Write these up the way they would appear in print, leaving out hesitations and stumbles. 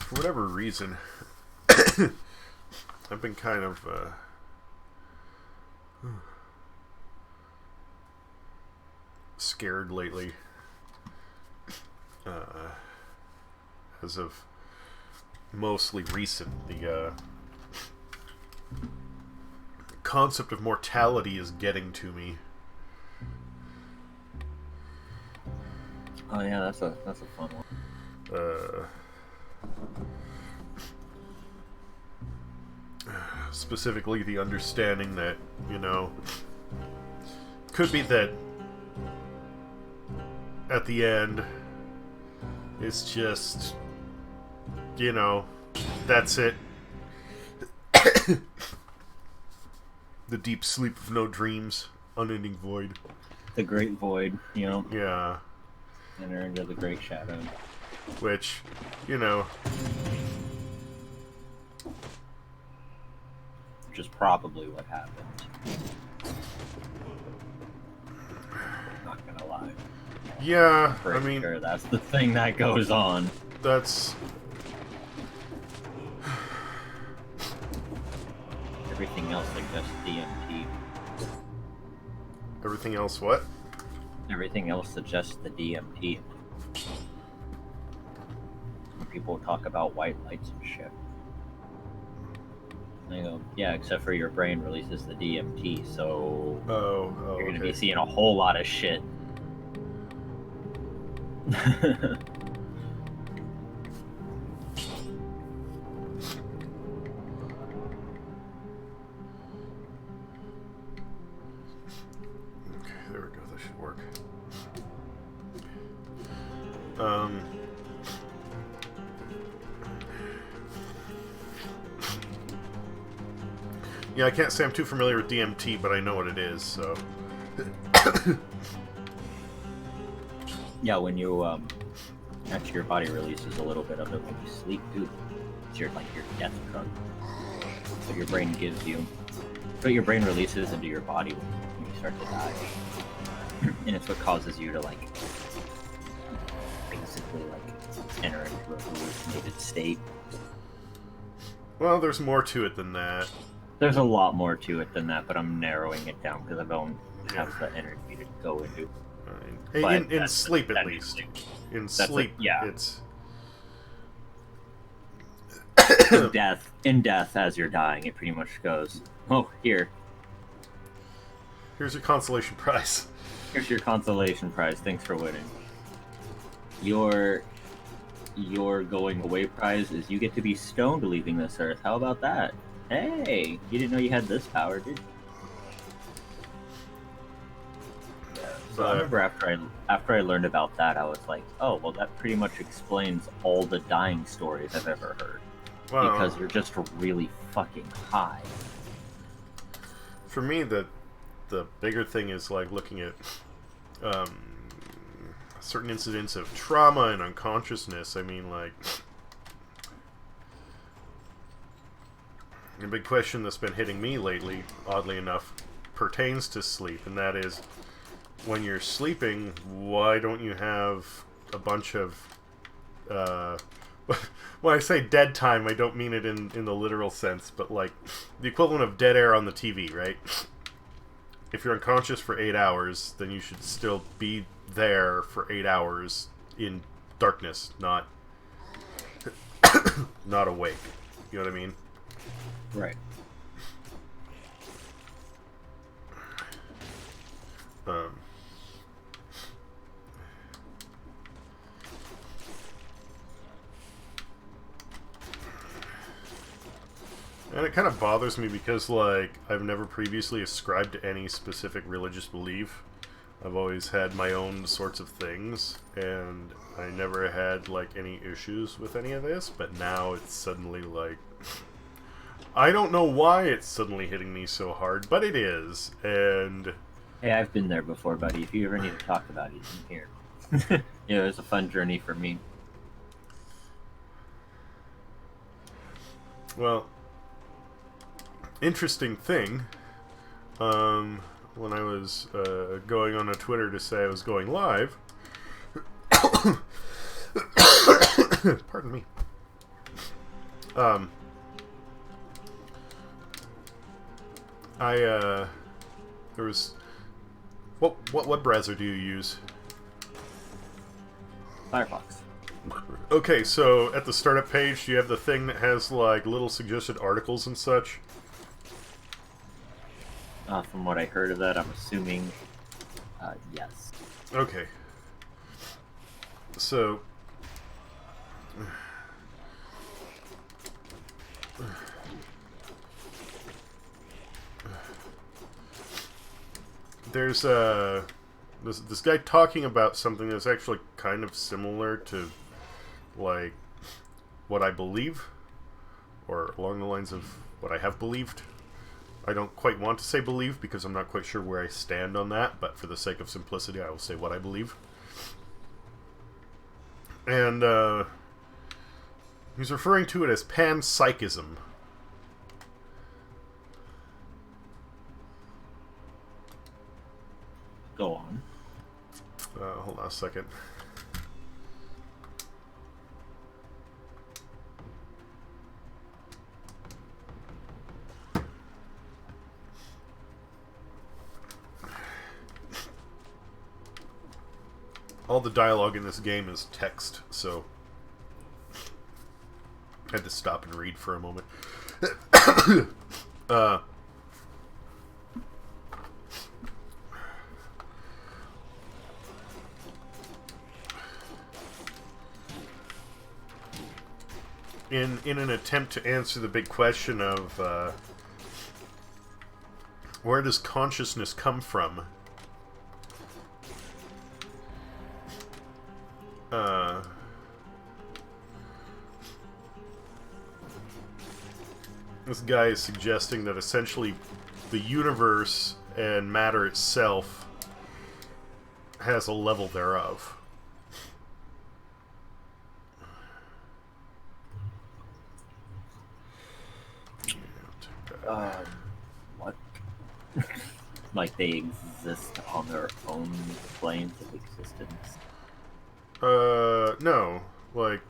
for whatever reason, I've been kind of scared lately. As of mostly recent, the concept of mortality is getting to me. Oh yeah, that's a fun one. Specifically the understanding that, you know, could be that at the end it's just, you know, that's it. The deep sleep of no dreams, unending void. The great void, you know. Yeah. Enter into the great shadow. Which, you know, which is probably what happened. Not gonna lie. Yeah, I mean, sure that's the thing that goes on. That's everything else suggests DMT. Everything else what? Everything else suggests the DMT. When people talk about white lights and shit, they go, yeah, except for your brain releases the DMT, so you're gonna be seeing a whole lot of shit. There we go, that should work. Yeah, I can't say I'm too familiar with DMT, but I know what it is, so... Yeah, when you, actually your body releases a little bit of it when you sleep, too. It's your death drug. What your brain gives you. What your brain releases into your body when you start to die. And it's what causes you to, like, basically, like, enter into a hallucinated state. Well, there's more to it than that. There's a lot more to it than that, but I'm narrowing it down because I don't have the energy to go into. In sleep, at least. In sleep, yeah. It's... in death, as you're dying, it pretty much goes, oh, here's your consolation prize. Here's your consolation prize. Thanks for winning. Your going away prize is you get to be stoned leaving this earth. How about that? Hey, you didn't know you had this power, did you? So I remember after I learned about that, I was like, oh, well, that pretty much explains all the dying stories I've ever heard. Well, because you're just really fucking high. For me, the bigger thing is like looking at certain incidents of trauma and unconsciousness. I mean, like, a big question that's been hitting me lately, oddly enough, pertains to sleep, and that is, when you're sleeping, why don't you have a bunch of when I say dead time, I don't mean it in the literal sense, but like the equivalent of dead air on the TV, right? If you're unconscious for 8 hours, then you should still be there for 8 hours in darkness, not not awake. You know what I mean? Right. And it kind of bothers me because, like, I've never previously ascribed to any specific religious belief. I've always had my own sorts of things, and I never had, like, any issues with any of this, but now it's suddenly, like... I don't know why it's suddenly hitting me so hard, but it is, and... Hey, I've been there before, buddy. If you ever need to talk about it, I'm here. You know, it was a fun journey for me. Well... Interesting thing, when I was going on a Twitter to say I was going live, pardon me, Um, there was... What web browser do you use? Firefox. Okay, so at the startup page, do you have the thing that has, like, little suggested articles and such? From what I heard of that, I'm assuming, yes. Okay. So... There's this guy talking about something that's actually kind of similar to, like, what I believe, or along the lines of what I have believed. I don't quite want to say believe because I'm not quite sure where I stand on that, but for the sake of simplicity, I will say what I believe. And he's referring to it as panpsychism. Go on. Hold on a second. All the dialogue in this game is text, so I had to stop and read for a moment. In an attempt to answer the big question of where does consciousness come from? This guy is suggesting that essentially the universe and matter itself has a level thereof. What? Like they exist on their own planes of existence? No. Like...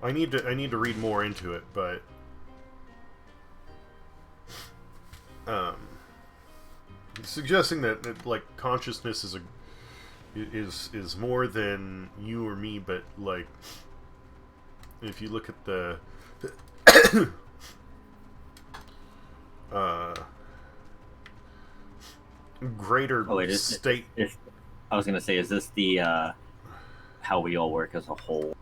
I need to read more into it, but suggesting that like consciousness is more than you or me, but like if you look at the greater state. I was gonna say, is this the how we all work as a whole?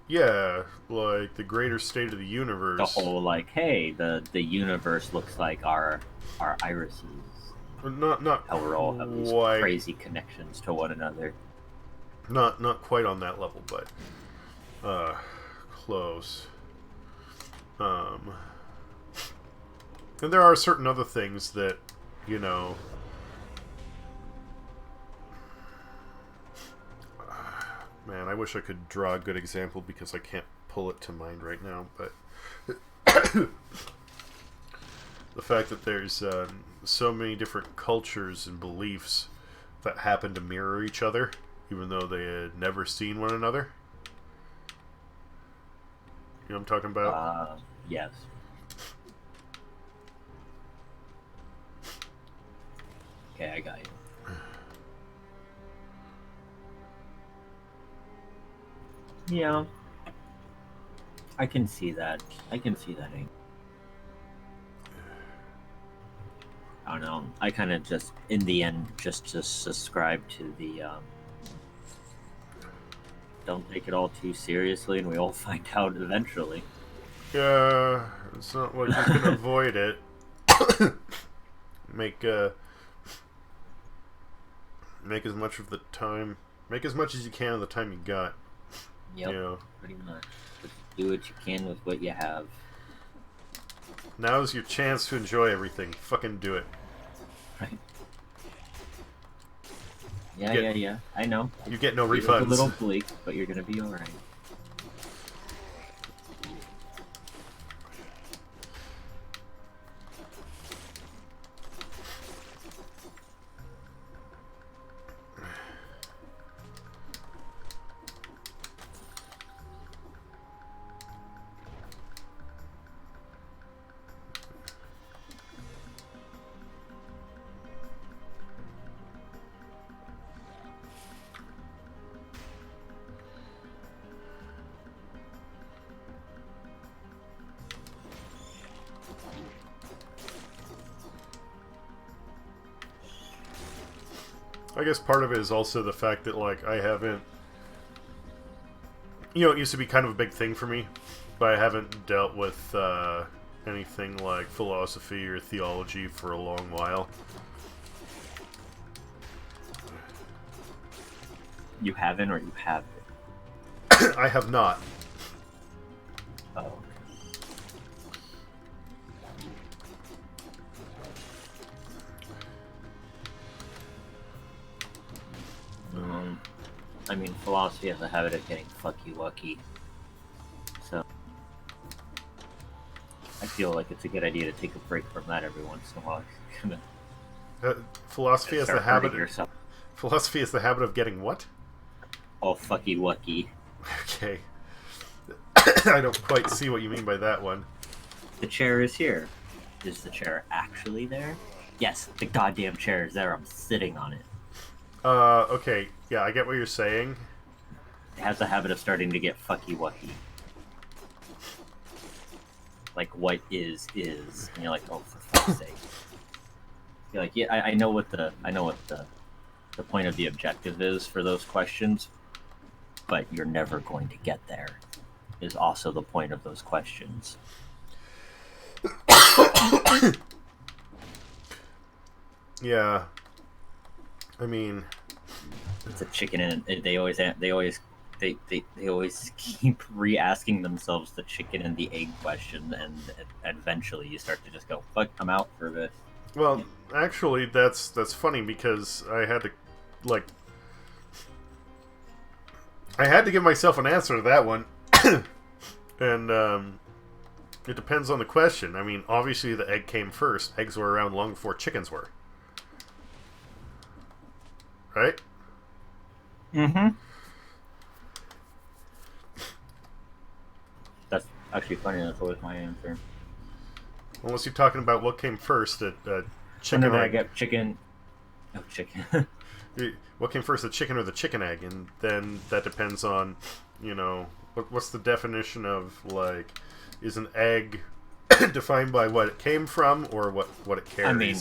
Yeah, like the greater state of the universe. The whole, like, hey, the universe looks like our irises. Not how we're all have these crazy connections to one another. Not quite on that level, but close. And there are certain other things that, you know, man, I wish I could draw a good example because I can't pull it to mind right now, but the fact that there's so many different cultures and beliefs that happen to mirror each other, even though they had never seen one another. You know what I'm talking about? Yes. Okay, I got you. Yeah. I can see that. I can see that. I don't know. I kind of just, in the end, just subscribe to the, don't take it all too seriously, and we all find out eventually. Yeah, it's not like you can avoid it. Make as much of the time, make as much as you can of the time you got. Yep, you know, pretty much. Just do what you can with what you have. Now's your chance to enjoy everything. Fucking do it. Right. Yeah. I know. You get no refunds. It's a little bleak, but you're gonna be alright. I guess part of it is also the fact that, like, I haven't... You know, it used to be kind of a big thing for me, but I haven't dealt with anything like philosophy or theology for a long while. You haven't, or you have? I have not. Oh. I mean, philosophy has a habit of getting fucky-wucky. So, I feel like it's a good idea to take a break from that every once in a while. Philosophy has the habit. Philosophy is the habit of getting what? All fucky-wucky. Okay. I don't quite see what you mean by that one. The chair is here. Is the chair actually there? Yes, the goddamn chair is there. I'm sitting on it. Okay. Yeah, I get what you're saying. It has a habit of starting to get fucky-wucky. Like, what is. And you're like, oh, for fuck's sake. You're like, yeah, I know what the point of the objective is for those questions, but you're never going to get there, is also the point of those questions. Yeah. I mean, it's a chicken and they always keep re-asking themselves the chicken and the egg question, and eventually you start to just go, fuck, I'm out for a bit. Well, actually, that's funny, because I had to give myself an answer to that one. And it depends on the question. I mean, obviously the egg came first. Eggs were around long before chickens were. Right? Mm-hmm. That's actually funny. That's always my answer. Unless you're talking about what came first, chicken Whenever egg. I get chicken... Oh, chicken. What came first, the chicken or the chicken egg? And then that depends on, you know, what's the definition of, like, is an egg defined by what it came from or what it carries? I mean,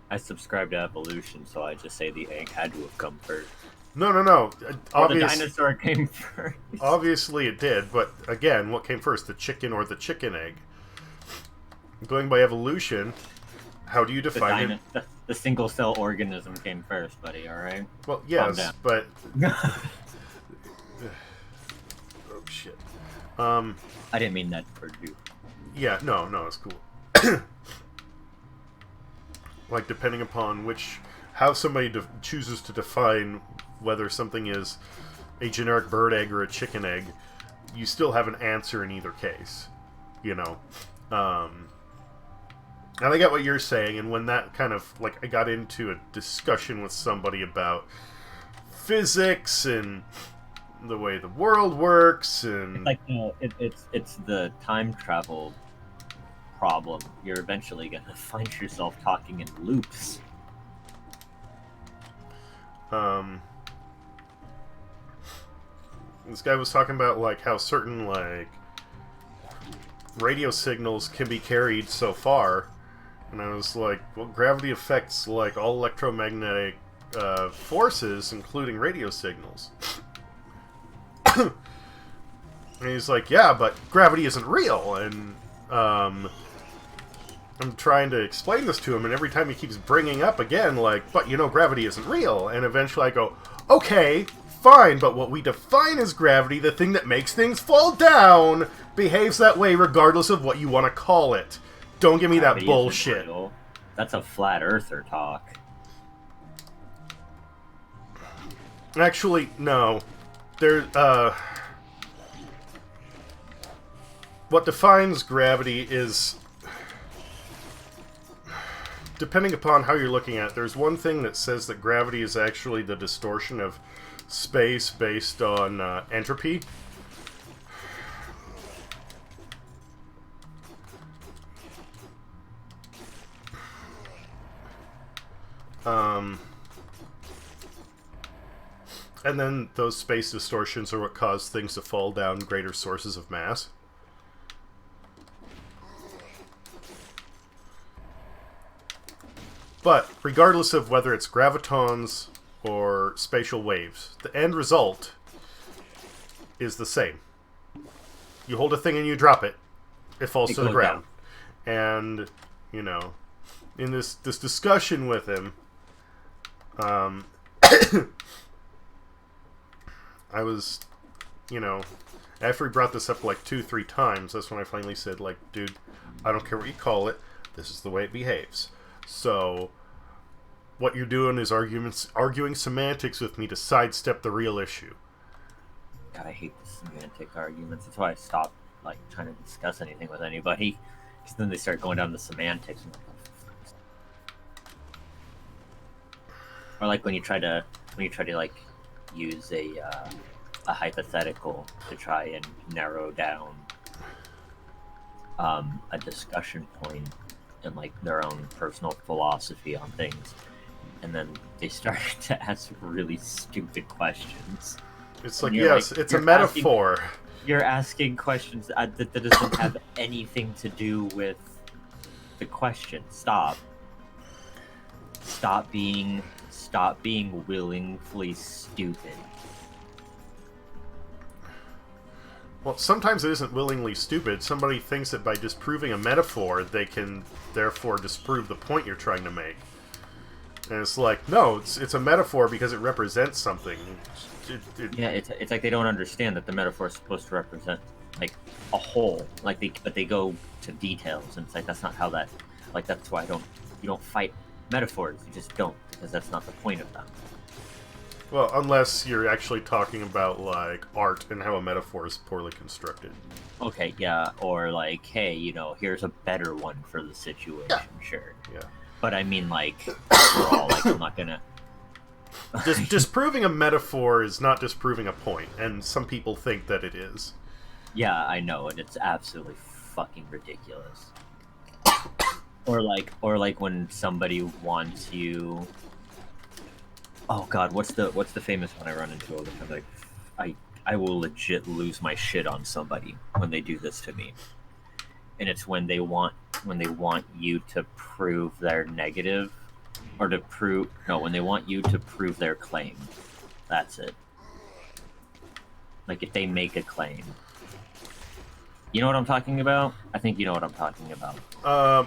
I subscribe to evolution, so I just say the egg had to have come first. No. The dinosaur came first. Obviously it did, but again, what came first, the chicken or the chicken egg? Going by evolution, how do you define it? The single-cell organism came first, buddy, alright? Well, yes, but... Oh, shit. I didn't mean that for you. Yeah, no, it's cool. Like, depending upon how somebody chooses to define whether something is a generic bird egg or a chicken egg, you still have an answer in either case, you know. And I get what you're saying, and when that kind of, like, I got into a discussion with somebody about physics and the way the world works, and... It's the time travel problem. You're eventually going to find yourself talking in loops. This guy was talking about, like, how certain, like, radio signals can be carried so far, and I was like, well, gravity affects, like, all electromagnetic forces, including radio signals. And he's like, yeah, but gravity isn't real, and I'm trying to explain this to him, and every time he keeps bringing up again, like, but you know, gravity isn't real, and eventually I go, okay, fine, but what we define as gravity, the thing that makes things fall down, behaves that way regardless of what you want to call it. Don't give me that bullshit. That's a flat earther talk. Actually, no. What defines gravity is, depending upon how you're looking at it, there's one thing that says that gravity is actually the distortion of space based on entropy. And then those space distortions are what cause things to fall down greater sources of mass. But regardless of whether it's gravitons or spatial waves, the end result is the same. You hold a thing and you drop it, it falls to the ground. And, you know, in this discussion with him, I was, you know, after he brought this up like 2-3 times, that's when I finally said, like, dude, I don't care what you call it, this is the way it behaves. So, what you're doing is arguing semantics with me to sidestep the real issue. God, I hate the semantic arguments. That's why I stopped, like, trying to discuss anything with anybody. Because then they start going down the semantics. And or like when you try to like use a hypothetical to try and narrow down a discussion point and like their own personal philosophy on things, and then they started to ask really stupid questions. It's like, yes, like, it's a metaphor. You're asking questions that doesn't have anything to do with the question. Stop being willingly stupid. Well, sometimes it isn't willingly stupid. Somebody thinks that by disproving a metaphor, they can therefore disprove the point you're trying to make. And it's like, no, it's a metaphor because it represents something. Yeah, it's like they don't understand that the metaphor is supposed to represent like a whole. Like but they go to details, and it's like that's not how that. Like that's why you don't fight metaphors. You just don't, because that's not the point of them. Well, unless you're actually talking about, like, art and how a metaphor is poorly constructed. Okay, yeah, or like, hey, you know, here's a better one for the situation, yeah. Sure. Yeah. But I mean, like, overall, like, I'm not gonna... Disproving a metaphor is not disproving a point, and some people think that it is. Yeah, I know, and it's absolutely fucking ridiculous. Or like when somebody wants you... Oh god, what's the famous one I run into all the time? Like, I will legit lose my shit on somebody when they do this to me. And it's when they want you to prove their negative, or when they want you to prove their claim. That's it. Like if they make a claim. You know what I'm talking about? I think you know what I'm talking about.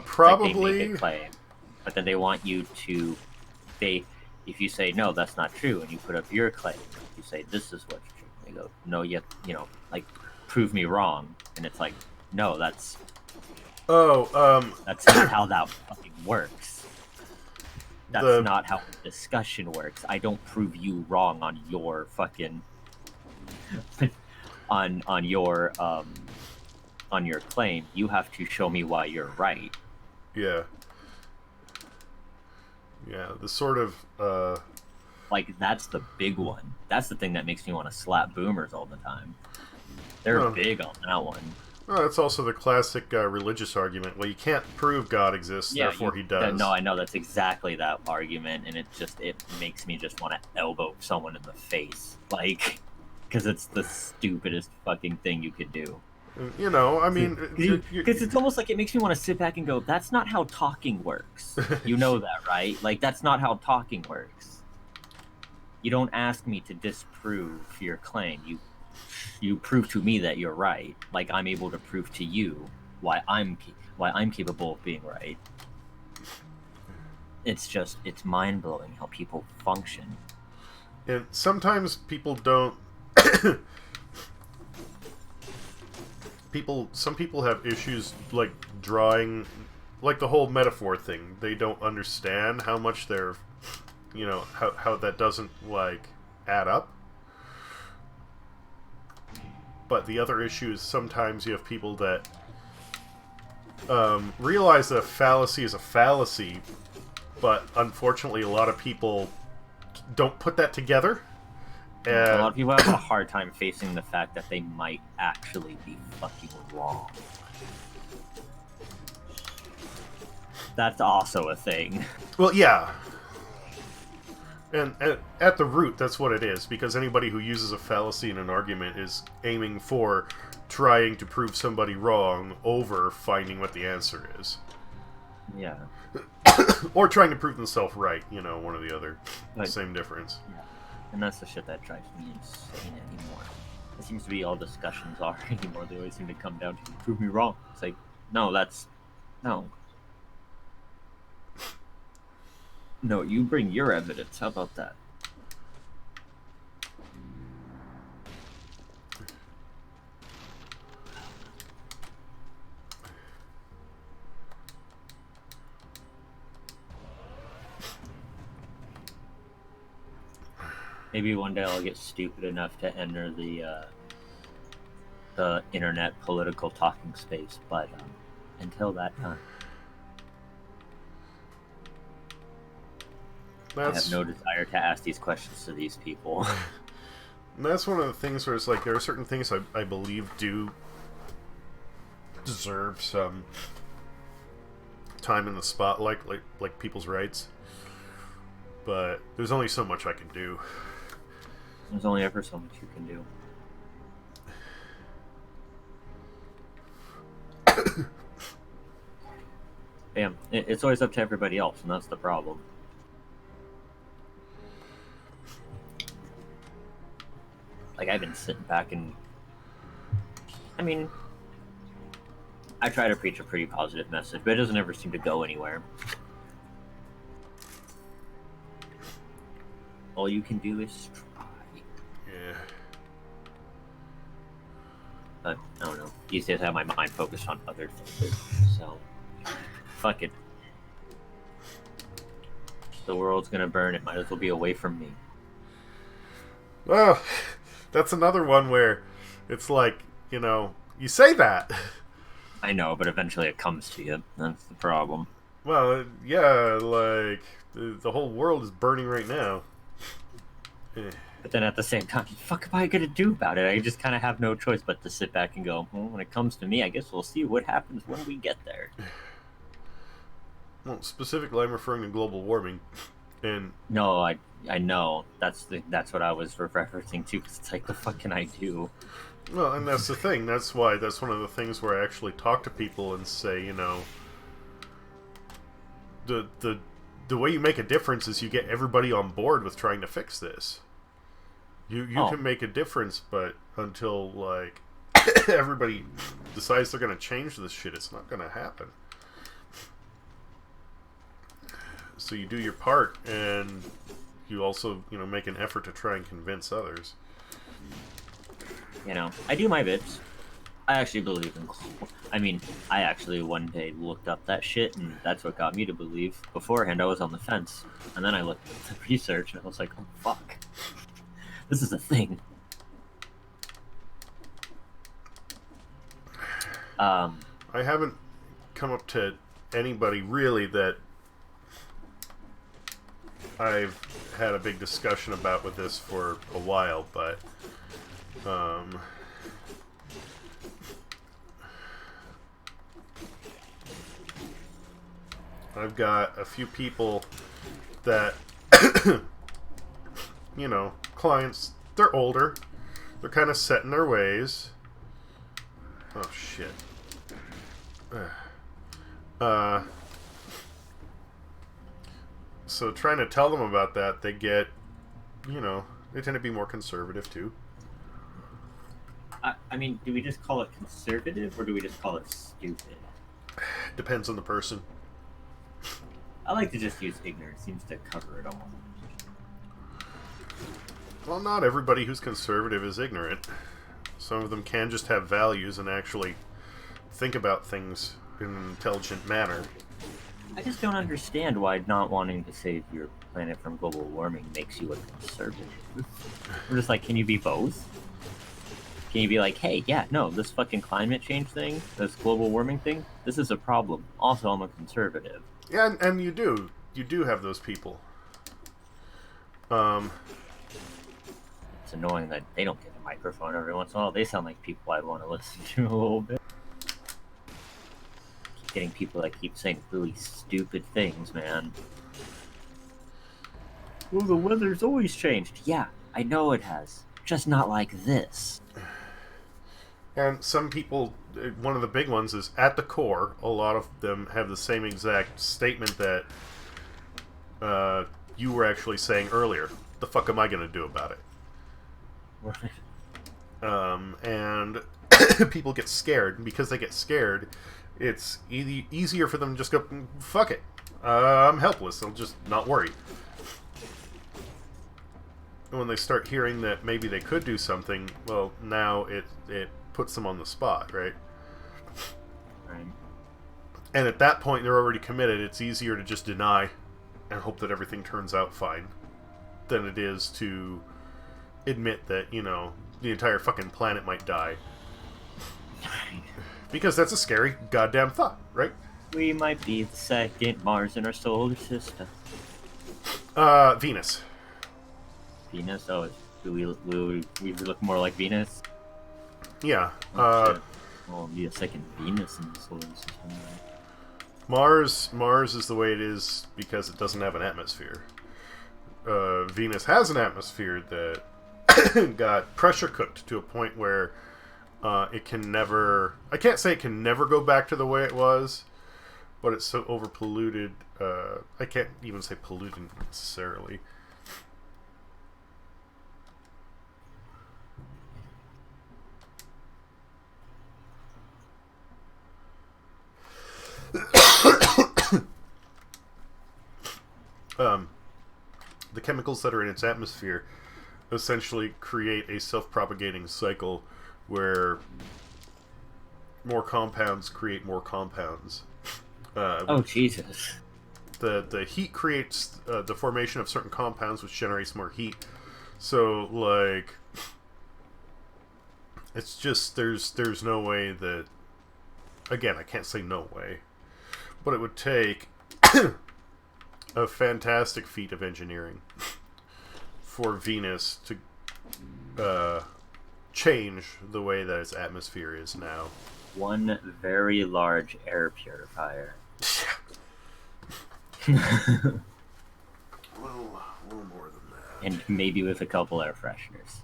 Probably. Like they make a claim, but then they want you to. If you say no, that's not true, and you put up your claim, you say this is what's true. They go, no, like prove me wrong, and it's like, no, that's. That's not how that fucking works. That's not how discussion works. I don't prove you wrong on your fucking. on your claim. You have to show me why you're right. Yeah. Yeah, the sort of, Like, that's the big one. That's the thing that makes me want to slap boomers all the time. They're big on that one. Well, that's also the classic religious argument. Well, you can't prove God exists, therefore he does. No, I know, that's exactly that argument, and it makes me just want to elbow someone in the face. Like, because it's the stupidest fucking thing you could do. You know, I mean... Because it's almost like it makes me want to sit back and go, that's not how talking works. You know that, right? Like, that's not how talking works. You don't ask me to disprove your claim. You prove to me that you're right. Like, I'm able to prove to you why I'm capable of being right. It's mind-blowing how people function. And sometimes people don't... Some people have issues, like, drawing, like the whole metaphor thing. They don't understand how much they're, you know, how that doesn't, like, add up. But the other issue is sometimes you have people that realize that a fallacy is a fallacy, but unfortunately a lot of people don't put that together. And a lot of people have a hard time facing the fact that they might actually be fucking wrong. That's also a thing. Well, yeah. And at the root, that's what it is, because anybody who uses a fallacy in an argument is aiming for trying to prove somebody wrong over finding what the answer is. Yeah. or trying to prove themselves right, you know, one or the other. Like, same difference. Yeah. And that's the shit that drives me insane anymore. It seems to be all discussions are anymore. They always seem to come down to prove me wrong. It's like, no, no. No, you bring your evidence. How about that? Maybe one day I'll get stupid enough to enter the internet political talking space, but until that time, I have no desire to ask these questions to these people. That's one of the things where it's like there are certain things I believe do deserve some time in the spotlight, like people's rights. But there's only so much I can do. There's only ever so much you can do. Bam. It's always up to everybody else, and that's the problem. Like, I've been sitting back and... I mean... I try to preach a pretty positive message, but it doesn't ever seem to go anywhere. All you can do is try. Yeah. But, I don't know. These days I have my mind focused on other things, so... Fuck it. The world's gonna burn, it might as well be away from me. Well, that's another one where it's like, you know, you say that. I know, but eventually it comes to you. That's the problem. Well, yeah, like, the whole world is burning right now. But then at the same time, fuck am I gonna do about it? I just kind of have no choice but to sit back and go, well, when it comes to me, I guess we'll see what happens when we get there. Well, specifically, I'm referring to global warming. And no, I know. That's what I was referencing to, because it's like, the fuck can I do? Well, and that's the thing. That's why that's one of the things where I actually talk to people and say, you know, the way you make a difference is you get everybody on board with trying to fix this. You can make a difference, but until, like, everybody decides they're going to change this shit, it's not going to happen. So you do your part, and you also, you know, make an effort to try and convince others. You know, I do my bits. I actually believe in... I mean, I actually one day looked up that shit, and that's what got me to believe. Beforehand, I was on the fence. And then I looked at the research, and I was like, oh, fuck. This is a thing. I haven't come up to anybody, really, that I've had a big discussion about with this for a while, but... I've got a few people that, you know, clients, they're older, they're kind of set in their ways. Oh, shit. So trying to tell them about that, they get, you know, they tend to be more conservative, too. I mean, do we just call it conservative, or do we just call it stupid? Depends on the person. I like to just use ignorant. It seems to cover it all. Well, not everybody who's conservative is ignorant. Some of them can just have values and actually think about things in an intelligent manner. I just don't understand why not wanting to save your planet from global warming makes you a conservative. I'm just like, can you be both? Can you be like, hey, yeah, no, this fucking climate change thing, this global warming thing, this is a problem. Also, I'm a conservative. Yeah, and you do. You do have those people. It's annoying that they don't get a microphone every once in a while. They sound like people I'd want to listen to a little bit. Keep getting people that keep saying really stupid things, man. Well, the weather's always changed. Yeah, I know it has. Just not like this. And some people, one of the big ones is, at the core, a lot of them have the same exact statement that you were actually saying earlier. The fuck am I going to do about it? Right. And people get scared. And because they get scared, it's easier for them to just go, fuck it. I'm helpless. I'll just not worry. And when they start hearing that maybe they could do something, well, now it puts them on the spot, right? Right. And at that point, they're already committed. It's easier to just deny and hope that everything turns out fine than it is to admit that, you know, the entire fucking planet might die. Because that's a scary goddamn thought, right? We might be the second Mars in our solar system. Venus. Venus? Oh, do we look more like Venus? Yeah. Oh, shit. Well, be a second Venus in the solar system. Right? Mars is the way it is because it doesn't have an atmosphere. Venus has an atmosphere that got pressure cooked to a point where it can never... I can't say it can never go back to the way it was, but it's so overpolluted. I can't even say polluted necessarily. The chemicals that are in its atmosphere essentially create a self-propagating cycle where more compounds create more compounds. Oh, Jesus. The heat creates the formation of certain compounds, which generates more heat. So, like, it's just there's no way that... Again, I can't say no way, but it would take a fantastic feat of engineering for Venus to change the way that its atmosphere is now. One very large air purifier. A little more than that. And maybe with a couple air fresheners.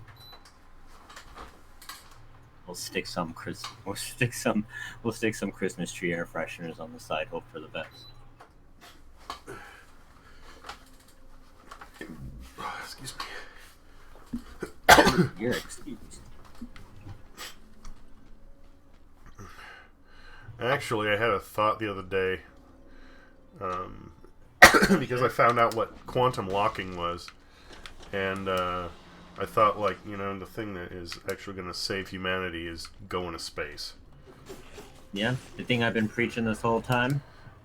We'll stick some Christmas tree air fresheners on the side. Hope for the best. Excuse me. You're excused. Actually, I had a thought the other day, because I found out what quantum locking was, and I thought, like, you know, the thing that is actually going to save humanity is going to space. Yeah, the thing I've been preaching this whole time.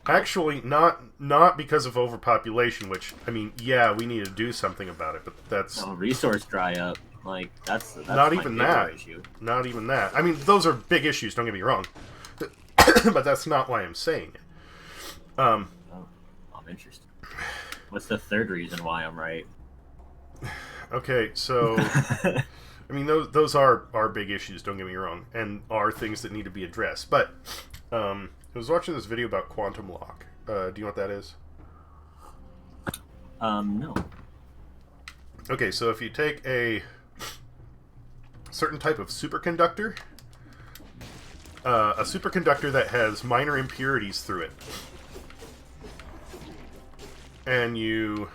Actually, not because of overpopulation, which, I mean, yeah, we need to do something about it, but that's... No, resource dry up. Like, that's not my even bigger that. issue. Not even that. I mean, those are big issues, don't get me wrong. But that's not why I'm saying it. Oh, I'm interested. What's the third reason why I'm right? Okay, so... I mean, those are big issues, don't get me wrong, and are things that need to be addressed. But, I was watching this video about quantum lock. Do you know what that is? No. Okay, so if you take a certain type of superconductor, a superconductor that has minor impurities through it, and you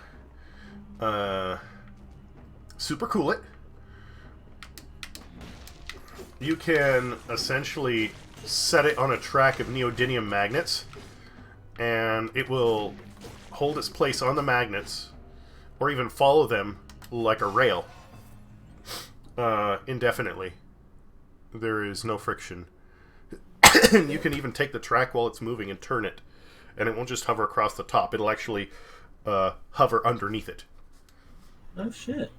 supercool it, you can essentially set it on a track of neodymium magnets, and it will hold its place on the magnets, or even follow them like a rail, indefinitely. There is no friction. You can even take the track while it's moving and turn it, and it won't just hover across the top. It'll actually hover underneath it. Oh, shit.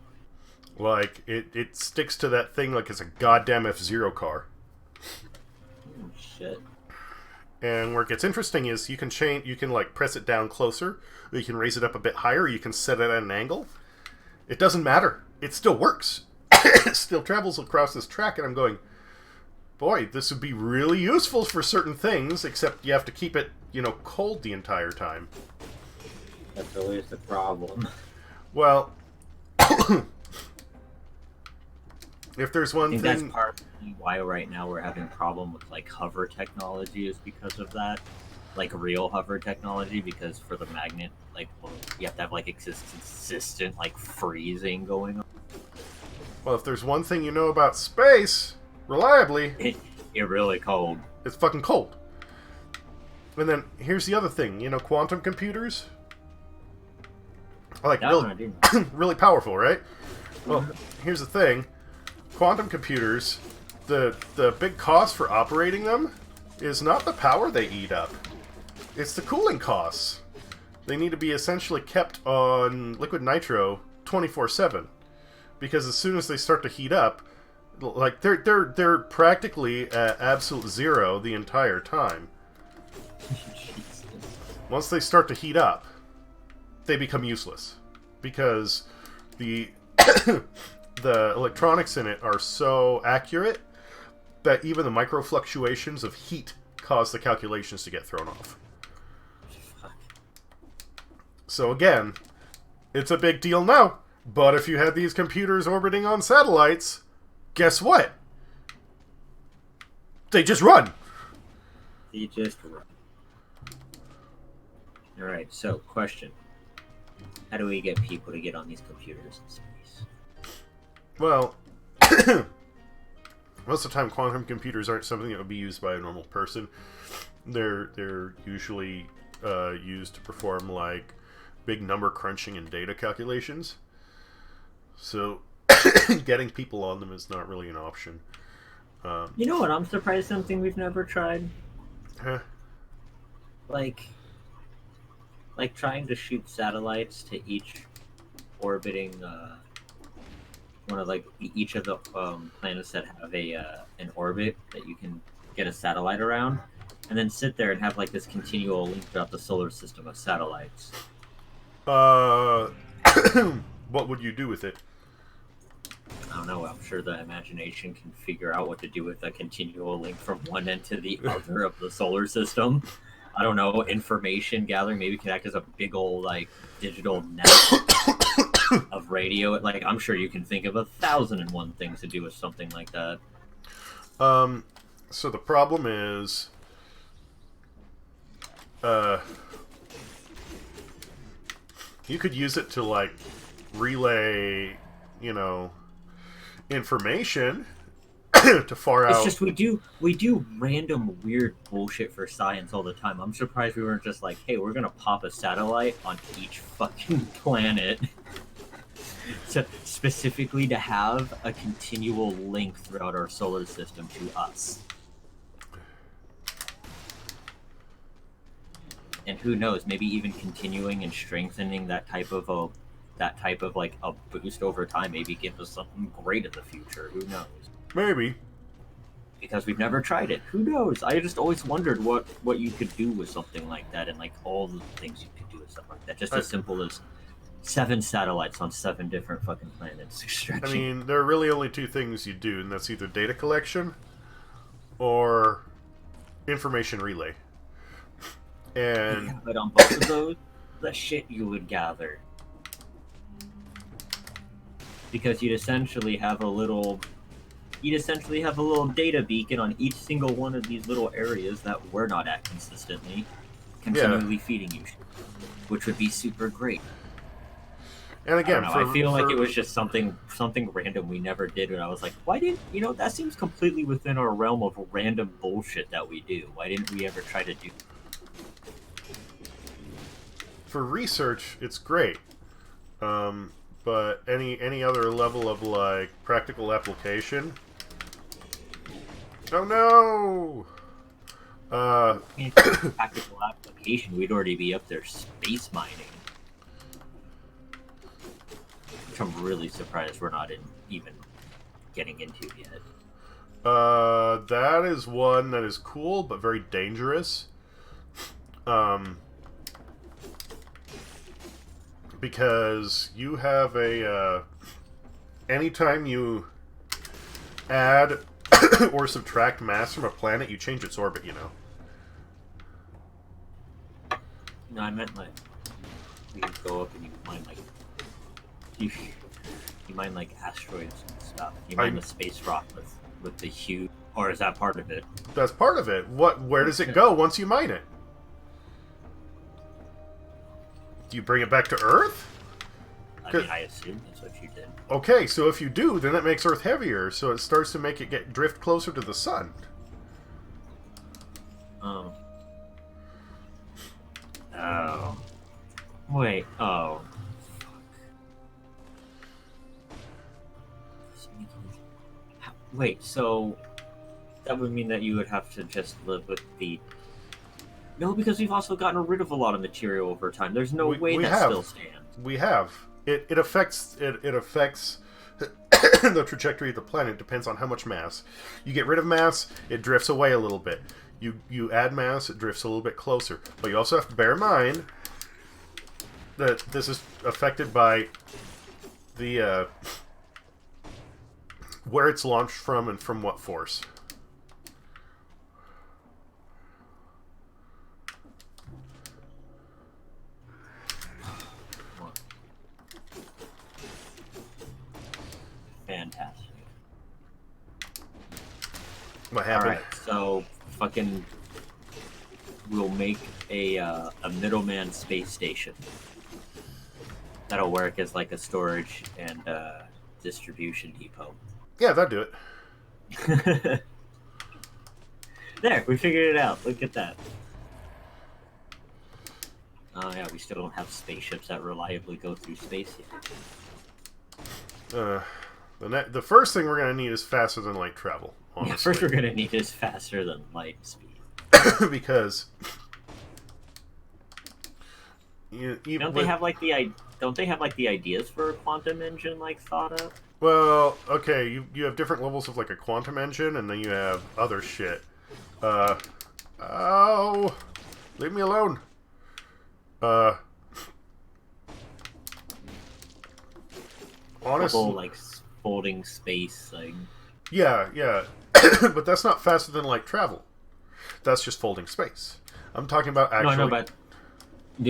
Like, it sticks to that thing like it's a goddamn F-Zero car. Oh, shit. And where it gets interesting is you can like press it down closer, or you can raise it up a bit higher, or you can set it at an angle. It doesn't matter. It still works. It still travels across this track, and I'm going, boy, this would be really useful for certain things, except you have to keep it, you know, cold the entire time. That's always the problem. Well, if there's one I think thing... that's partly why right now we're having a problem with, like, hover technology is because of that. like real hover technology, because for the magnet, like, well, you have to have like consistent like freezing going on. Well, if there's one thing you know about space, reliably, It really cold. it's fucking cold. And then here's the other thing, you know, quantum computers, like really powerful, right? Well, here's the thing: quantum computers, the big cost for operating them is not the power they eat up; it's the cooling costs. They need to be essentially kept on liquid nitro 24/7, because as soon as they start to heat up, like they're practically at absolute zero the entire time. Once they start to heat up, they become useless, because the the electronics in it are so accurate that even the micro fluctuations of heat cause the calculations to get thrown off. So again, it's a big deal now, but if you had these computers orbiting on satellites, guess what? They just run. They just run. Alright, so question. How do we get people to get on these computers in space? Well, most of the time quantum computers aren't something that would be used by a normal person. They're usually used to perform like big number crunching and data calculations. So getting people on them is not really an option. You know what? I'm surprised something we've never tried. Huh? Like trying to shoot satellites to each orbiting one of like each of the planets that have a an orbit that you can get a satellite around, and then sit there and have like this continual link throughout the solar system of satellites. What would you do with it? I don't know. I'm sure the imagination can figure out what to do with a continual link from one end to the other of the solar system. I don't know. Information gathering maybe can act as a big old like digital net of radio. Like I'm sure you can think of 1,001 things to do with something like that. So the problem is, you could use it to like relay, you know, information to far out. It's just we do random weird bullshit for science all the time. I'm surprised we weren't just like, hey, we're gonna pop a satellite on each fucking planet, so specifically to have a continual link throughout our solar system to us. And who knows, maybe even continuing and strengthening that type of like a boost over time. Maybe give us something great in the future. Who knows? Maybe. Because we've never tried it. Who knows? I just always wondered what you could do with something like that, and like all the things you could do with stuff like that. Just as simple as 7 satellites on 7 different fucking planets. I mean, there are really only 2 things you do, and that's either data collection or information relay. And yeah, but on both of those, the shit you would gather. Because you'd essentially have a little data beacon on each single one of these little areas that we're not at consistently, continually feeding you, which would be super great. And again, I feel like it was just something random we never did, and I was like, why didn't that seems completely within our realm of random bullshit that we do. Why didn't we ever try to do? For research, it's great. But any other level of like practical application? Oh no! Practical application, we'd already be up there space mining. Which I'm really surprised we're not even getting into yet. That is one that is cool, but very dangerous. Because you have anytime you add or subtract mass from a planet, you change its orbit, you know. No, I meant like you go up and you mine like you mine like asteroids and stuff. You mine the space rock with the huge, or is that part of it? That's part of it. Where does it go once you mine it? Do you bring it back to Earth? I mean, I assume that's what you did. Okay, so if you do, then that makes Earth heavier, so it starts to make it drift closer to the sun. Oh. Oh. Wait. Oh. Wait. So that would mean that you would have to just live with the. No, because we've also gotten rid of a lot of material over time. There's no way that still stands. We have. It affects the trajectory of the planet. Depends on how much mass. You get rid of mass, it drifts away a little bit. You add mass, it drifts a little bit closer. But you also have to bear in mind that this is affected by the where it's launched from and from what force. Fantastic. What happened? Alright, so fucking we'll make a middleman space station. That'll work as like a storage and distribution depot. Yeah, that'd do it. There, we figured it out. Look at that. Oh yeah, we still don't have spaceships that reliably go through space yet. The first thing we're gonna need is faster than light travel. Honestly. Yeah, first we're gonna need is faster than light speed. Because don't they have like the ideas for a quantum engine like thought up? Well, okay, you have different levels of like a quantum engine, and then you have other shit. Oh, leave me alone. Honestly, the whole like folding space thing. Yeah, but that's not faster than light travel. That's just folding space. I'm talking about actually. No, I know, but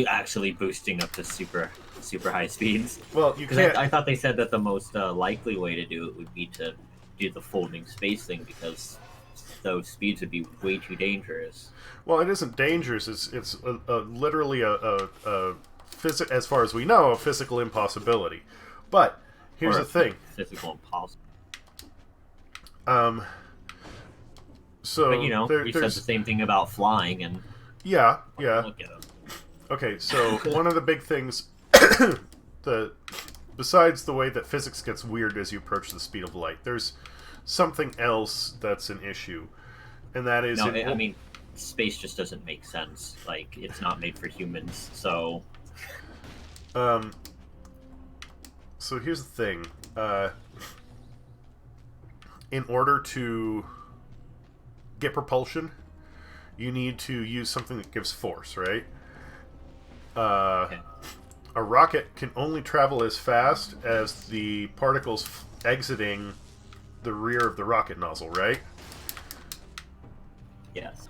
actually boosting up to super high speeds. Well, you can't. I thought they said that the most likely way to do it would be to do the folding space thing because those speeds would be way too dangerous. Well, it isn't dangerous. It's literally as far as we know, a physical impossibility. But here's the thing: physical impossible. So, but you know, we said the same thing about flying, and yeah. Look at them. Okay, so one of the big things, besides the way that physics gets weird as you approach the speed of light, there's something else that's an issue, and that is. I mean, space just doesn't make sense. Like, it's not made for humans, so. So here's the thing. In order to get propulsion, you need to use something that gives force, right? Okay. A rocket can only travel as fast as the particles exiting the rear of the rocket nozzle, right? Yes.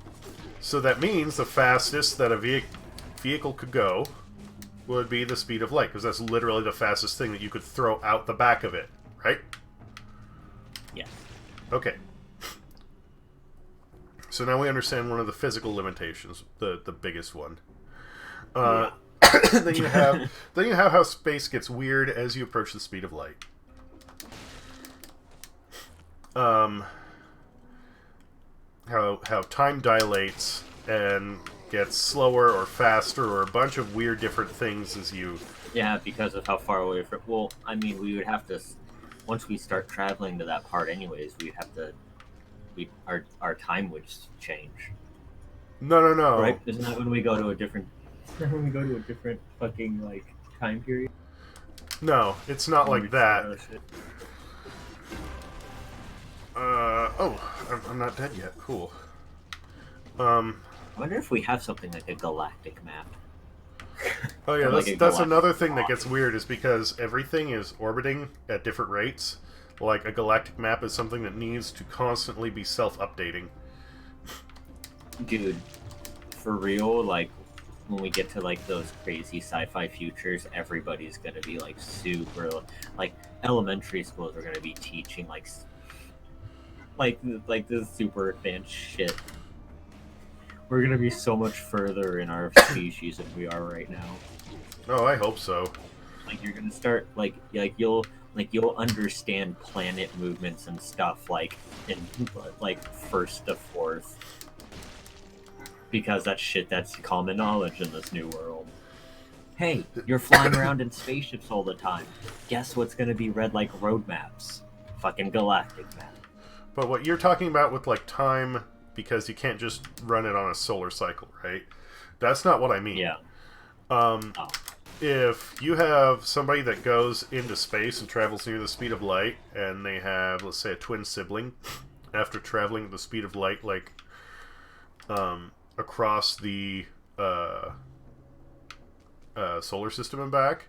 So that means the fastest that a vehicle could go would be the speed of light, because that's literally the fastest thing that you could throw out the back of it, right? Yes. Okay. So now we understand one of the physical limitations, the biggest one. Then you have how space gets weird as you approach the speed of light. How time dilates and gets slower or faster or a bunch of weird different things as you. Yeah, because of how far away from. Well, I mean, we would have to. Once we start traveling to that part, anyways, we'd have to. Our time would change. No. Right? Isn't that when we go to a different? When we go to a different fucking like time period? No, it's not like that. I'm not dead yet. Cool. I wonder if we have something like a galactic map. Oh yeah, like that's another thing that gets weird is because everything is orbiting at different rates. Like a galactic map is something that needs to constantly be self-updating. Dude, for real, like when we get to like those crazy sci-fi futures, everybody's gonna be like super like elementary schools are gonna be teaching like this super advanced shit. We're gonna be so much further in our species than we are right now. Oh, I hope so. Like you're gonna start you'll understand planet movements and stuff like in like first to fourth because that's shit that's common knowledge in this new world. Hey, you're flying around in spaceships all the time. Guess what's gonna be read like road maps? Fucking galactic map. But what you're talking about with like time, because you can't just run it on a solar cycle, right? That's not what I mean. Yeah. Um, Oh. if you have somebody that goes into space and travels near the speed of light, and they have, let's say, a twin sibling, after traveling at the speed of light, like across the solar system and back,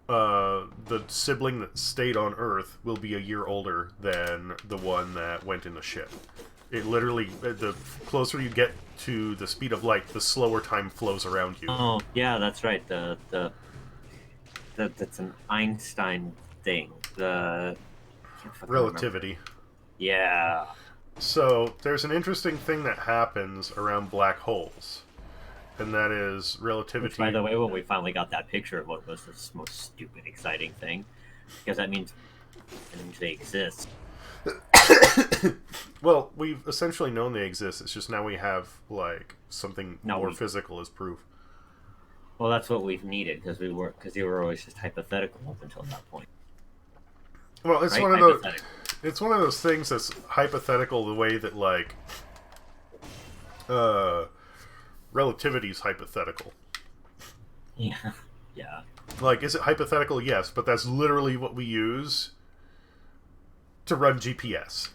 the sibling that stayed on Earth will be a year older than the one that went in the ship. It literally, the closer you get to the speed of light, the slower time flows around you. Oh, yeah, that's right. That's an Einstein thing. The Relativity. Yeah. So there's an interesting thing that happens around black holes, and that is relativity. Which, by the way, when we finally got that picture of what was the most stupid, exciting thing, because that means they exist. Well, we've essentially known they exist. It's just now we have like something more physical as proof. Well, that's what we've needed because you were always just hypothetical up until that point. Well, it's one of those. It's one of those things that's hypothetical. The way that like relativity is hypothetical. Yeah. Yeah. Like, is it hypothetical? Yes, but that's literally what we use to run GPS.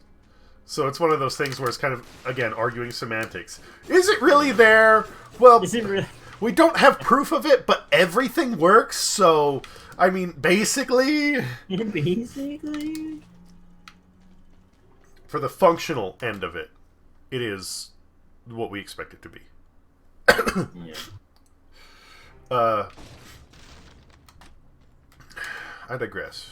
So it's one of those things where it's kind of, again, arguing semantics. Is it really there? Well, is it really? We don't have proof of it, but everything works, so, I mean, basically... Basically? For the functional end of it, it is what we expect it to be. Yeah. I digress.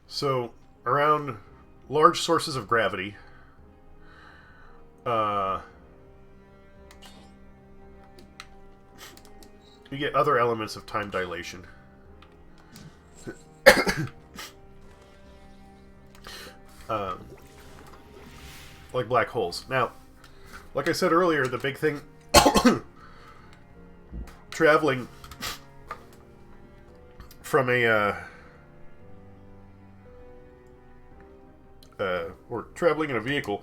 So, around large sources of gravity, you get other elements of time dilation. Like black holes. Now, like I said earlier, the big thing traveling from a or traveling in a vehicle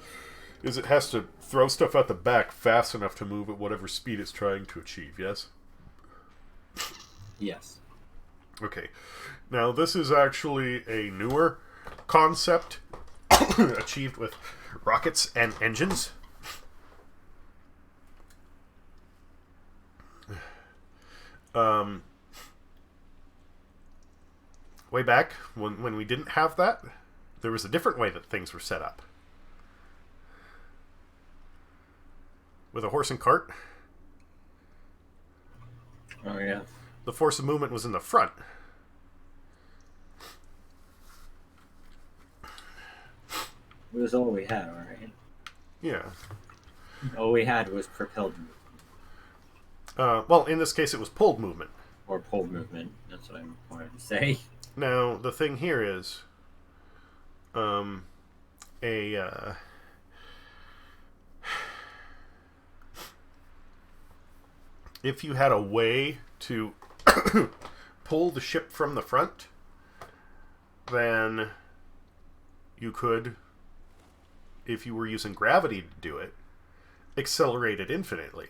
is it has to throw stuff out the back fast enough to move at whatever speed it's trying to achieve, yes? Yes. Okay. Now, this is actually a newer concept achieved with rockets and engines. Way back, when we didn't have that, there was a different way that things were set up. With a horse and cart. Oh, yeah. The force of movement was in the front. It was all we had, alright? Yeah. All we had was propelled movement. Well, in this case, it was pulled movement. Or pulled movement. That's what I wanted to say. Now, the thing here is, if you had a way to pull the ship from the front, then you could, if you were using gravity to do it, accelerate it infinitely.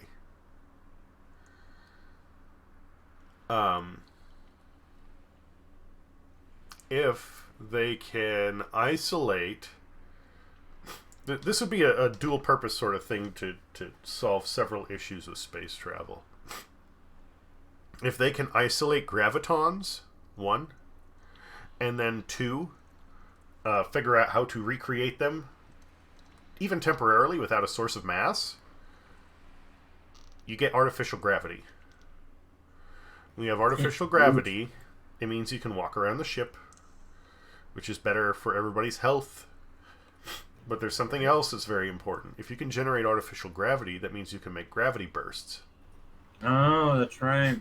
If they can isolate... This would be a dual-purpose sort of thing to solve several issues with space travel. If they can isolate gravitons, one, and then two, figure out how to recreate them, even temporarily without a source of mass, you get artificial gravity. When you have artificial gravity, it means you can walk around the ship which is better for everybody's health. But there's something else that's very important. If you can generate artificial gravity, that means you can make gravity bursts. Oh, that's right.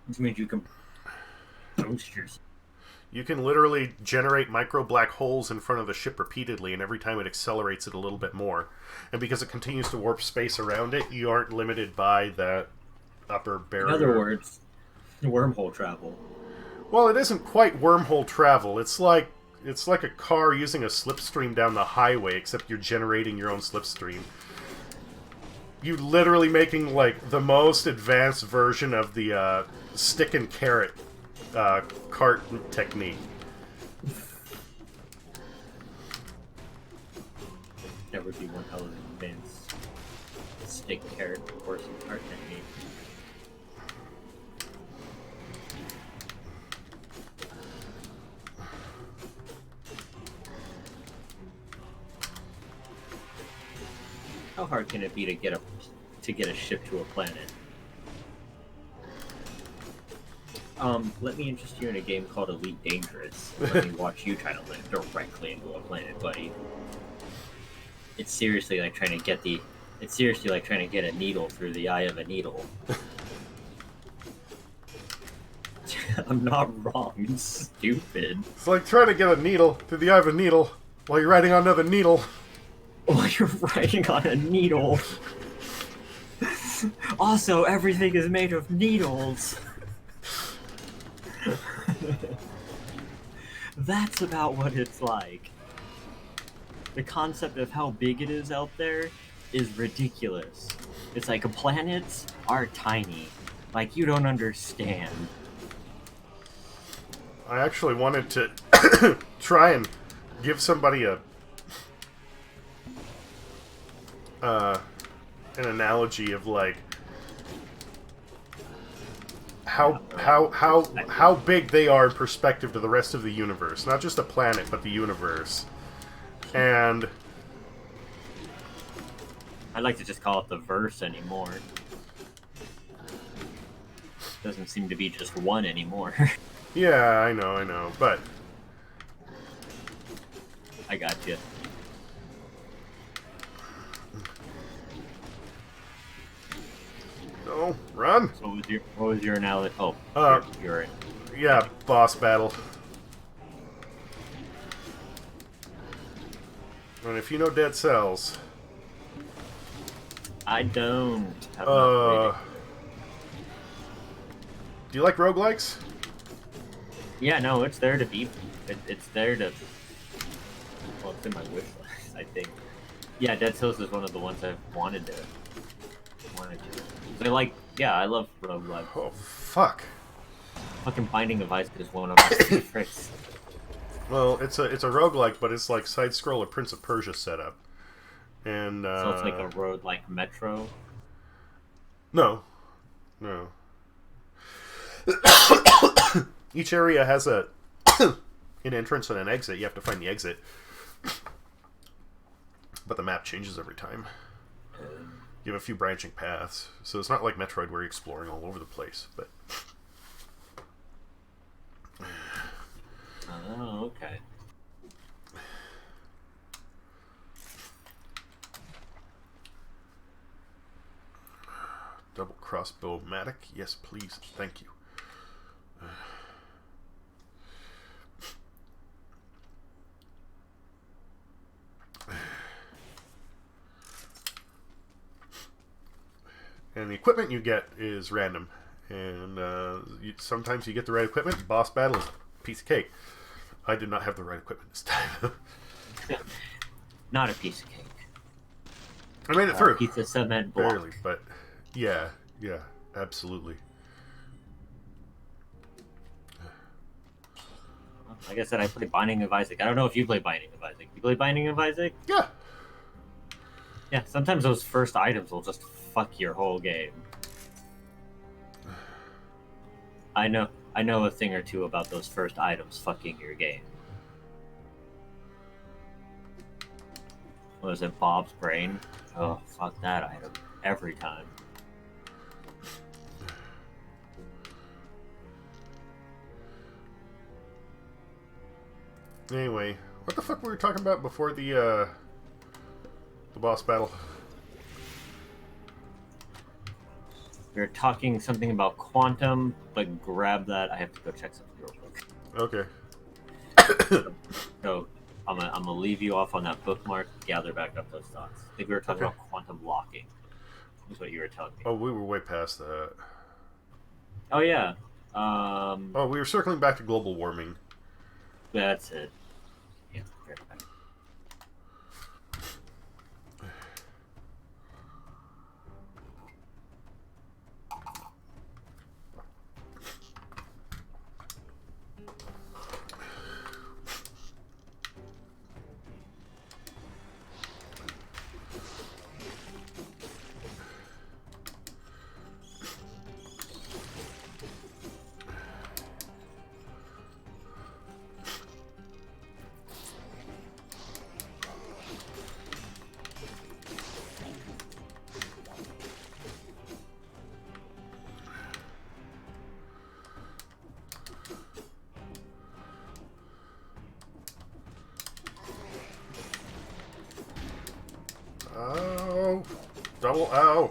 Which means you can boost yourself. You can literally generate micro black holes in front of the ship repeatedly, and every time it accelerates it a little bit more. And because it continues to warp space around it, you aren't limited by that upper barrier. In other words, wormhole travel. Well, it isn't quite wormhole travel. It's like a car using a slipstream down the highway, except you're generating your own slipstream. You literally making like the most advanced version of the stick and carrot cart technique. That would be one hell of an advanced stick, carrot, horse, and cart technique. How hard can it be to get a ship to a planet? Let me interest you in a game called Elite Dangerous. Let me watch you try to land directly into a planet, buddy. It's seriously like trying to get a needle through the eye of a needle. I'm not wrong. It's stupid. It's like trying to get a needle through the eye of a needle while you're riding on another needle. While you're riding on a needle. Also, everything is made of needles. That's about what it's like. The concept of how big it is out there is ridiculous. It's like planets are tiny. Like, you don't understand. I actually wanted to try and give somebody an analogy of like how big they are in perspective to the rest of the universe. Not just the planet, but the universe. And I like to just call it the verse anymore. Doesn't seem to be just one anymore. yeah, I know, but I got you. no, run. So what was your analogy? Oh, you're yeah, boss battle. And if you know Dead Cells, I don't. Have not played it. Do you like roguelikes? Yeah, no, it's there to be. It's there to. Well, it's in my wish list, I think. Yeah, Dead Cells is one of the ones I've wanted to. I love roguelikes. Oh fuck! Fucking Binding of Isaac is one of my favorites. Well, it's a roguelike, but it's like side-scroller Prince of Persia setup. And So it's like a road like Metro. No. Each area has an entrance and an exit. You have to find the exit. But the map changes every time. You have a few branching paths. So it's not like Metroid where you're exploring all over the place. But Oh, okay. double crossbow-matic? Yes, please. Thank you. And the equipment you get is random. And sometimes you get the right equipment. Boss battle is a piece of cake. I did not have the right equipment this time. Not a piece of cake. I made it through. A piece of cement block. Barely, but yeah, absolutely. Like I said, I played Binding of Isaac. I don't know if you play Binding of Isaac. You play Binding of Isaac? Yeah. Yeah, sometimes those first items will just fuck your whole game. I know a thing or two about those first items fucking your game. Was it Bob's brain? Oh, fuck that item. Every time. Anyway, what the fuck were we talking about before the boss battle? We were talking something about quantum, but grab that. I have to go check something real quick. Okay. So I'm gonna leave you off on that bookmark. Gather back up those thoughts. I think we were talking about quantum locking. Is what you were telling me. Oh, we were way past that. Oh yeah. Oh, we were circling back to global warming. That's it. Yeah. Fair enough. Ow! Double ow!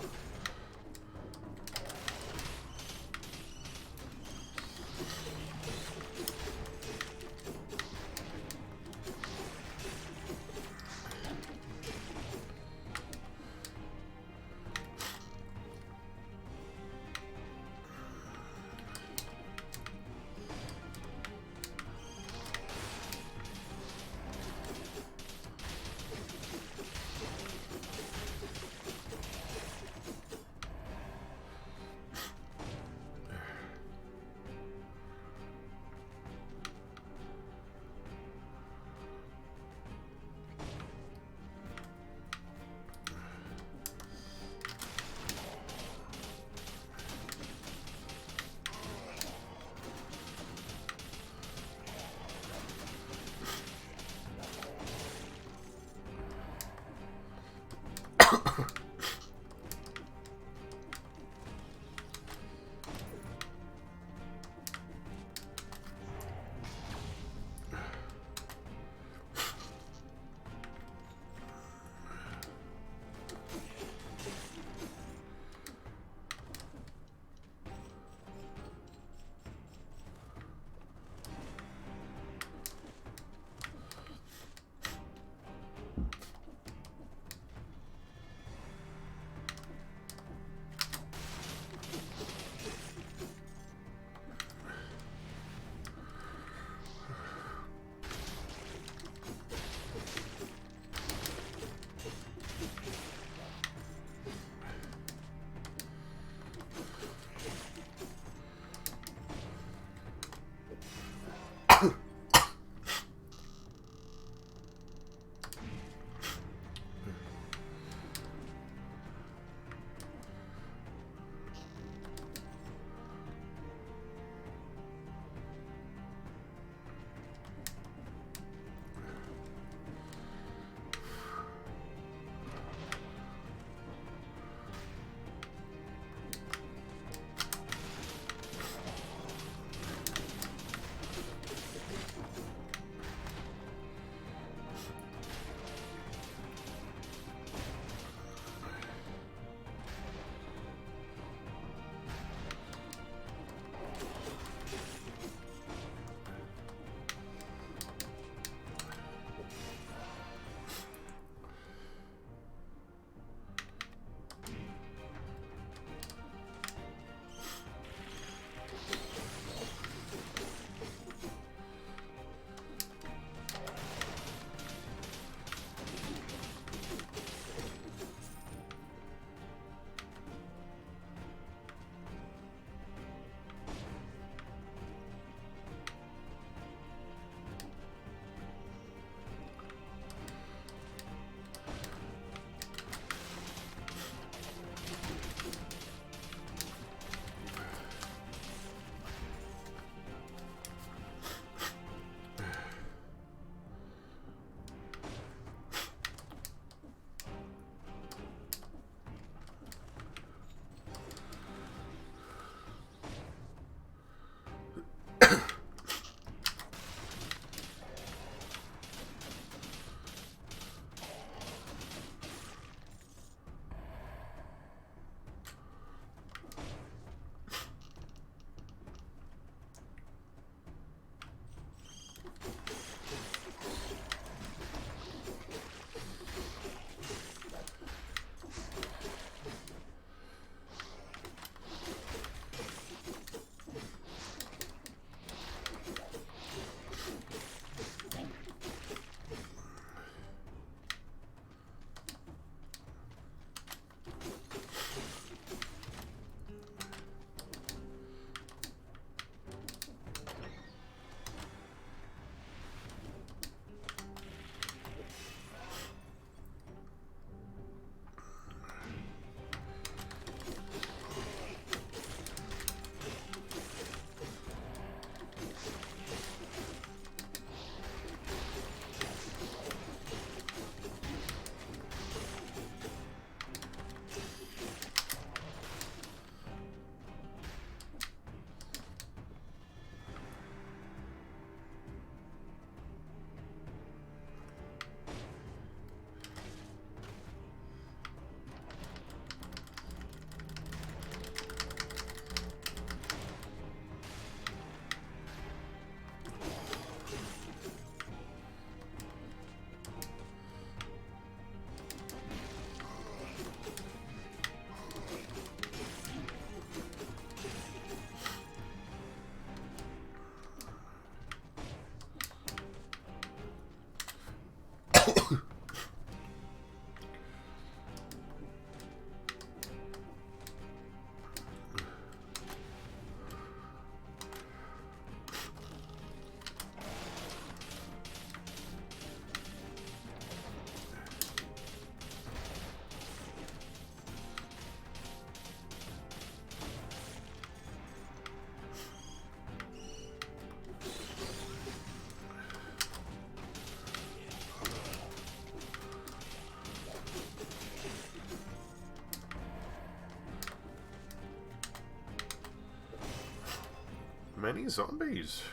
Many zombies.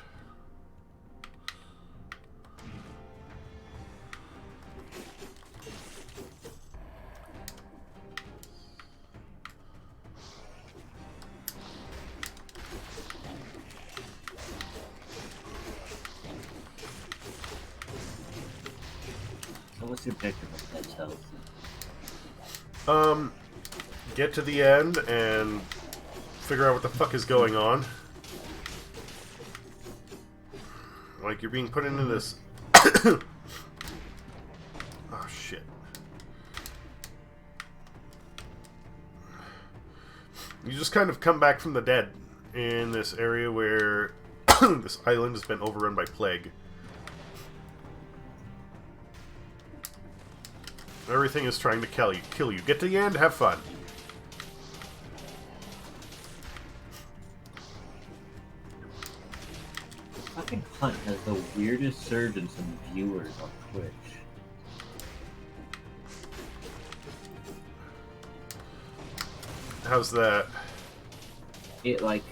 So what's the objective of Dead Cells? Get to the end and figure out what the fuck is going on. Like, you're being put into this... Oh, shit. You just kind of come back from the dead in this area where this island has been overrun by plague. Everything is trying to kill you. Get to the end, have fun. Fucking Hunt has the weirdest surge in some viewers on Twitch. How's that? It's like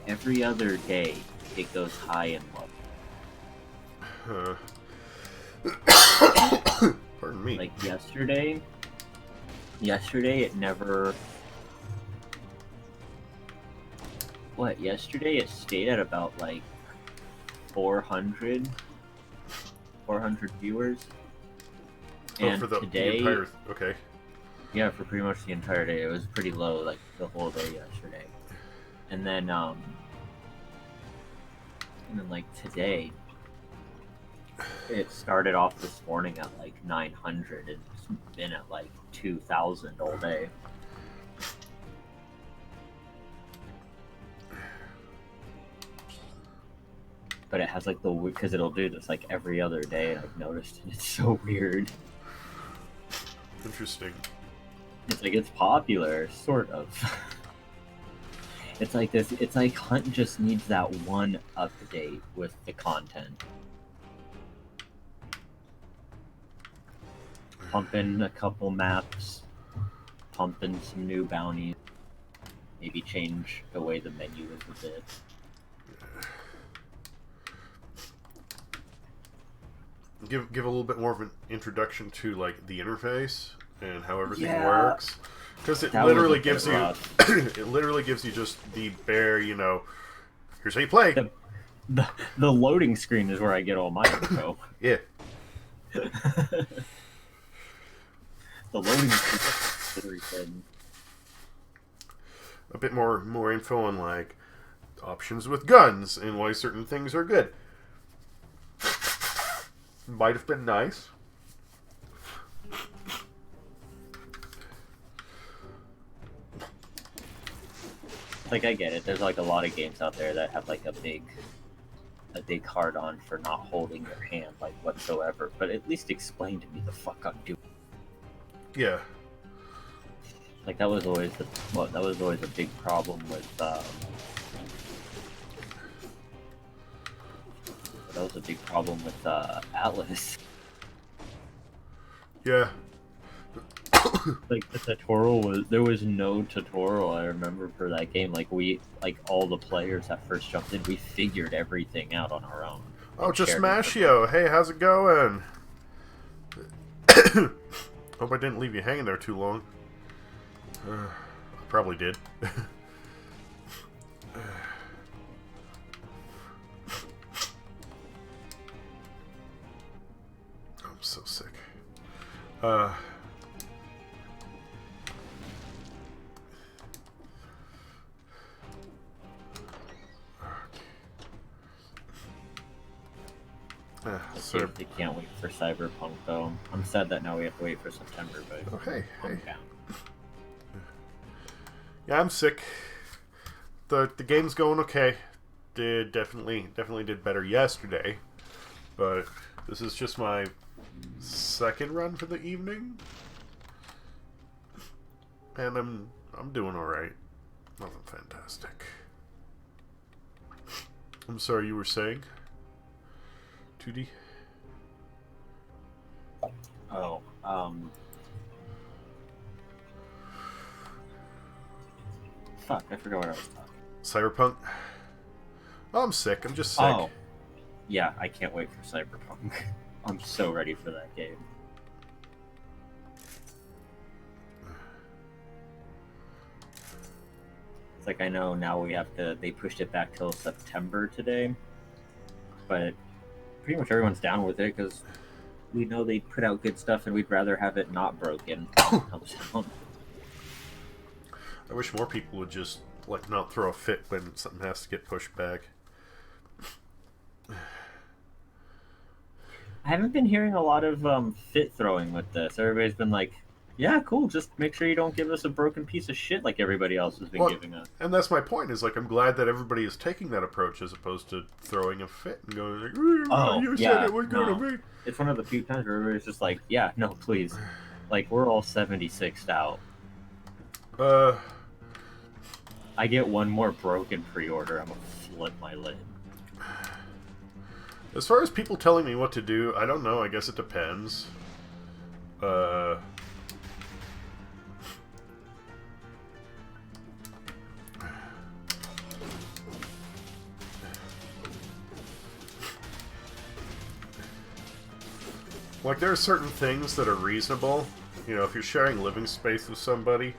every other day it goes high and low. Pardon me. Like yesterday it never... What, yesterday it stayed at about like 400 viewers. And for the today, entire... Okay. yeah, for pretty much the entire day. It was pretty low, like the whole day yesterday. And then like today, it started off this morning at like 900 and it's been at like 2,000 all day. But it has like the weird, because it'll do this like every other day. I've noticed, and it's so weird. Interesting. It's like it's popular, sort of. It's like this. It's like Hunt just needs that one update with the content. Pump in a couple maps, pump in some new bounties, maybe change the way the menu is a bit. Give a little bit more of an introduction to like the interface and how everything Yeah. works, because it That literally was a gives bit you rough. it literally gives you just the bare, you know, here's how you play. The loading screen is where I get all my info. Yeah. The loading screen is everything. A bit more info on like options with guns and why certain things are good. Might have been nice. Like, I get it. There's like a lot of games out there that have like a big hard on for not holding your hand like whatsoever. But at least explain to me the fuck I'm doing. Yeah. Like that was always a big problem with Atlas. Yeah. Like the tutorial there was no tutorial I remember for that game. Like all the players that first jumped in, we figured everything out on our own. Oh, just shared Smashio. Hey, how's it going? Hope I didn't leave you hanging there too long. I probably did. I'm so sick. So, They can't wait for Cyberpunk though. I'm sad that now we have to wait for September, but oh, hey. calm down. Yeah, I'm sick. The game's going okay. Definitely did better yesterday, but this is just my second run for the evening, and I'm doing all right. Nothing fantastic. I'm sorry, you were saying? 2D? Oh, fuck, I forgot what I was talking. Cyberpunk? Oh, I'm sick. I'm just sick. Oh, yeah, I can't wait for Cyberpunk. I'm so ready for that game. It's like, I know now they pushed it back till September today, but pretty much everyone's down with it because we know they put out good stuff and we'd rather have it not broken when it comes out. I wish more people would just, like, not throw a fit when something has to get pushed back. I haven't been hearing a lot of fit throwing with this. Everybody's been like, yeah, cool, just make sure you don't give us a broken piece of shit like everybody else has been giving us. And that's my point, is like, I'm glad that everybody is taking that approach as opposed to throwing a fit and going like, you said it was gonna be. It's one of the few times where everybody's just like, yeah, no, please. Like, we're all 76'd out. I get one more broken pre-order, I'm gonna flip my lid. As far as people telling me what to do, I don't know. I guess it depends. Like, there are certain things that are reasonable. You know, if you're sharing living space with somebody,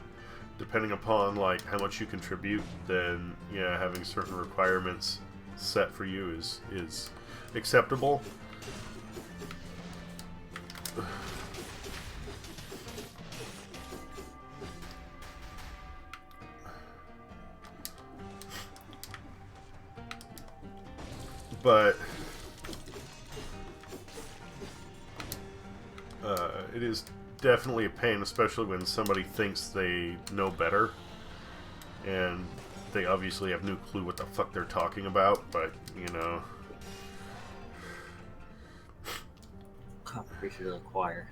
depending upon, like, how much you contribute, then, yeah, having certain requirements set for you is acceptable. But it is definitely a pain, especially when somebody thinks they know better, and they obviously have no clue what the fuck they're talking about, but, you know. Preacher to the choir.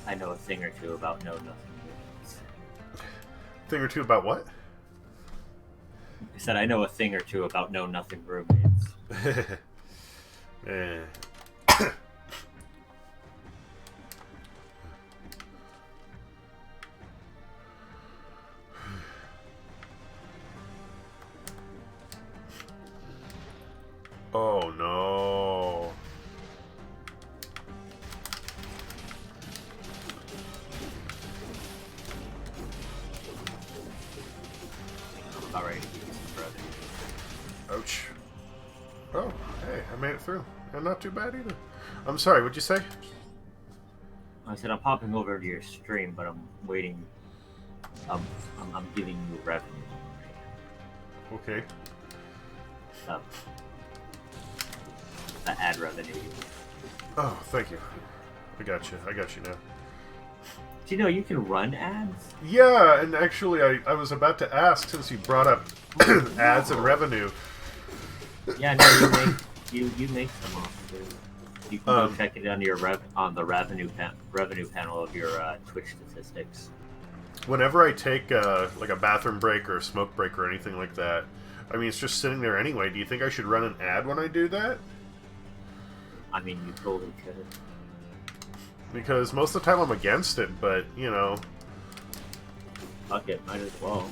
I know a thing or two about know nothing. Thing or two about what? I said I know a thing or two about know nothing roommates. Eh. Oh no. I'm about ready to give you some brother. Ouch. Oh, hey, I made it through. And not too bad either. I'm sorry, what'd you say? I said I'm popping over to your stream, but I'm waiting. I'm giving you revenue. Okay. The ad revenue. Oh, thank you. I got you now. Do you know you can run ads? Yeah, and actually I was about to ask, since you brought up ads and revenue. Yeah, no, you make some off too. You can go check it on your the revenue panel of your Twitch statistics. Whenever I take like a bathroom break or a smoke break or anything like that, I mean, it's just sitting there anyway. Do you think I should run an ad when I do that? I mean, you totally could. Because most of the time I'm against it, but, you know... Fuck it, might as well.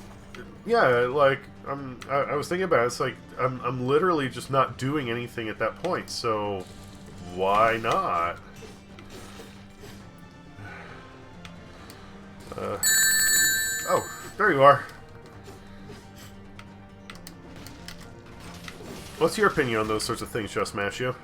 Yeah, like, I was thinking about it, it's like, I'm literally just not doing anything at that point, so why not? Oh, there you are. What's your opinion on those sorts of things, Just Mashio?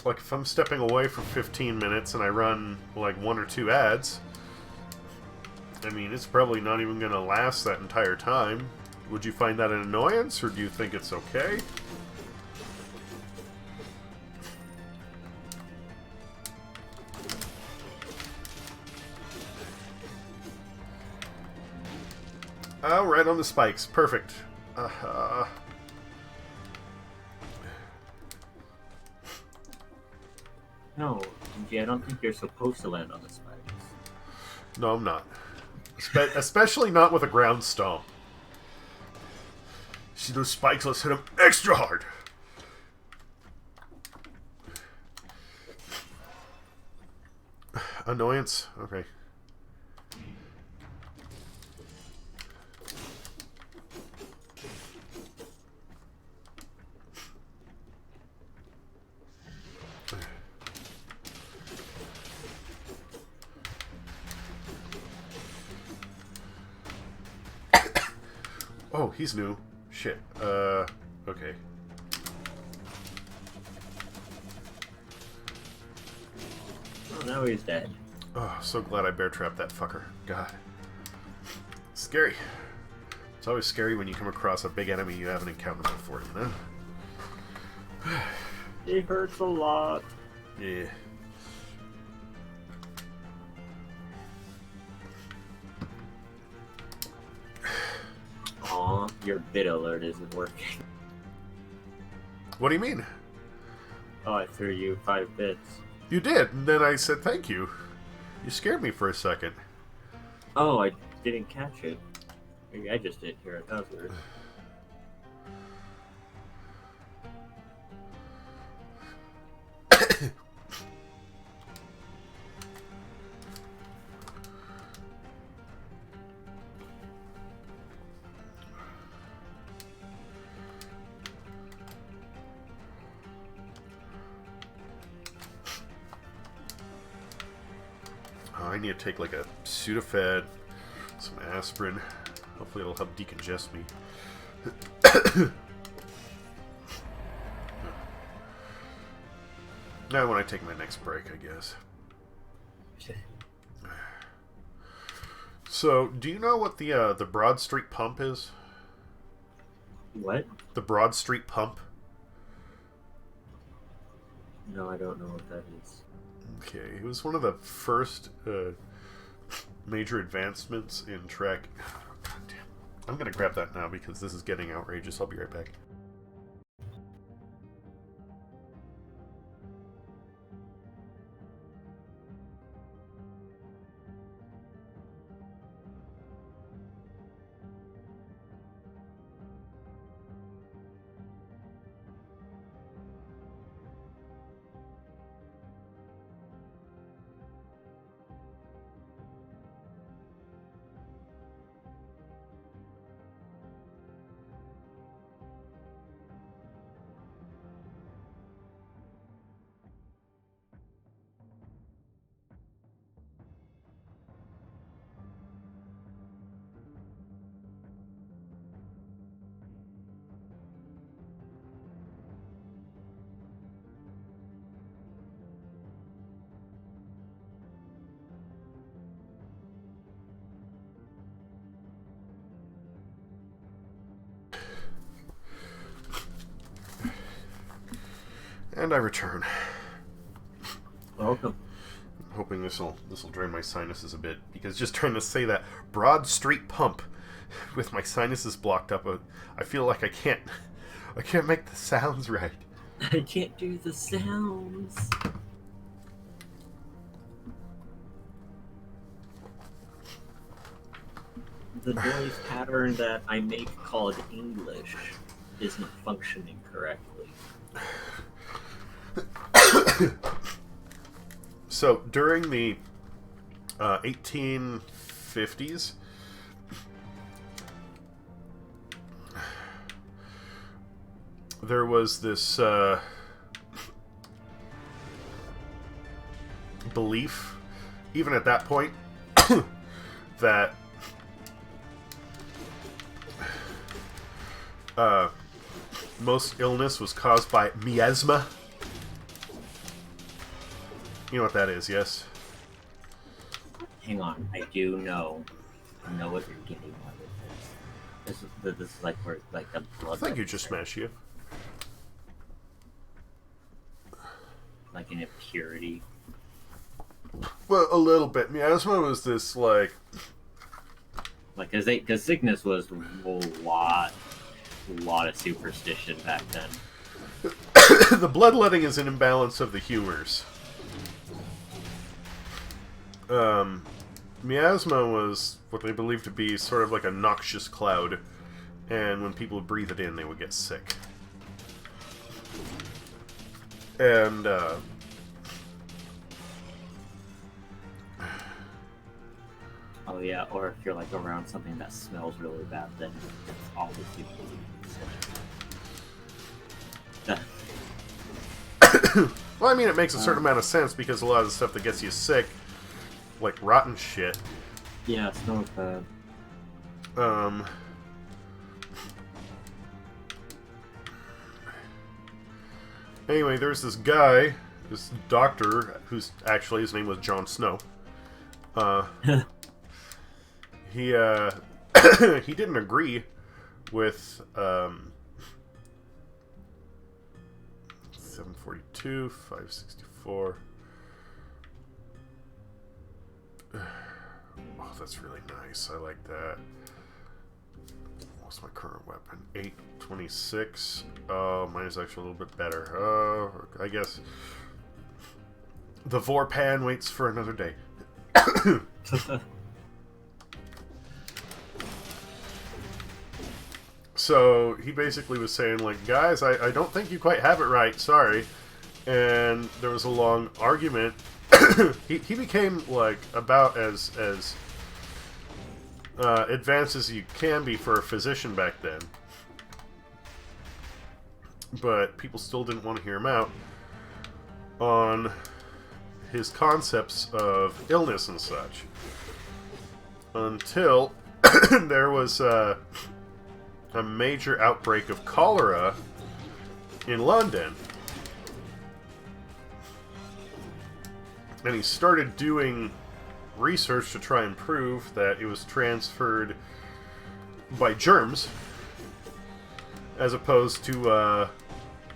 Like, if I'm stepping away for 15 minutes and I run, like, 1 or 2 ads, I mean, it's probably not even going to last that entire time. Would you find that an annoyance, or do you think it's okay? Oh, right on the spikes. Perfect. No, G, I don't think you're supposed to land on the spikes. No, I'm not. Especially not with a ground stomp. See those spikes? Let's hit them extra hard. Annoyance? Okay. Oh, he's new. Shit. Okay. Oh, now he's dead. Oh, so glad I bear trapped that fucker. God. Scary. It's always scary when you come across a big enemy you haven't encountered before, you know? It hurts a lot. Yeah. Aw, your bit alert isn't working. What do you mean? Oh, I threw you 5 bits. You did, and then I said thank you. You scared me for a second. Oh, I didn't catch it. Maybe I just didn't hear it. That was weird. Oh, I need to take like a Sudafed, some aspirin. Hopefully it'll help decongest me. Now when I take my next break, I guess. So, do you know what the Broad Street Pump is? What? The Broad Street Pump? No, I don't know what that is. Okay, it was one of the first major advancements in track. Oh, God damn. I'm gonna grab that now because this is getting outrageous. I'll be right back. And I return. Welcome. I'm hoping this'll drain my sinuses a bit, because just trying to say that Broad Street Pump with my sinuses blocked up, I feel like I can't make the sounds right. I can't do the sounds. The noise pattern that I make called English isn't functioning correctly. So, during the 1850s, there was this belief, even at that point, that most illness was caused by miasma. You know what that is, yes? Hang on, I do know. I know what you're getting at with this. This is like where like the blood. I think you just smashed you. Like an impurity. Well, a little bit. Miasma was this like Because sickness was a lot of superstition back then. the bloodletting is an imbalance of the humors. Miasma was what they believed to be sort of like a noxious cloud, and when people would breathe it in, they would get sick. And Oh yeah, or if you're like around something that smells really bad, then it's obviously really sick. Well, I mean, it makes a certain amount of sense because a lot of the stuff that gets you sick, like rotten shit. Yeah, it smells bad. Anyway, there's this guy, this doctor, who's actually, his name was Jon Snow. He, he didn't agree with, 742, 564. Oh, that's really nice. I like that. What's my current weapon? 826. Oh, mine is actually a little bit better. I guess the Vorpan waits for another day. So he basically was saying, like, guys, I don't think you quite have it right. Sorry. And there was a long argument. he became, like, about as advanced as you can be for a physician back then. But people still didn't want to hear him out on his concepts of illness and such. Until there was a major outbreak of cholera in London. And he started doing research to try and prove that it was transferred by germs as opposed to,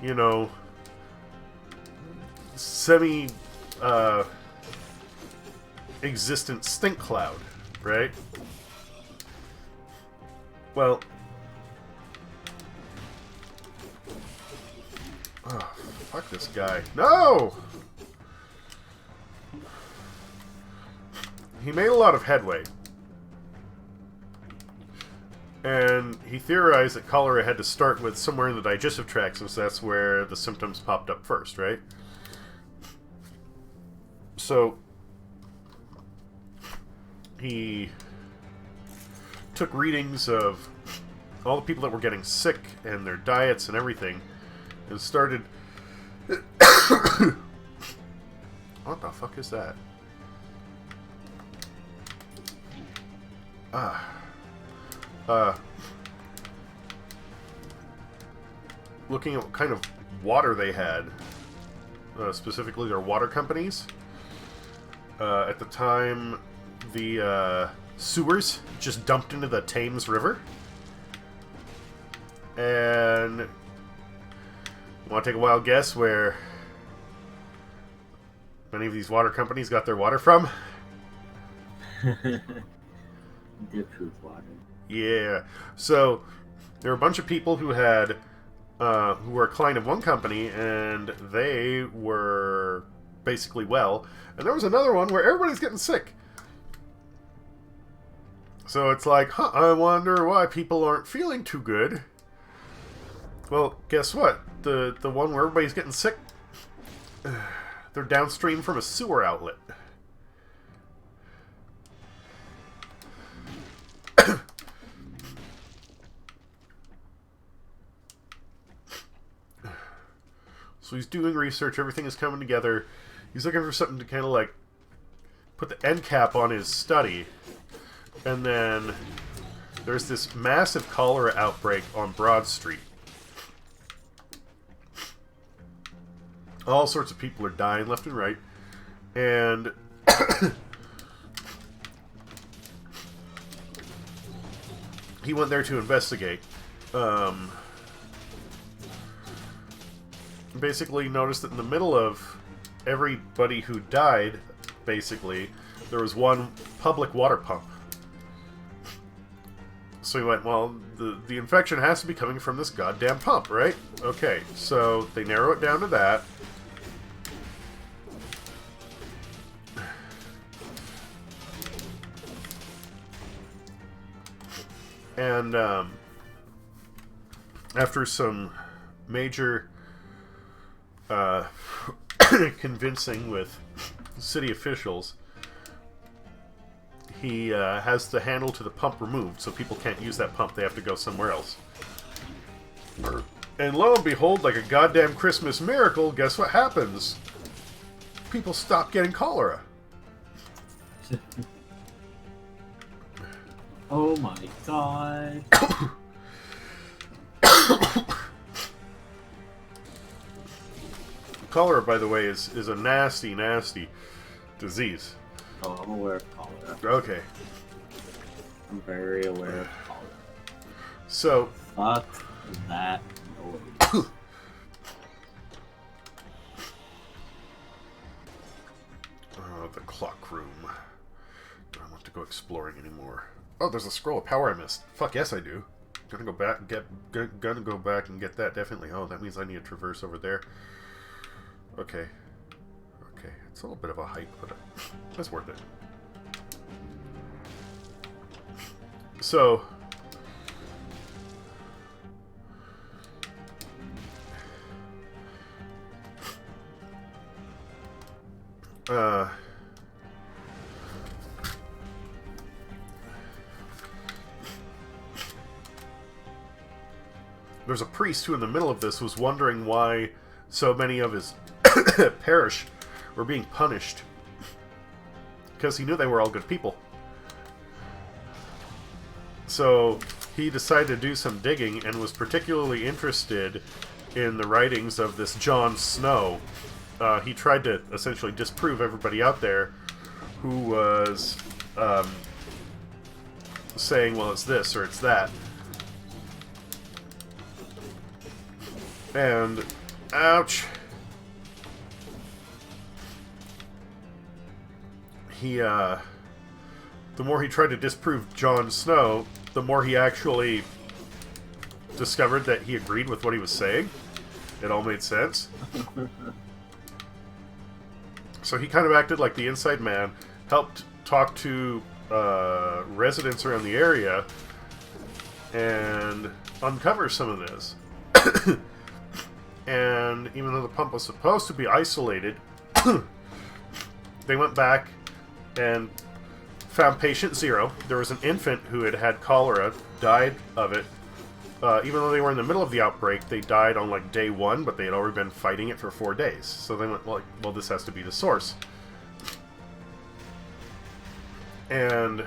you know, existent stink cloud, right? Well, oh, fuck this guy. No! He made a lot of headway. And he theorized that cholera had to start with somewhere in the digestive tract, since that's where the symptoms popped up first, right? So he took readings of all the people that were getting sick and their diets and everything, and started... What the fuck is that? Looking at what kind of water they had, specifically their water companies. At the time, the sewers just dumped into the Thames River. And want to take a wild guess where many of these water companies got their water from? The truth water. Yeah. So there were a bunch of people who had who were a client of one company, and they were basically well. And there was another one where everybody's getting sick. So it's like, huh, I wonder why people aren't feeling too good. Well, guess what? The one where everybody's getting sick, they're downstream from a sewer outlet. So he's doing research, everything is coming together. He's looking for something to kind of like put the end cap on his study. And then there's this massive cholera outbreak on Broad Street. All sorts of people are dying left and right. And he went there to investigate. Basically noticed that in the middle of everybody who died, basically, there was one public water pump. So he went, well, the infection has to be coming from this goddamn pump, right? Okay, so they narrow it down to that. And after some major convincing with city officials, he has the handle to the pump removed, so people can't use that pump. They have to go somewhere else. And lo and behold, like a goddamn Christmas miracle, guess what happens? People stop getting cholera. Oh my god. Cholera, by the way, is a nasty, nasty disease. Oh, I'm aware of cholera. Okay. I'm very aware of cholera. So... Fuck that noise. Oh, the clock room. I don't want to go exploring anymore. Oh, there's a scroll of power I missed. Fuck yes, I do. Gonna go back and gonna go back and get that, definitely. Oh, that means I need to traverse over there. Okay. Okay, it's a little bit of a hike, but it's worth it. So... there's a priest who in the middle of this was wondering why so many of his parish were being punished. Because he knew they were all good people. So he decided to do some digging and was particularly interested in the writings of this John Snow. He tried to essentially disprove everybody out there who was saying, well, it's this or it's that. And, ouch. He, the more he tried to disprove Jon Snow, the more he actually discovered that he agreed with what he was saying. It all made sense. So he kind of acted like the inside man, helped talk to residents around the area, and uncover some of this. And even though the pump was supposed to be isolated, they went back and found patient 0. There was an infant who had had cholera, died of it. Even though they were in the middle of the outbreak, they died on like day 1, but they had already been fighting it for 4 days. So they went like, well, this has to be the source. And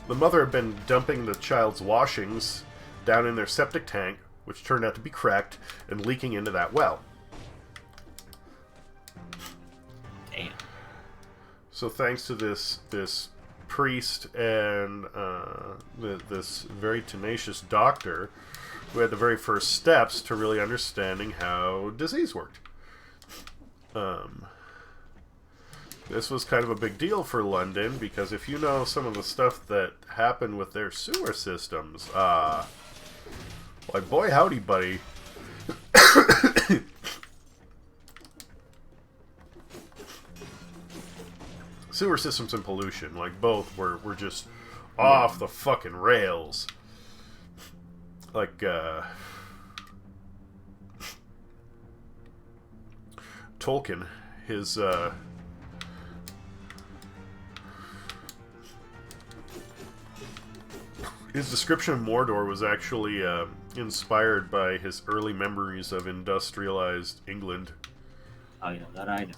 the mother had been dumping the child's washings down in their septic tank, which turned out to be cracked and leaking into that well. Damn. So thanks to this priest and this very tenacious doctor, who had the very first steps to really understanding how disease worked. This was kind of a big deal for London, because if you know some of the stuff that happened with their sewer systems, why boy howdy buddy. Sewer systems and pollution, like both, were just off the fucking rails. Like, Tolkien, his description of Mordor was actually inspired by his early memories of industrialized England. Oh, yeah, that I know.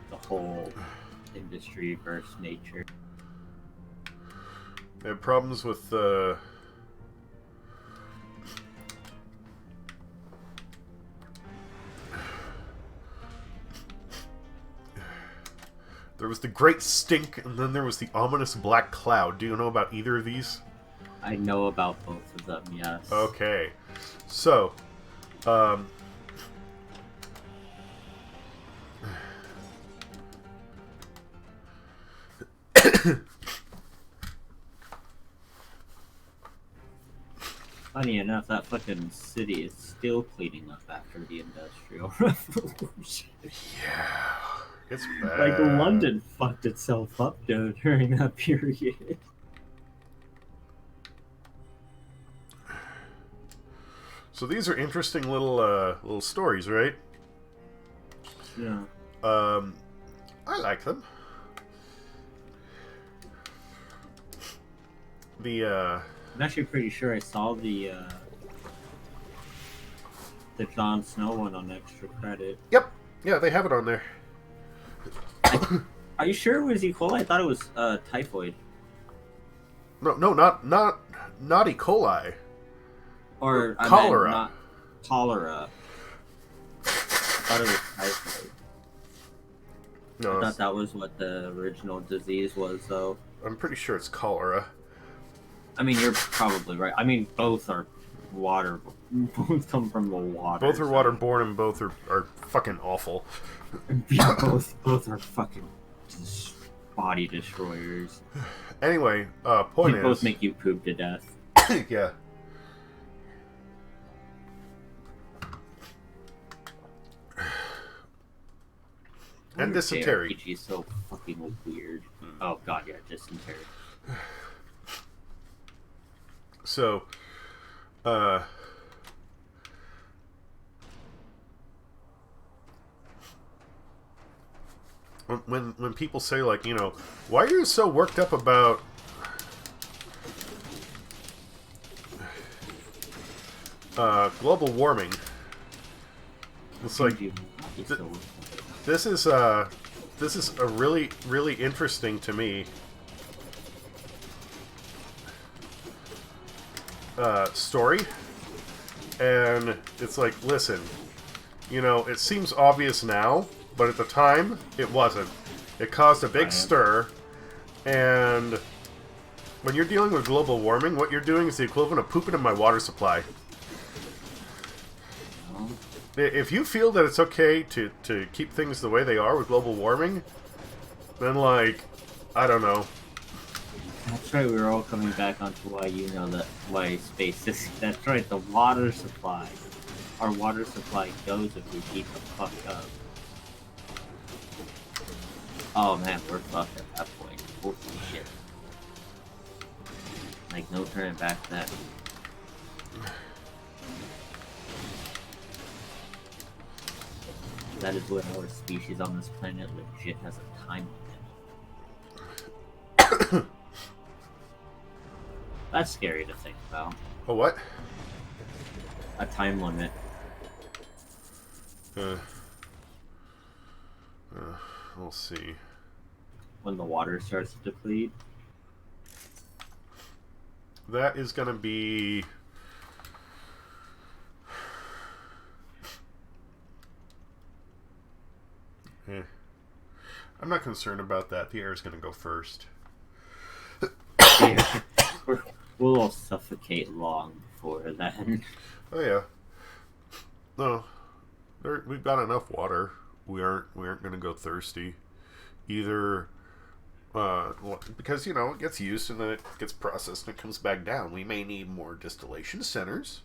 The whole industry versus nature. They had problems with there was the Great Stink, and then there was the ominous Black Cloud. Do you know about either of these? I know about both of them, yes. Okay. So, Funny enough, that fucking city is still cleaning up after the Industrial Revolution. yeah, it's bad. Like, London fucked itself up during that period. So these are interesting little stories, right? Yeah. I like them. I'm actually pretty sure I saw the Jon Snow one on extra credit. Yep. Yeah, they have it on there. Are you sure it was E. coli? I thought it was typhoid. No, not E. coli. Or cholera. Not cholera. I thought it was typhoid. No, I thought that was what the original disease was, though. I'm pretty sure it's cholera. I mean, you're probably right. I mean, both are water. Both come from the water. Both are waterborne and both are fucking awful. Yeah, both are fucking body destroyers. Anyway, point They is... both make you poop to death. Yeah. And dysentery. JRPG is so fucking weird. Oh god, yeah, dysentery. So, when people say, like, you know, why are you so worked up about global warming? It's like, this is a really interesting to me story, and it's like, listen, you know, it seems obvious now, but at the time it wasn't. It caused a big stir, and when you're dealing with global warming, what you're doing is the equivalent of pooping in my water supply. If you feel that it's okay to keep things the way they are with global warming, then, like, I don't know. That's right, we were all coming back onto why you know that why space is. That's right, the water supply. Our water supply goes if we keep the fuck up. Oh man, we're fucked at that point. Holy shit. Like, no turning back then. That is what our species on this planet legit has a time limit. That's scary to think about. A what? A time limit. We'll see. When the water starts to deplete. That is gonna be... I'm not concerned about that. The air is gonna go first. Yeah. We'll all suffocate long before then. Oh yeah. No, we've got enough water. We aren't going to go thirsty, either. Because, you know, it gets used and then it gets processed and it comes back down. We may need more distillation centers,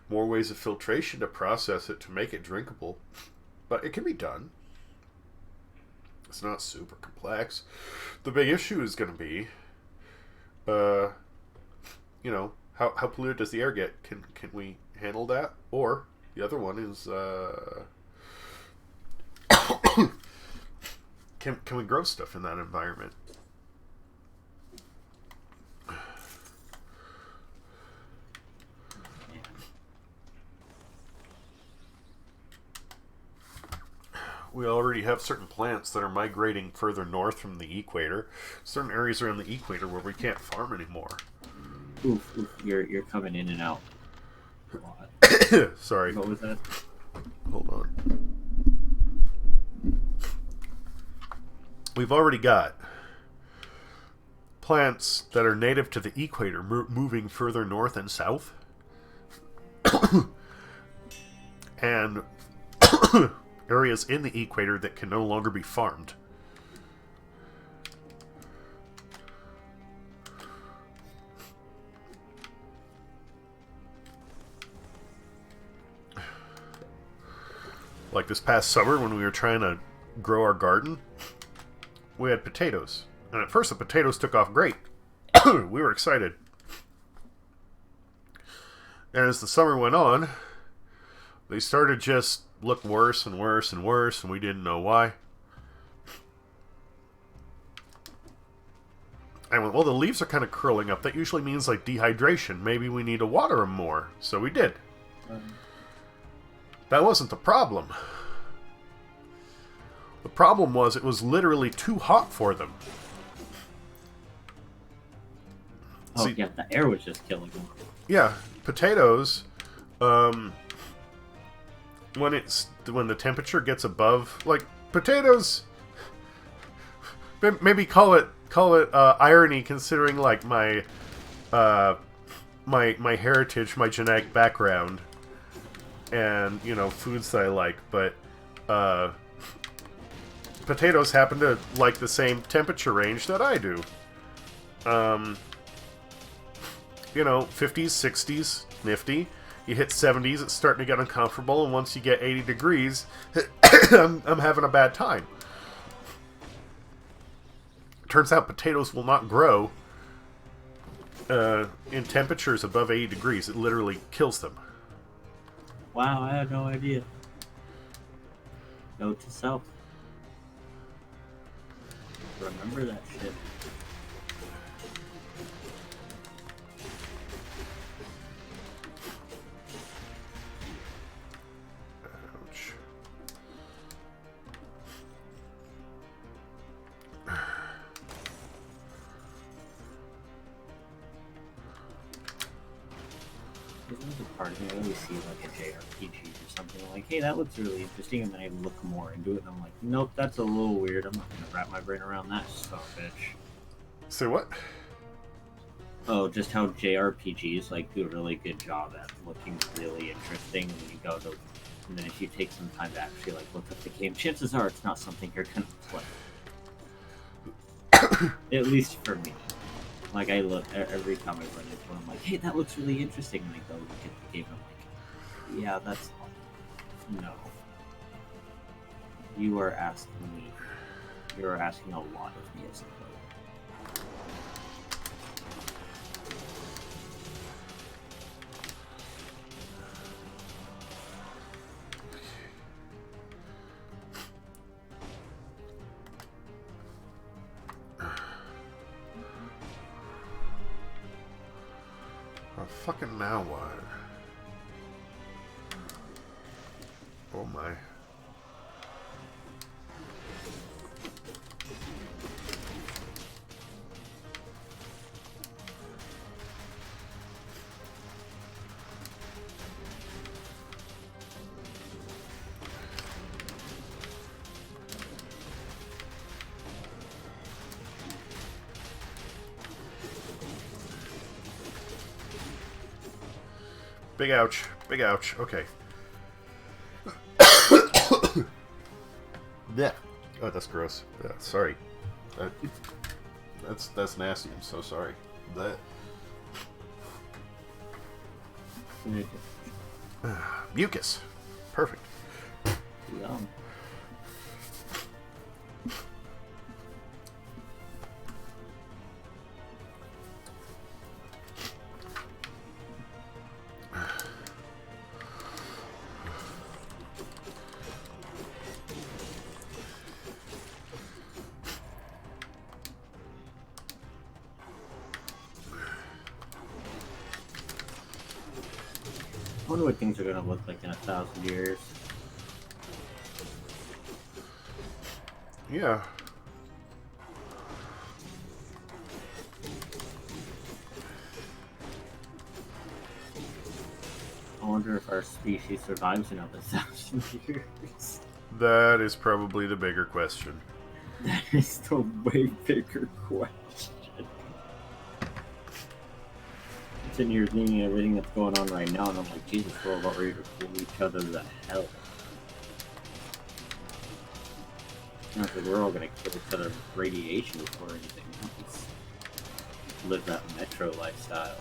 more ways of filtration to process it to make it drinkable, but it can be done. It's not super complex. The big issue is going to be, you know, how polluted does the air get? Can we handle that? Or the other one is, can we grow stuff in that environment? We already have certain plants that are migrating further north from the equator. Certain areas around the equator where we can't farm anymore. Oof, you're coming in and out. Sorry. What was that? Hold on. We've already got plants that are native to the equator moving further north and south. And areas in the equator that can no longer be farmed. Like this past summer when we were trying to grow our garden, we had potatoes. And at first the potatoes took off great. We were excited. And as the summer went on, They started just look worse and worse and worse, and we didn't know why. I went, well, the leaves are kind of curling up. That usually means, like, dehydration. Maybe we need to water them more. So we did. That wasn't the problem. The problem was it was literally too hot for them. Oh, See, yeah, the air was just killing them. yeah, potatoes, when the temperature gets above, like, potatoes, maybe call it irony, considering, like, my heritage, my genetic background, and, you know, foods that I like, but potatoes happen to like the same temperature range that I do. You know, 50s, 60s, nifty. You hit 70s, it's starting to get uncomfortable, and once you get 80 degrees, I'm having a bad time. Turns out potatoes will not grow in temperatures above 80 degrees. It literally kills them. Wow, I had no idea. Note to self. Remember that shit. Ouch. There's another part of me, I always see like a JRPG or something like, hey, that looks really interesting, and then I look more into it, and I'm like, nope, that's a little weird. I'm not gonna wrap my brain around that son of a bitch. Say what? Oh, just how JRPGs like do a really good job at looking really interesting, and you go to, and then if you take some time to actually like look up the game, chances are it's not something you're gonna play. At least for me. Like, I look, every time I run into one, I'm like, hey, that looks really interesting, and I go look at the game, and I'm like, yeah, that's... no. You are asking a lot of me as a player. Oh, fucking now what? Oh my. Big ouch. Big ouch. Okay. Yeah. Oh, that's gross. Yeah, sorry. That's nasty. I'm so sorry. That. Mucus. Perfect. Yum. I wonder what things are gonna look like in 1,000 years. Yeah. I wonder if our species survives another 1,000 years. That is probably the bigger question. That is the way bigger question. Sitting here thinking everything that's going on right now, and I'm like, Jesus, we're about ready to pull each other to hell. Not that we're all gonna kill each other with radiation before anything else. Live that metro lifestyle.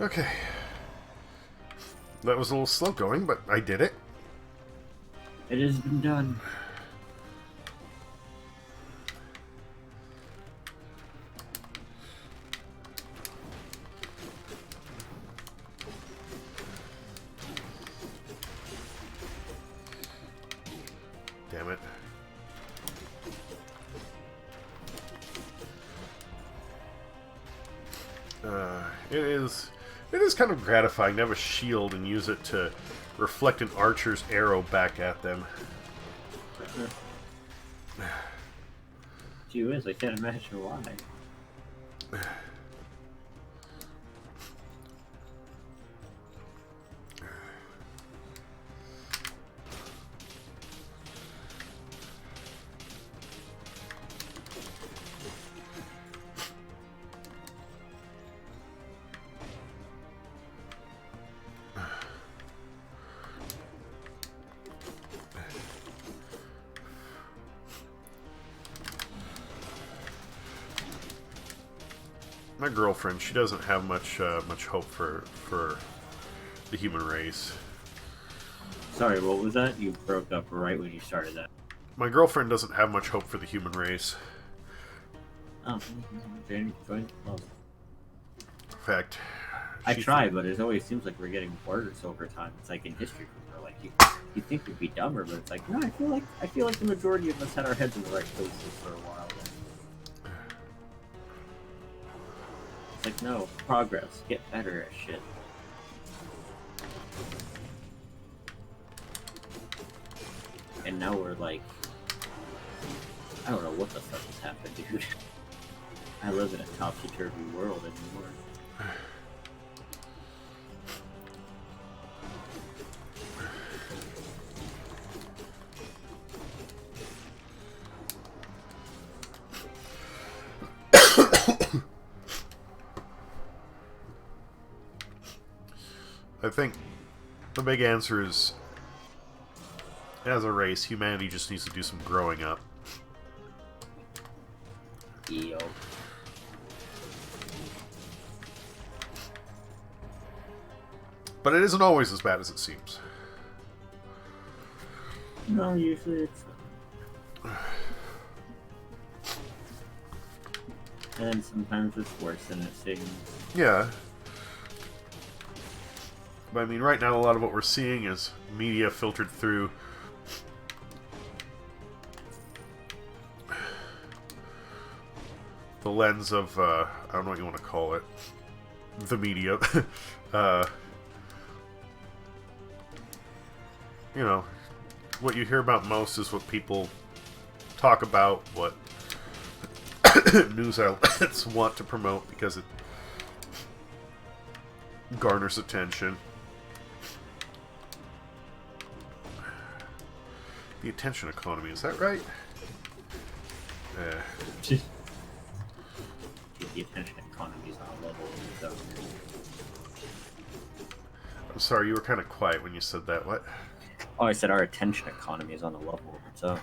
Okay. That was a little slow going, but I did it. It has been done. Damn it. It is kind of gratifying to have a shield and use it to reflect an archer's arrow back at them. Gee whiz, I can't imagine why. My girlfriend, she doesn't have much hope for the human race. Sorry, what was that? You broke up right when you started that. My girlfriend doesn't have much hope for the human race. Oh, join the club. In fact, I try, but it always seems like we're getting worse over time. It's like in history, we're like you think we'd be dumber, but it's like no. I feel like the majority of us had our heads in the right places for a while. It's like no progress, get better at shit. And now we're like, I don't know what the fuck has happened, dude. I live in a topsy-turvy world anymore. I think the big answer is, as a race, humanity just needs to do some growing up. Yo. But it isn't always as bad as it seems. No, usually it's... And sometimes it's worse than it seems. Yeah. But I mean, right now, a lot of what we're seeing is media filtered through the lens of, I don't know what you want to call it, the media. You know, what you hear about most is what people talk about, what news outlets want to promote because it garners attention. The attention economy, is that right? The attention economy is on a level of its own. I'm sorry, you were kind of quiet when you said that. What? Oh, I said our attention economy is on a level of its own.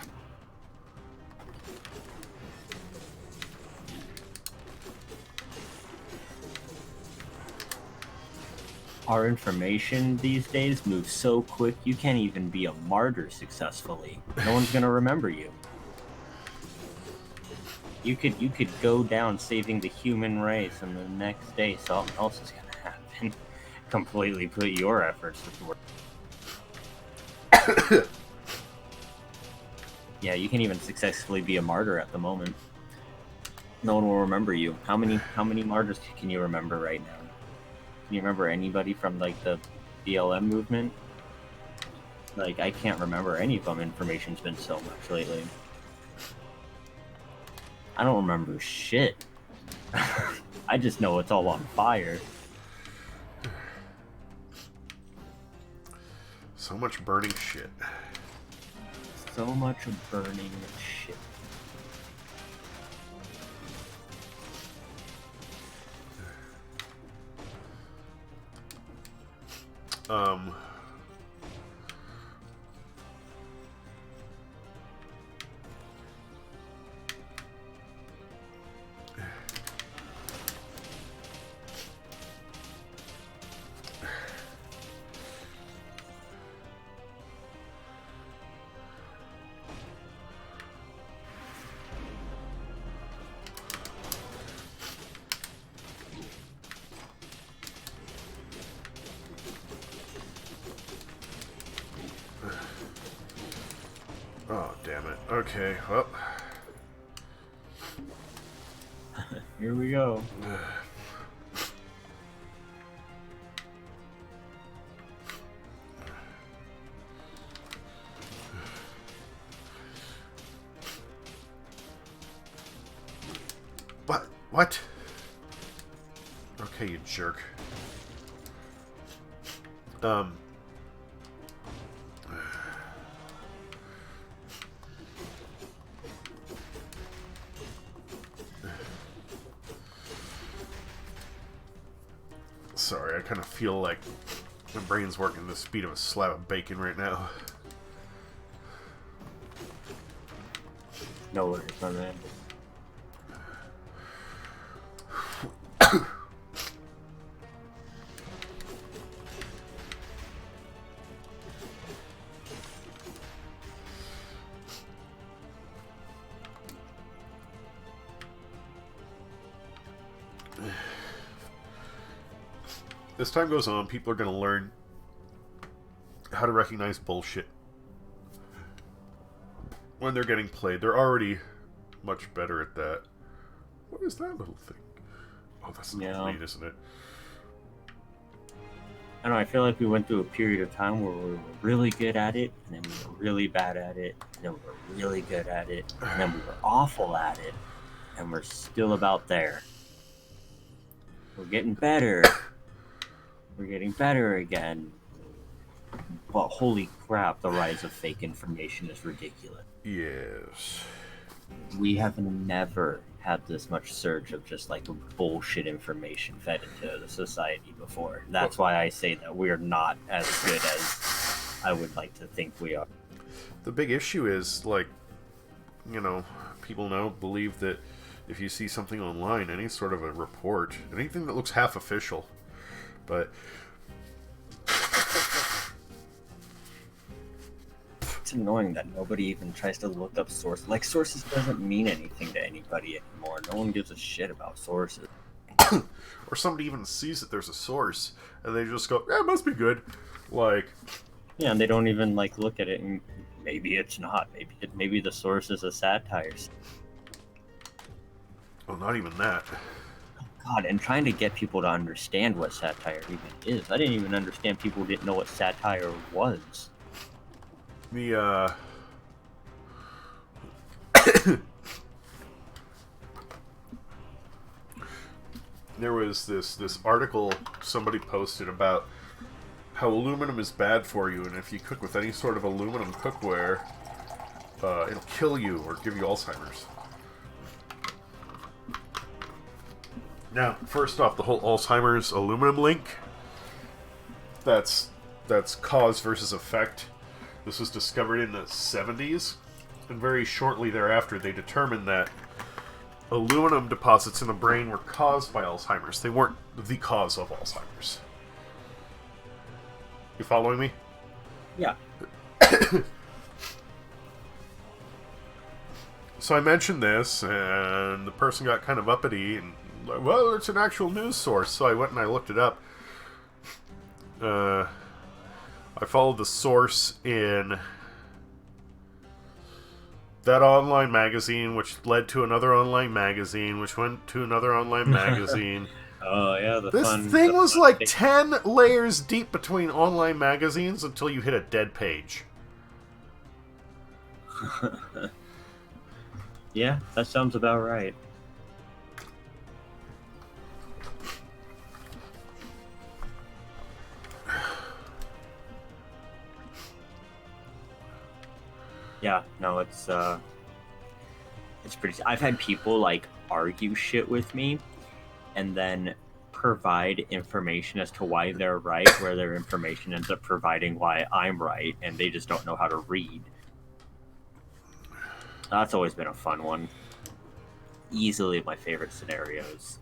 Our information these days moves so quick you can't even be a martyr successfully. No one's gonna remember you. You could go down saving the human race, and the next day something else is gonna happen. Completely put your efforts to work. Yeah, you can't even successfully be a martyr at the moment. No one will remember you. How many martyrs can you remember right now? Can you remember anybody from like the BLM movement? Like, I can't remember any of them. Information's been so much lately. I don't remember shit. I just know it's all on fire. So much burning shit. So much burning shit. Oh, damn it. Okay, well. Here we go. What? What? Okay, you jerk. Sorry, I kind of feel like my brain's working the speed of a slab of bacon right now. No worries, my man. As time goes on, people are going to learn how to recognize bullshit when they're getting played. They're already much better at that. What is that little thing? Oh, that's not lead, isn't it? I don't know, I feel like we went through a period of time where we were really good at it, and then we were really bad at it, and then we were really good at it, and then we were awful at it, and we're still about there. We're getting better. We're getting better again. But holy crap, the rise of fake information is ridiculous. Yes. We have never had this much surge of just like bullshit information fed into the society before. That's why I say that we're not as good as I would like to think we are. The big issue is, like, you know, people now believe that if you see something online, any sort of a report, anything that looks half official, but it's annoying that nobody even tries to look up sources. Like, sources doesn't mean anything to anybody anymore. No one gives a shit about sources. Or somebody even sees that there's a source, and they just go, yeah, it must be good. Like... Yeah, and they don't even, like, look at it, and maybe it's not. Maybe the source is a satire. Oh, not even that. God, and trying to get people to understand what satire even is. I didn't even understand people didn't know what satire was. The, there was this article somebody posted about how aluminum is bad for you, and if you cook with any sort of aluminum cookware, it'll kill you or give you Alzheimer's. Now, first off, the whole Alzheimer's aluminum link, that's cause versus effect. This was discovered in the 70s, and very shortly thereafter they determined that aluminum deposits in the brain were caused by Alzheimer's. They weren't the cause of Alzheimer's. You following me? Yeah. So I mentioned this, and the person got kind of uppity, and, well, it's an actual news source, so I went and I looked it up. I followed the source in that online magazine, which led to another online magazine, which went to another online magazine. Oh, yeah, this thing was like 10 layers deep between online magazines until you hit a dead page. Yeah, that sounds about right. Yeah, no, it's pretty... I've had people, like, argue shit with me, and then provide information as to why they're right, where their information ends up providing why I'm right, and they just don't know how to read. That's always been a fun one. Easily my favorite scenarios.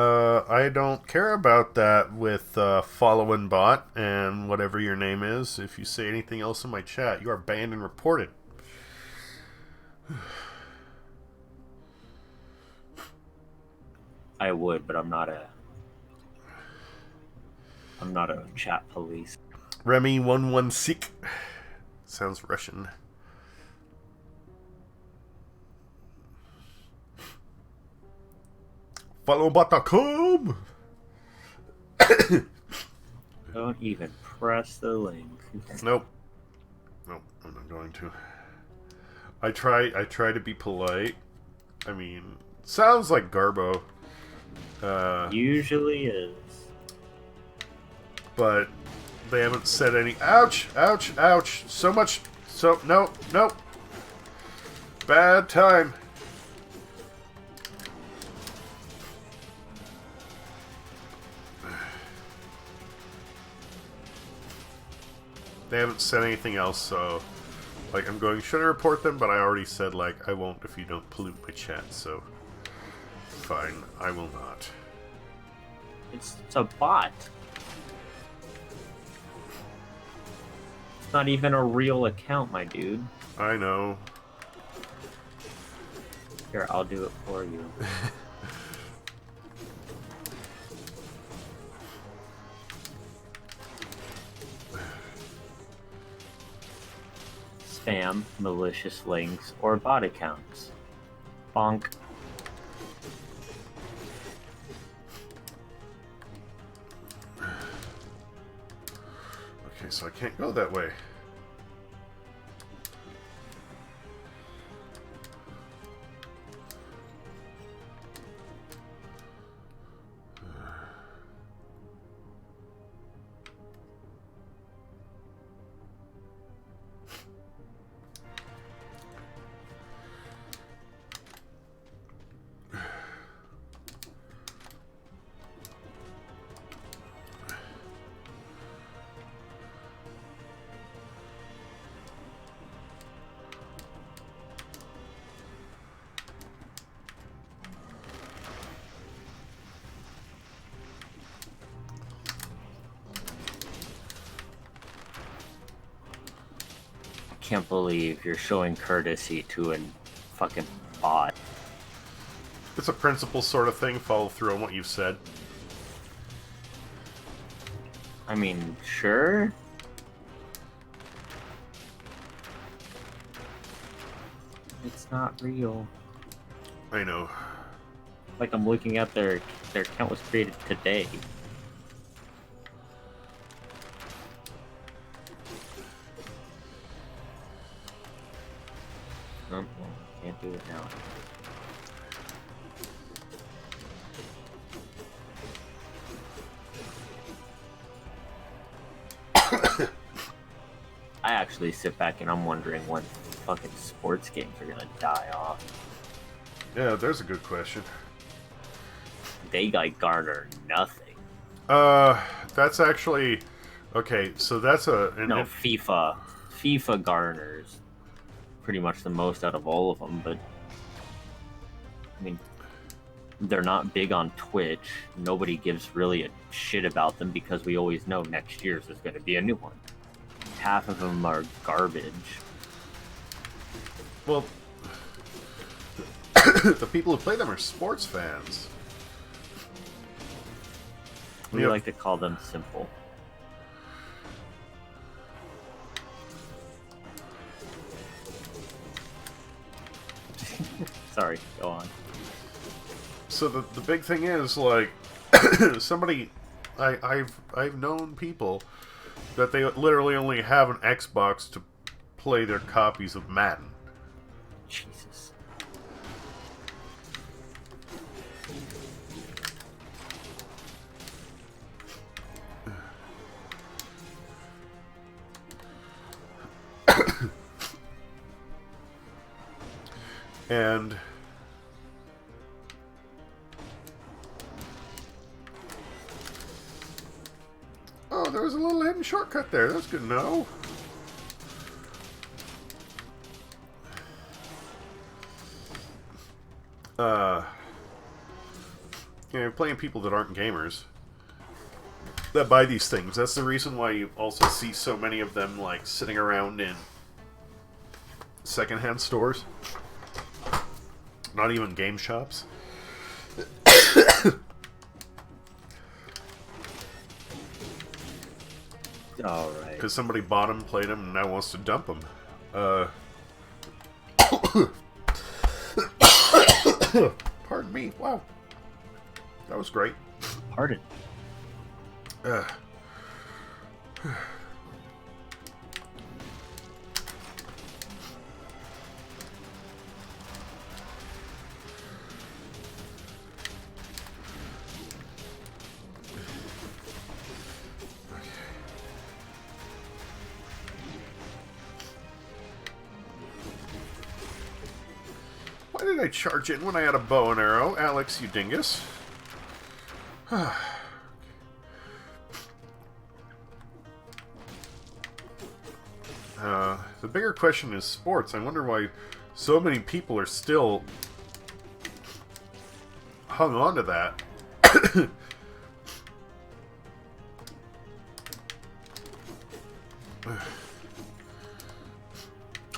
I don't care about that with following bot and whatever your name is. If you say anything else in my chat, you are banned and reported. I would, but I'm not a... I'm not a chat police. Remy 116. Sounds Russian. Followbot.com. Don't even press the link. Nope. Nope, I'm not going to. I try to be polite. I mean, sounds like Garbo. Usually is. But they haven't said any. Ouch! Ouch! Ouch! So much. So no, no. Bad time. They haven't said anything else, so like I'm going, should I report them? But I already said like I won't if you don't pollute my chat, so fine, I will not. It's a bot. It's not even a real account, my dude. I know. Here, I'll do it for you. Spam, malicious links, or bot accounts. Bonk. Okay, so I can't go that way. Can't believe you're showing courtesy to a fucking bot. It's a principle sort of thing, follow through on what you've said. I mean, sure. It's not real. I know. Like I'm looking at their account was created today. Oh, well, can't do it now. I actually sit back and I'm wondering when fucking sports games are gonna die off. Yeah, there's a good question. They like garner nothing. That's actually okay. So that's No, FIFA garners pretty much the most out of all of them, but I mean, they're not big on Twitch. Nobody gives really a shit about them because we always know next year's is going to be a new one. Half of them are garbage. Well, the people who play them are sports fans. We like to call them simple. Sorry, go on. So the big thing is like somebody I've known people that they literally only have an Xbox to play their copies of Madden. Jesus. And oh, there was a little hidden shortcut there. That's good to know. You're playing people that aren't gamers that buy these things. That's the reason why you also see so many of them like sitting around in secondhand stores. Not even game shops. All right. Because somebody bought him, played him, and now wants to dump him. Pardon me. Wow. That was great. Pardon. Why did I charge in when I had a bow and arrow? Alex, you dingus. The bigger question is sports. I wonder why so many people are still hung on to that.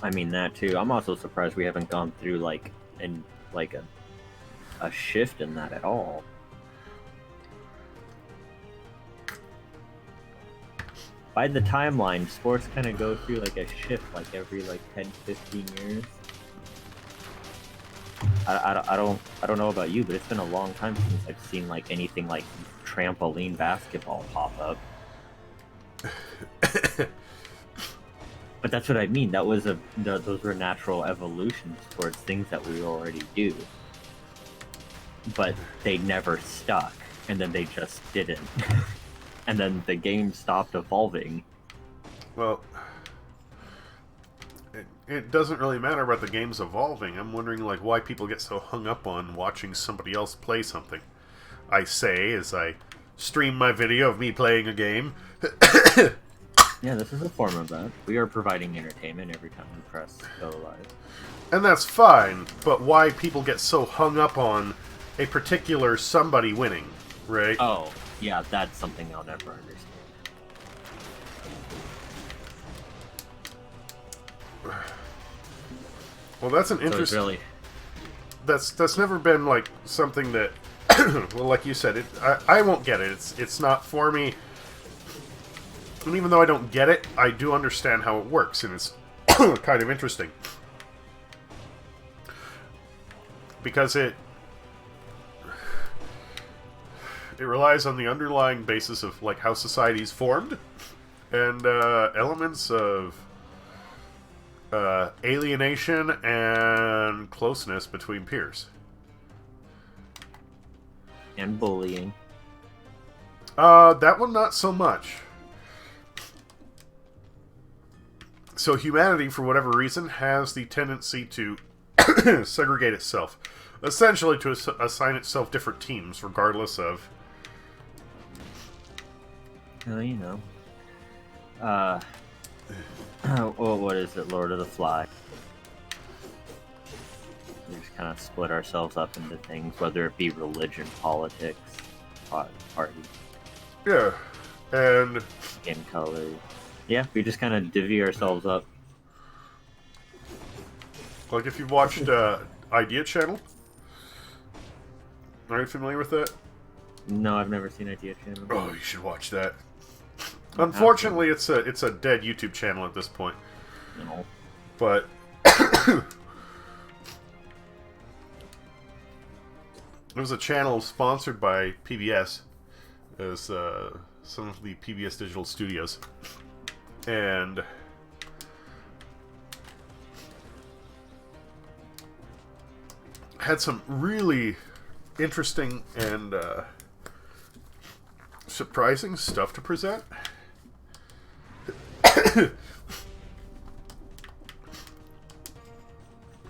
I mean that too. I'm also surprised we haven't gone through like a shift in that at all. By the timeline, sports kind of go through like a shift like every like 10-15 years. I don't know about you, but it's been a long time since I've seen like anything like trampoline basketball pop up. But that's what I mean. That was those were natural evolutions towards things that we already do. But they never stuck, and then they just didn't. And then the game stopped evolving. Well, it doesn't really matter about the games evolving. I'm wondering like why people get so hung up on watching somebody else play something. I say as I stream my video of me playing a game. Yeah, this is a form of that. We are providing entertainment every time we press go live. And that's fine, but why people get so hung up on a particular somebody winning, right? Oh, yeah, that's something I'll never understand. Well, that's an So it's interesting... really... That's never been, like, something that... well, like you said, I won't get it. It's not for me. And even though I don't get it, I do understand how it works, and it's kind of interesting. Because it relies on the underlying basis of, like, how society's formed, and elements of alienation and closeness between peers. And bullying. That one not so much. So humanity, for whatever reason, has the tendency to segregate itself. Essentially to assign itself different teams, regardless of... You know. Well, what is it? Lord of the Fly. We just kind of split ourselves up into things, whether it be religion, politics, party. Yeah, and... Skin color. Yeah, we just kind of divvy ourselves up. Like if you've watched Idea Channel? Are you familiar with that? No, I've never seen Idea Channel. Oh, you should watch that. Unfortunately, it's a dead YouTube channel at this point. No. But it was a channel sponsored by PBS, as some of the PBS digital studios, and had some really interesting and surprising stuff to present.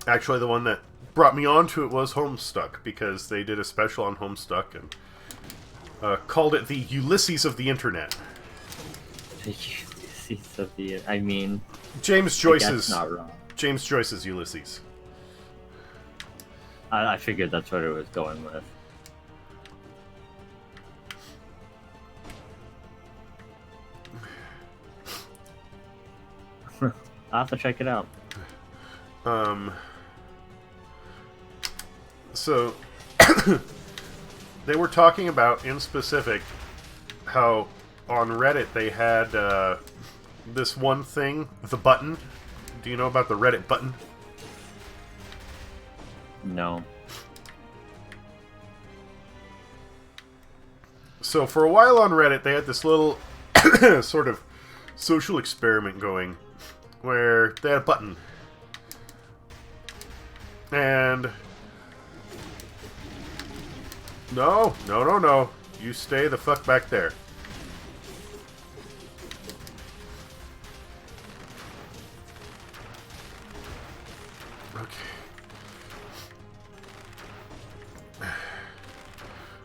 Actually, the one that brought me onto it was Homestuck, because they did a special on Homestuck and called it the Ulysses of the Internet. The Ulysses of the... I mean... James Joyce's... not wrong. James Joyce's Ulysses. I figured that's what it was going with. I'll have to check it out. So, they were talking about, in specific, how on Reddit they had this one thing, the button. Do you know about the Reddit button? No. So for a while on Reddit, they had this little sort of social experiment going where they had a button. And... No. You stay the fuck back there. Okay.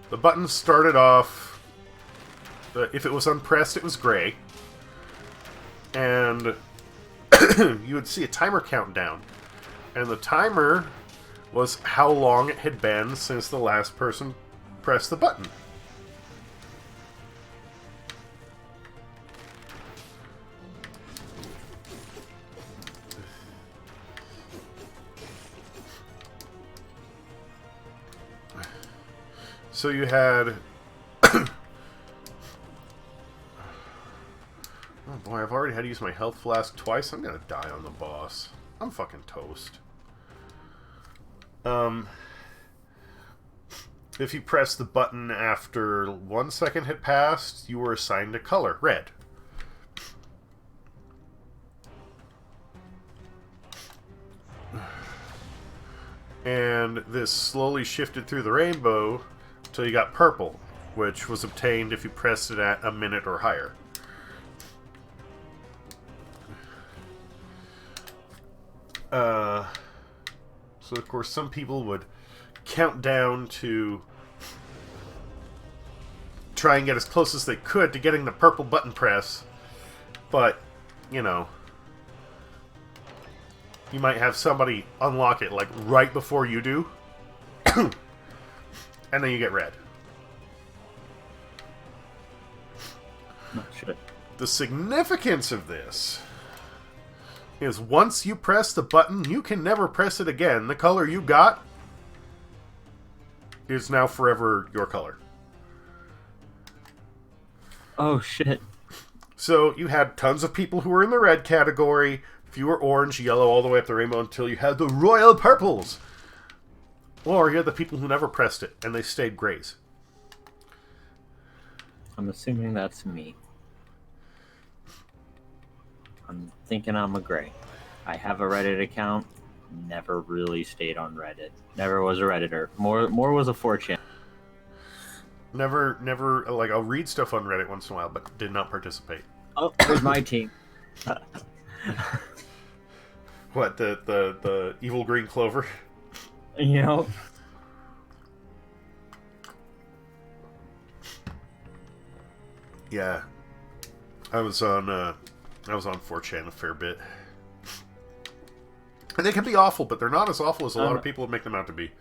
The button started off... if it was unpressed, it was gray. And you would see a timer count down. And the timer was how long it had been since the last person pressed the button. So you had... oh boy, I've already had to use my health flask twice. I'm gonna die on the boss. I'm fucking toast. If you press the button after 1 second had passed, you were assigned a color, red. And this slowly shifted through the rainbow until you got purple, which was obtained if you pressed it at a minute or higher. So of course some people would count down to try and get as close as they could to getting the purple button press, but, you know, you might have somebody unlock it, like, right before you do, and then you get red. Oh, shit. The significance of this is once you press the button, you can never press it again. The color you got is now forever your color. Oh, shit. So you had tons of people who were in the red category, fewer orange, yellow, all the way up the rainbow until you had the royal purples. Or you had the people who never pressed it, and they stayed grays. I'm assuming that's me. I'm thinking I'm a gray. I have a Reddit account. Never really stayed on Reddit. Never was a Redditor. More was a 4chan. Never, like, I'll read stuff on Reddit once in a while, but did not participate. Oh, there's my team. What, the evil green clover? You know? Yeah. I was on 4chan a fair bit. And they can be awful, but they're not as awful as a lot of people would make them out to be.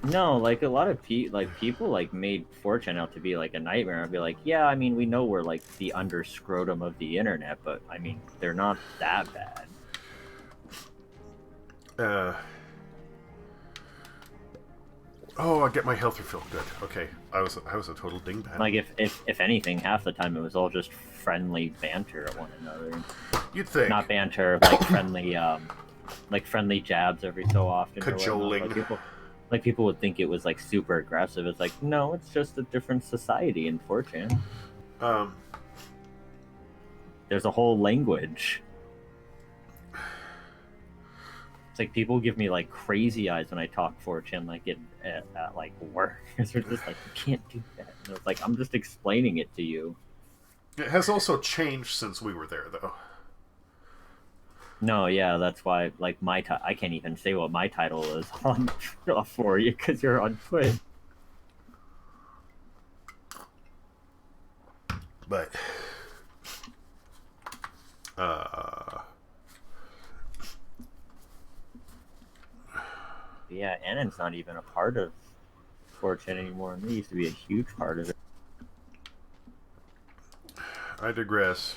No, like a lot of people like made 4chan out to be like a nightmare. I'd be like, yeah, I mean, we know we're like the under scrotum of the internet, but I mean, they're not that bad. Oh, I get my health refill. Good. Okay, I was a total dingbat. Like if anything, half the time it was all just friendly banter at one another. You'd think. Not banter, like friendly jabs every so often. Cajoling. Like people would think it was like super aggressive. It's like, no, it's just a different society in 4chan. There's a whole language. It's like people give me like crazy eyes when I talk 4chan, like at like work. Because they're just like, you can't do that. And it's like, I'm just explaining it to you. It has also changed since we were there, though. No, yeah, that's why. Like I can't even say what my title is on for you because you're on Twitch. But yeah, Annan's not even a part of 4chan anymore, and they used to be a huge part of it. I digress.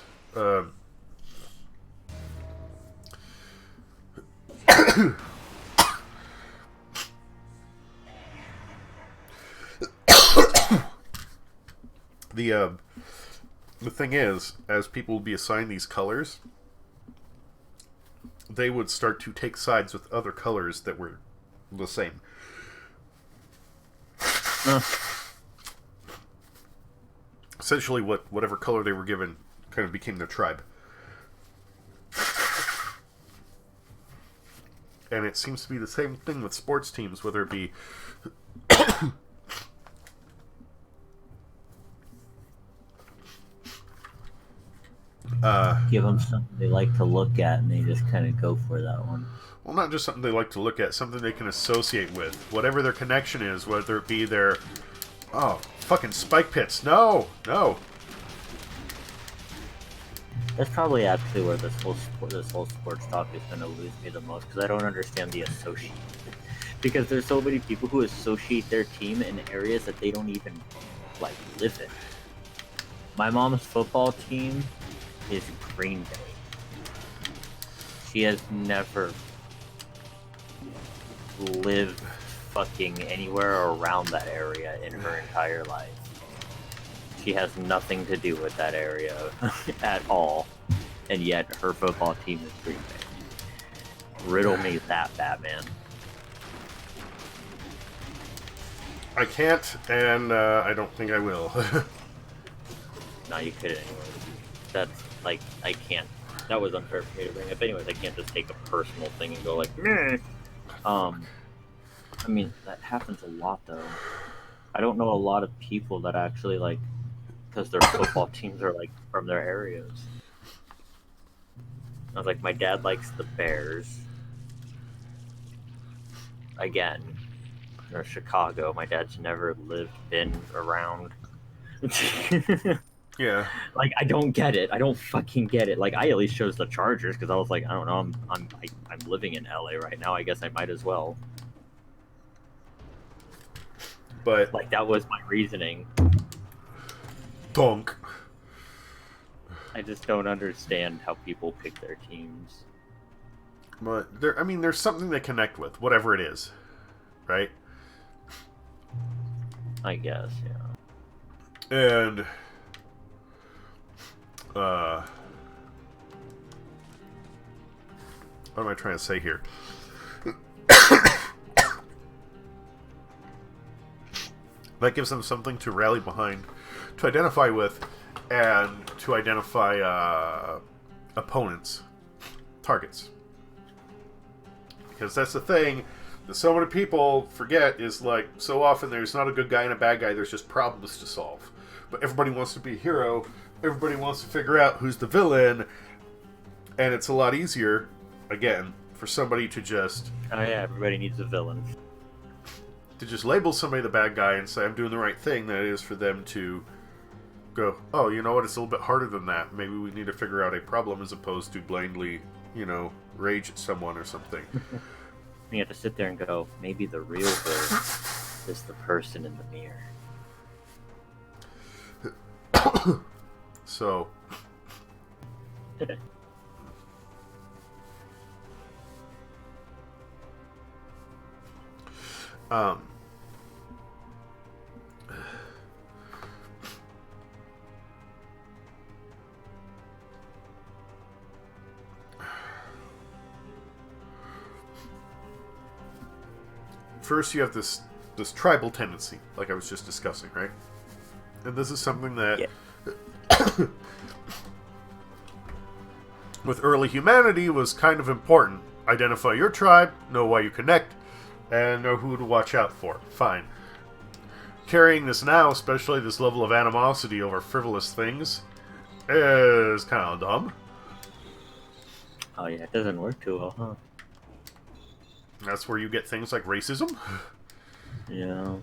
the thing is, as people would be assigned these colors, they would start to take sides with other colors that were the same. Essentially, whatever color they were given kind of became their tribe. And it seems to be the same thing with sports teams, whether it be Give them something they like to look at, and they just kind of go for that one. well, not just something they like to look at, something they can associate with. Whatever their connection is, whether it be their... Oh, fucking spike pits. No! No! That's probably actually where this whole sports talk is going to lose me the most, because I don't understand the associate. Because there's so many people who associate their team in areas that they don't even, like, live in. My mom's football team is Green Bay. She has never lived fucking anywhere around that area in her entire life. She has nothing to do with that area at all, and yet her football team is Green Bay. Riddle me that, Batman. I can't, and I don't think I will. No, you could anyway. That's, like, I can't. That was unfair for me to bring up. Anyways, I can't just take a personal thing and go like, meh. I mean, that happens a lot, though. I don't know a lot of people that actually, like, because their football teams are, like, from their areas. I was like, my dad likes the Bears. Again, they're Chicago. My dad's never been around. Yeah. Like, I don't get it. I don't fucking get it. Like, I at least chose the Chargers because I was like, I don't know, I'm living in LA right now. I guess I might as well. But like, that was my reasoning. donk. I just don't understand how people pick their teams. But there, I mean, there's something they connect with, whatever it is, right? I guess, yeah. And what am I trying to say here? That gives them something to rally behind, to identify with, and to identify opponents, targets. Because that's the thing that so many people forget is, like, so often there's not a good guy and a bad guy, there's just problems to solve. But everybody wants to be a hero, everybody wants to figure out who's the villain, and it's a lot easier, again, for somebody to just... Oh yeah, everybody needs a villain. To just label somebody the bad guy and say, I'm doing the right thing, than it is for them to go, oh, you know what, it's a little bit harder than that. Maybe we need to figure out a problem as opposed to blindly, you know, rage at someone or something. You have to sit there and go, maybe the real villain is the person in the mirror. So... First, you have this tribal tendency, like I was just discussing, right? And this is something that, with early humanity, was kind of important. Identify your tribe, know why you connect, and know who to watch out for. Fine. Carrying this now, especially this level of animosity over frivolous things, is kind of dumb. Oh yeah, it doesn't work too well, huh? That's where you get things like racism. Yeah.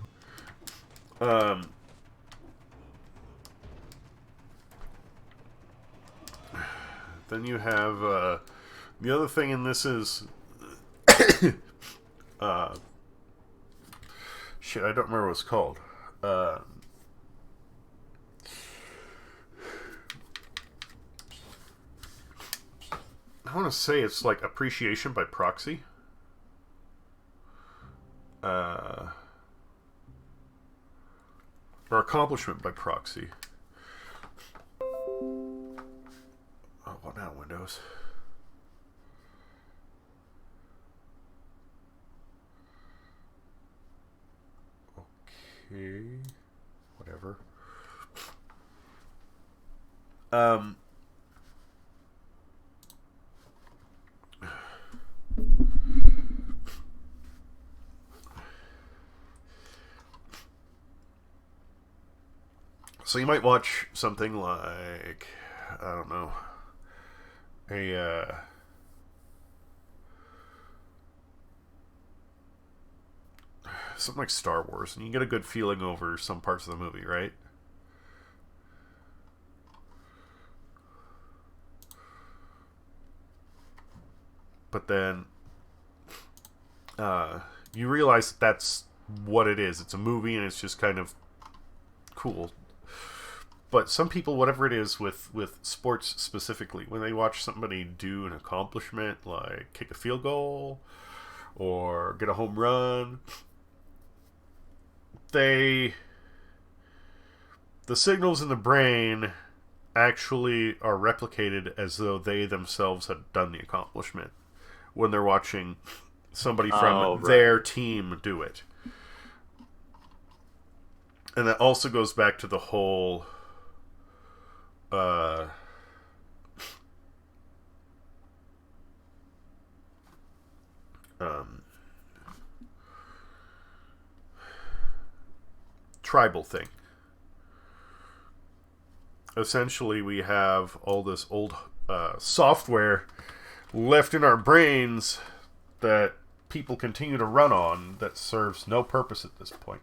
Then you have the other thing in this is shit, I don't remember what it's called. I want to say it's like appreciation by proxy. Or accomplishment by proxy. goes. Okay. Whatever. So you might watch something like, I don't know, something like Star Wars, and you get a good feeling over some parts of the movie, right? But then you realize that that's what it is. It's a movie, and it's just kind of cool. But some people, whatever it is with sports specifically, when they watch somebody do an accomplishment like kick a field goal or get a home run, the signals in the brain actually are replicated as though they themselves had done the accomplishment when they're watching somebody from their team do it. And that also goes back to the whole tribal thing. Essentially, we have all this old software left in our brains that people continue to run on that serves no purpose at this point.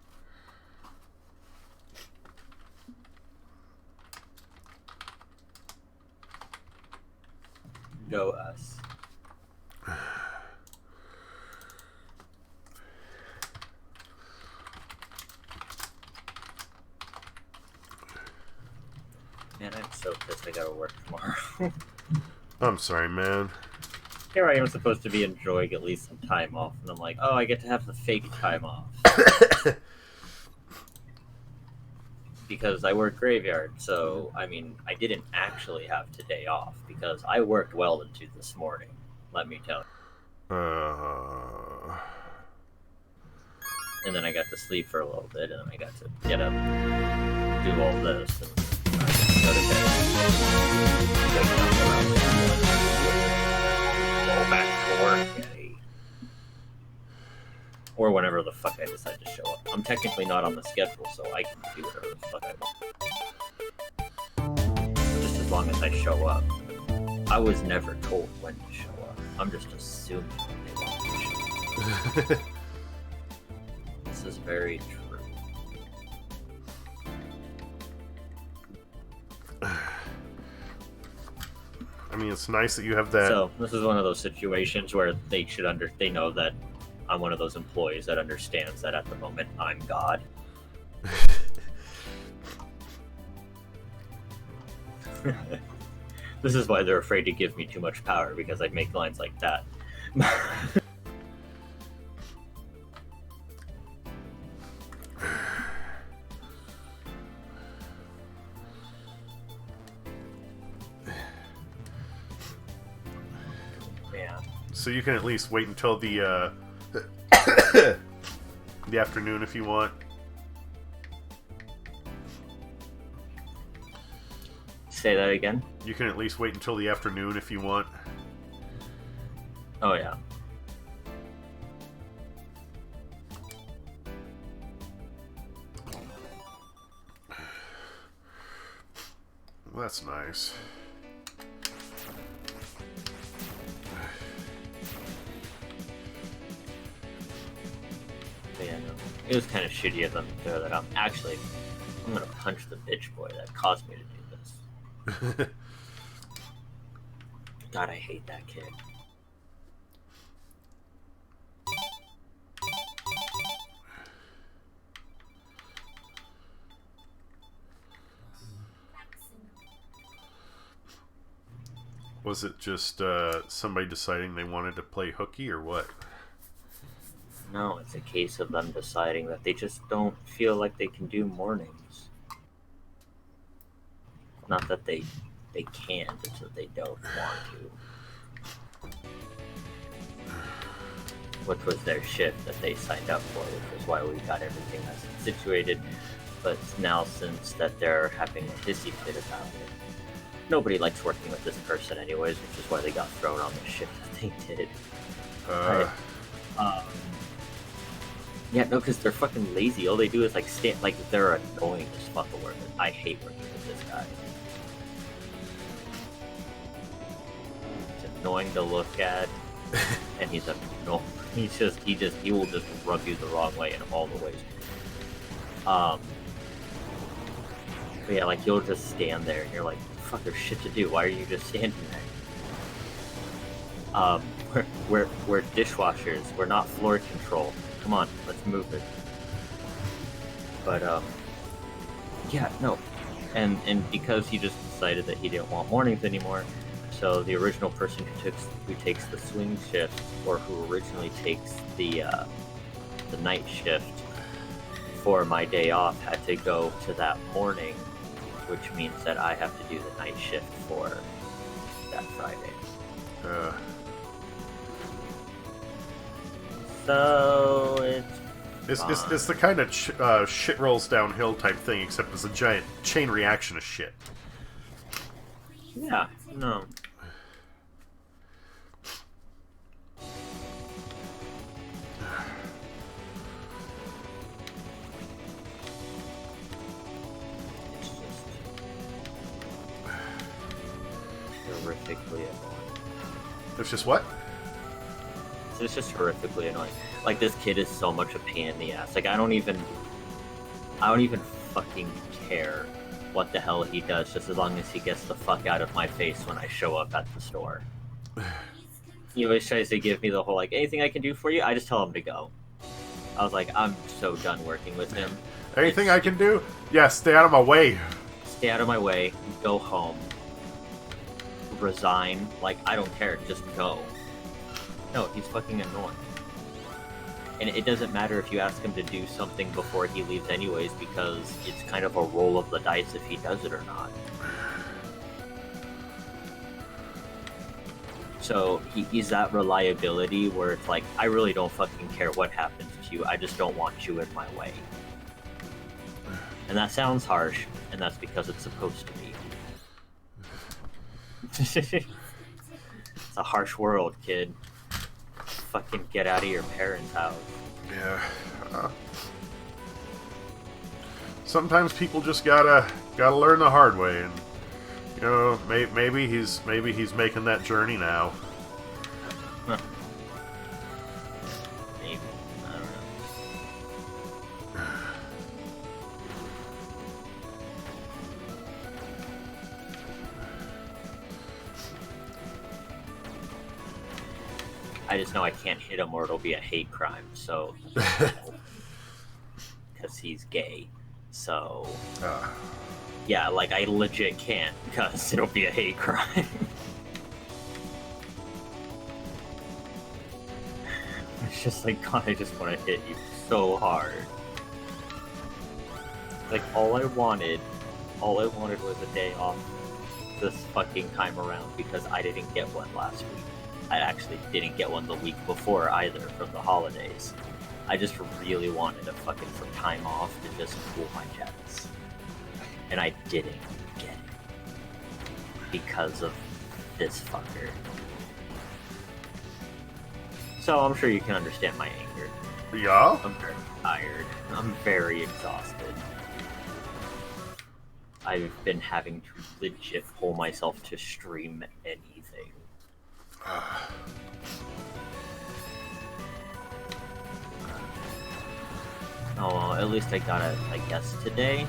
Go us. Man, I'm so pissed I gotta work tomorrow. I'm sorry, man. Here I am supposed to be enjoying at least some time off, and I'm like, oh, I get to have the fake time off. Because I work graveyard, so, I mean, I didn't actually have today off, because I worked well into this morning, let me tell you. And then I got to sleep for a little bit, and then I got to get up, do all this, and go to bed. Go back to work at 8. Or whenever the fuck I decide to show up. I'm technically not on the schedule, so I can do whatever the fuck I want. Just as long as I show up. I was never told when to show up. I'm just assuming they want me to show up. This is very true. I mean, it's nice that you have that. So, this is one of those situations where they know that I'm one of those employees that understands that at the moment I'm God. This is why they're afraid to give me too much power, because I make lines like that. Man. So you can at least wait until the the afternoon if you want. Say that again? You can at least wait until the afternoon if you want. Oh, yeah. Well, that's nice. Yeah, no. It was kind of shitty of them to throw that out. Actually, I'm gonna punch the bitch boy that caused me to do this. God, I hate that kid. Was it just somebody deciding they wanted to play hooky or what? No, it's a case of them deciding that they just don't feel like they can do mornings. Not that they They can't, it's that they don't want to. Which was their shift that they signed up for, which is why we got everything that's situated. But now, since that they're having a hissy fit about it, nobody likes working with this person anyways, which is why they got thrown on the shift that they did. Yeah, no, because they're fucking lazy. All they do is like stand, like they're annoying as fuck to work with. I hate working with this guy. He's annoying to look at, and he's annoying. He will just rub you the wrong way in all the ways. But yeah, like you'll just stand there and you're like, fuck, there's shit to do. Why are you just standing there? We're dishwashers. We're not floor control. Come on, let's move it. But yeah, no. And because he just decided that he didn't want mornings anymore, so the original person who takes the swing shift, or who originally takes the night shift for my day off, had to go to that morning, which means that I have to do the night shift for that Friday. So it's the kind of shit rolls downhill type thing, except it's a giant chain reaction of shit. Yeah, no. It's just horrifically annoying. It's just what? It's just horrifically annoying. Like, this kid is so much a pain in the ass. Like, I don't even fucking care what the hell he does, just as long as he gets the fuck out of my face when I show up at the store. He always tries to give me the whole, like, anything I can do for you? I just tell him to go. I was like, I'm so done working with him. Anything I can do? Yeah, stay out of my way. Stay out of my way, go home, resign, like, I don't care, just go. No, he's fucking annoying. And it doesn't matter if you ask him to do something before he leaves anyways, because it's kind of a roll of the dice if he does it or not. So he's that reliability where it's like, I really don't fucking care what happens to you, I just don't want you in my way. And that sounds harsh, and that's because it's supposed to be. It's a harsh world, kid. Fucking get out of your parents' house. Yeah. Sometimes people just gotta learn the hard way, and you know, maybe he's making that journey now. Huh. Maybe, I don't know. I just know I can't hit him or it'll be a hate crime, so... Because he's gay, so... Yeah, like, I legit can't, because it'll be a hate crime. It's just like, God, I just want to hit you so hard. Like, all I wanted was a day off this fucking time around, because I didn't get one last week. I actually didn't get one the week before either, from the holidays. I just really wanted some time off to just cool my jets. And I didn't get it. Because of this fucker. So I'm sure you can understand my anger. Yeah? I'm very tired. I'm very exhausted. I've been having to legit pull myself to stream anything. Oh, well, at least I got it, I guess, today.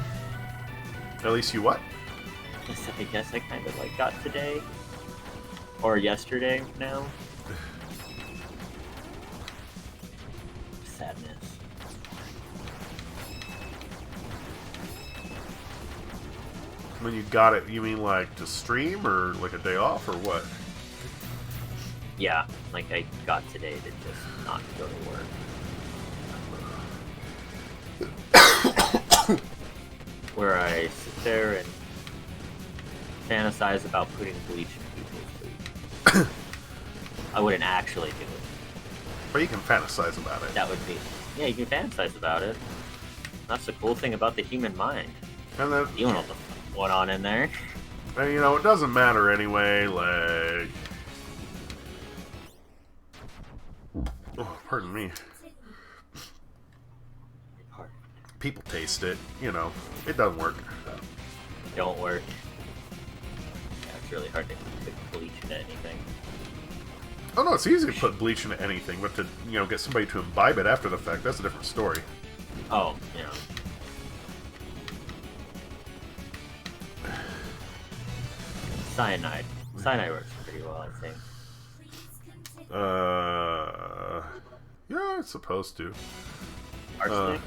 At least you what? I guess I kind of, like, got today. Or yesterday, now. Sadness. When you got it, you mean like to stream, or like a day off, or what? Yeah, like I got today to just not go to work. Where I sit there and fantasize about putting bleach in people's food. I wouldn't actually do it. But you can fantasize about it. That would be... Yeah, you can fantasize about it. That's the cool thing about the human mind. And then... You don't know what the fuck went on in there. And, you know, it doesn't matter anyway, like... Oh, pardon me. People taste it, you know. It doesn't work. Don't work. Yeah, it's really hard to put bleach into anything. Oh no, it's easy to put bleach into anything, but to, you know, get somebody to imbibe it after the fact, that's a different story. Oh, yeah. Cyanide. Cyanide works pretty well, I think. Yeah, it's supposed to. Arsenic?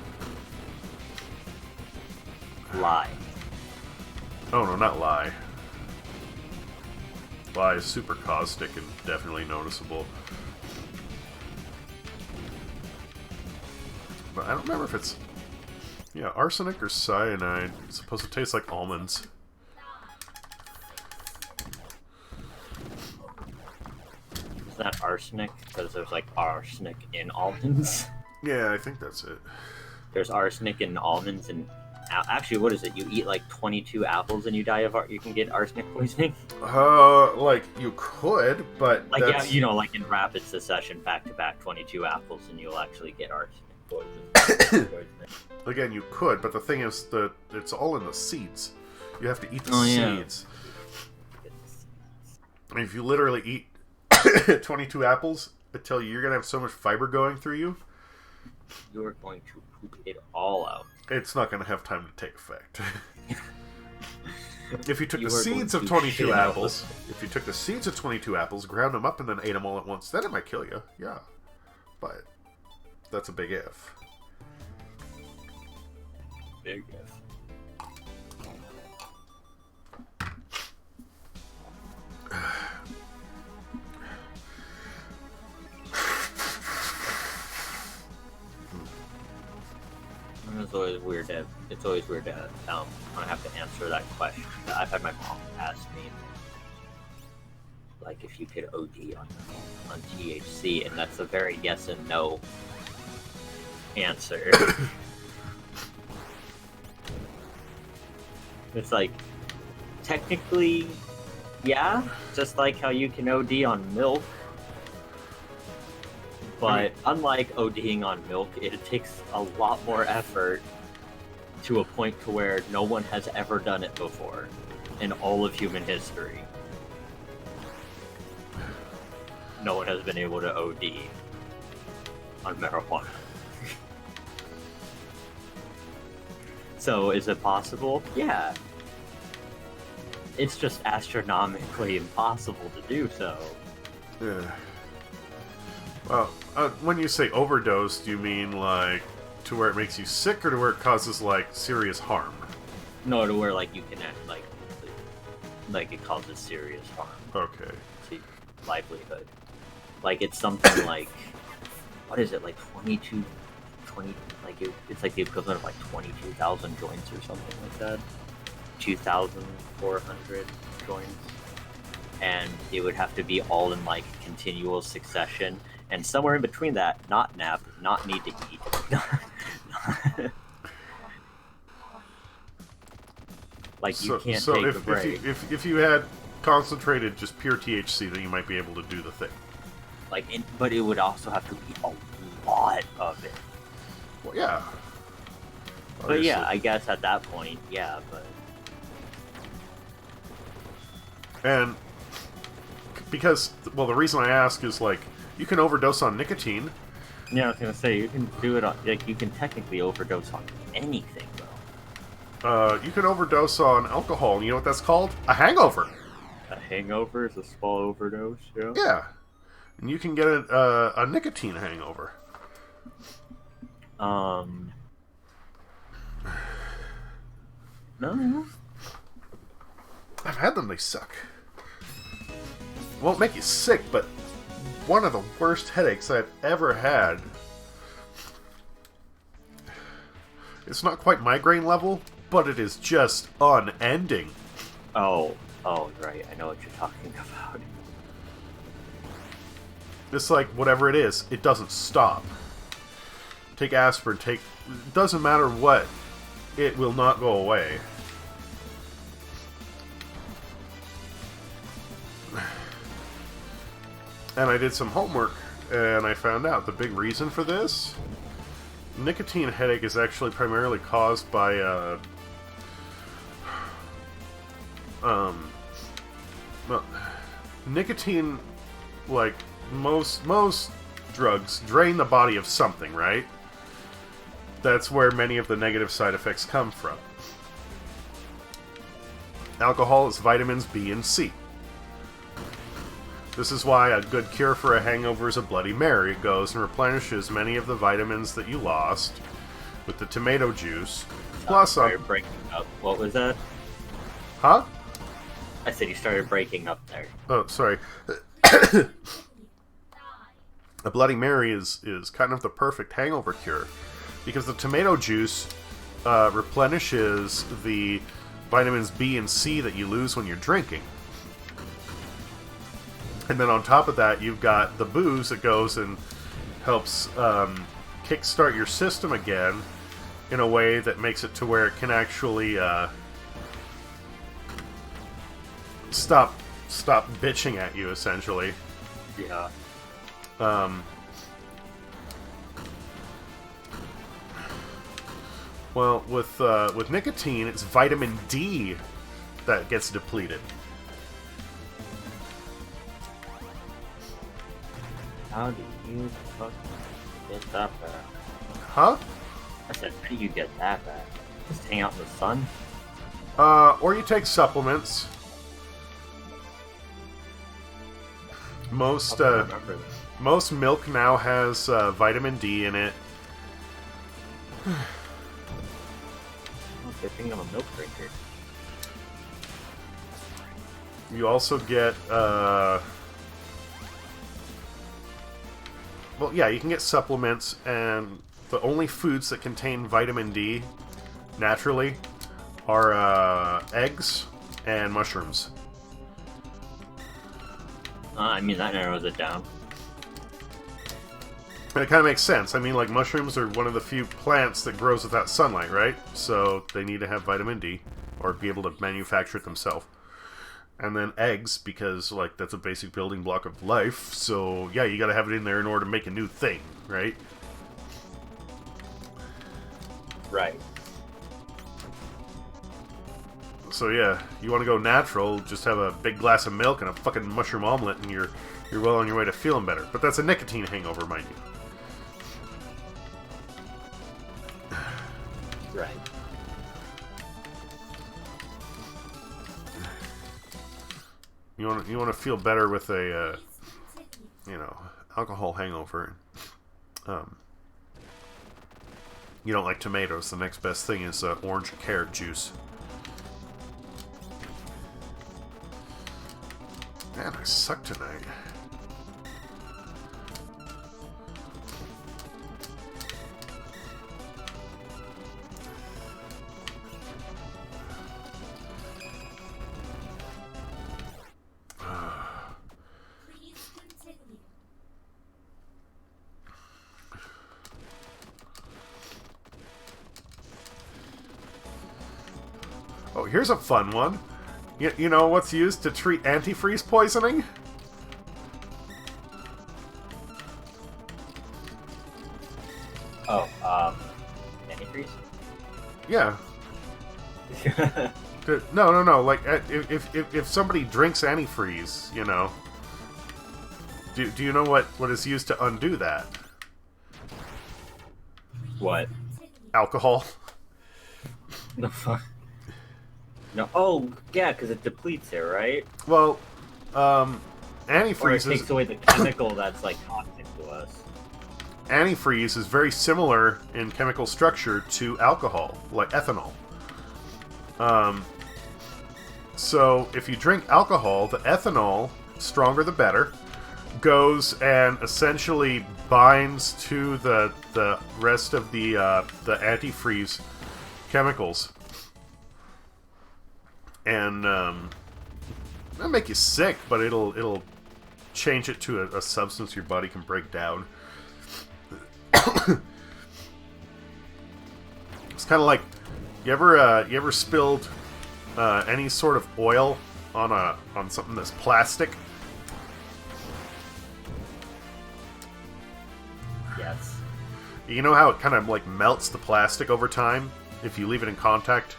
Lye. Oh no, not lye. Lye is super caustic and definitely noticeable. But I don't remember if it's... Yeah, arsenic or cyanide. It's supposed to taste like almonds. Is that arsenic? Because there's like arsenic in almonds. Yeah, I think that's it. There's arsenic in almonds and... Actually, what is it? You eat like 22 apples and you die of... You can get arsenic poisoning? Like, you could, but like, that's... yeah, you know, like in rapid succession, back-to-back 22 apples and you'll actually get arsenic poisoning. Again, you could, but the thing is that it's all in the seeds. You have to eat the seeds. And if you literally eat 22 apples, I tell you, you're going to have so much fiber going through you. You're going to poop it all out. It's not going to have time to take effect. If you took the seeds of to 22 apples, if you took the seeds of 22 apples, ground them up, and then ate them all at once, then it might kill you. Yeah. But that's a big if. Big if. It's always weird to I have to answer that question. I've had my mom ask me, like, if you could OD on THC, and that's a very yes and no answer. It's like, technically, yeah, just like how you can OD on milk. But unlike ODing on milk, it takes a lot more effort to a point to where no one has ever done it before in all of human history. No one has been able to OD on marijuana. So, is it possible? Yeah. It's just astronomically impossible to do so. Yeah. Well, when you say overdose, do you mean, like, to where it makes you sick, or to where it causes, like, serious harm? No, to where, like, you can act, like it causes serious harm. Okay. To livelihood. Like, it's something like, what is it, like 20, like, it's like the equivalent of, like, 22,000 joints or something like that. 2,400 joints. And it would have to be all in, like, continual succession. And somewhere in between that, not nap, not need to eat. Like, you can't take a break. If you had concentrated just pure THC, then you might be able to do the thing. Like, but it would also have to be a lot of it. Well, yeah. Obviously. But yeah, I guess at that point, yeah, but... And... Because, well, the reason I ask is, like, you can overdose on nicotine. Yeah, I was gonna say, you can do it on, like, you can technically overdose on anything, though. You can overdose on alcohol, and you know what that's called? A hangover! A hangover is a small overdose, yeah? Yeah. And you can get a nicotine hangover. No. I've had them, they suck. Won't make you sick, but one of the worst headaches I've ever had. It's not quite migraine level, but it is just unending. Oh, Oh, right. I know what you're talking about. It's like, whatever it is, it doesn't stop. Take aspirin, it doesn't matter what, it will not go away. And I did some homework, and I found out the big reason for this, nicotine headache is actually primarily caused by, well, nicotine, like most drugs, drain the body of something, right? That's where many of the negative side effects come from. Alcohol is vitamins B and C. This is why a good cure for a hangover is a Bloody Mary. It goes and replenishes many of the vitamins that you lost with the tomato juice. Plus, started breaking up. What was that? Huh? I said you started breaking up there. Oh, sorry. A Bloody Mary is kind of the perfect hangover cure because the tomato juice replenishes the vitamins B and C that you lose when you're drinking. And then on top of that, you've got the booze that goes and helps kickstart your system again in a way that makes it to where it can actually stop bitching at you, essentially. Yeah. Well, with nicotine, it's vitamin D that gets depleted. How do you fucking get that bad? Huh? I said, how do you get that bad? Just hang out in the sun? Or you take supplements. Most milk now has vitamin D in it. Good thing I'm a milk drinker. You also get, well, yeah, you can get supplements, and the only foods that contain vitamin D, naturally, are eggs and mushrooms. I mean, that narrows it down. And it kind of makes sense. I mean, like, mushrooms are one of the few plants that grows without sunlight, right? So they need to have vitamin D, or be able to manufacture it themselves. And then eggs, because, like, that's a basic building block of life. So, yeah, you gotta have it in there in order to make a new thing, right? Right. So, yeah, you want to go natural, just have a big glass of milk and a fucking mushroom omelet, and you're well on your way to feeling better. But that's a nicotine hangover, mind you. Right. You want to feel better with a, alcohol hangover. You don't like tomatoes. The next best thing is orange carrot juice. Man, I suck tonight. Oh, here's a fun one. You know what's used to treat antifreeze poisoning? Oh, antifreeze? Yeah. No. Like, if somebody drinks antifreeze, you know, do you know what is used to undo that? What? Alcohol. The fuck? No. Oh, yeah, because it depletes it, right? Well, Or it antifreeze takes away the chemical that's like toxic to us. Antifreeze is very similar in chemical structure to alcohol, like ethanol. So if you drink alcohol, the ethanol, stronger the better, goes and essentially binds to the rest of the antifreeze chemicals, and It'll make you sick, but it'll change it to a substance your body can break down. It's kind of like you ever spilled any sort of oil on something that's plastic? Yes. You know how it kind of like melts the plastic over time if you leave it in contact?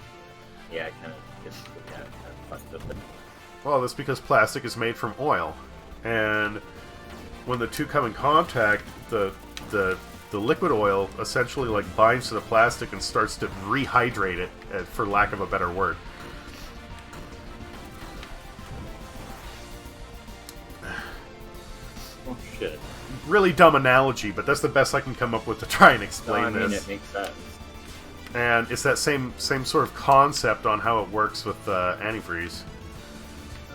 Yeah, it kind of gets fucked up. Well, that's because plastic is made from oil, and when the two come in contact, the liquid oil essentially like binds to the plastic and starts to rehydrate it, for lack of a better word. Oh shit. Really dumb analogy, but that's the best I can come up with to try and explain No, I mean, this. it makes sense. And it's that same sort of concept on how it works with antifreeze.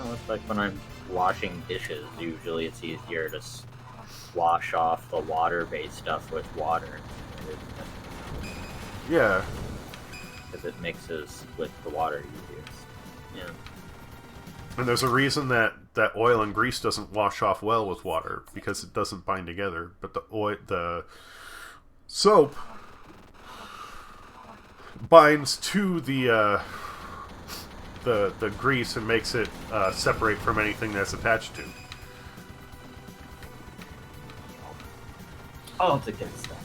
Oh, it's like when I'm washing dishes. Usually, it's easier to wash off the water-based stuff with water. Yeah. Because it mixes with the water you use. Yeah. And there's a reason that oil and grease doesn't wash off well with water, because it doesn't bind together. But the soap binds to the grease and makes it separate from anything that's attached to. Oh, it's a good stuff.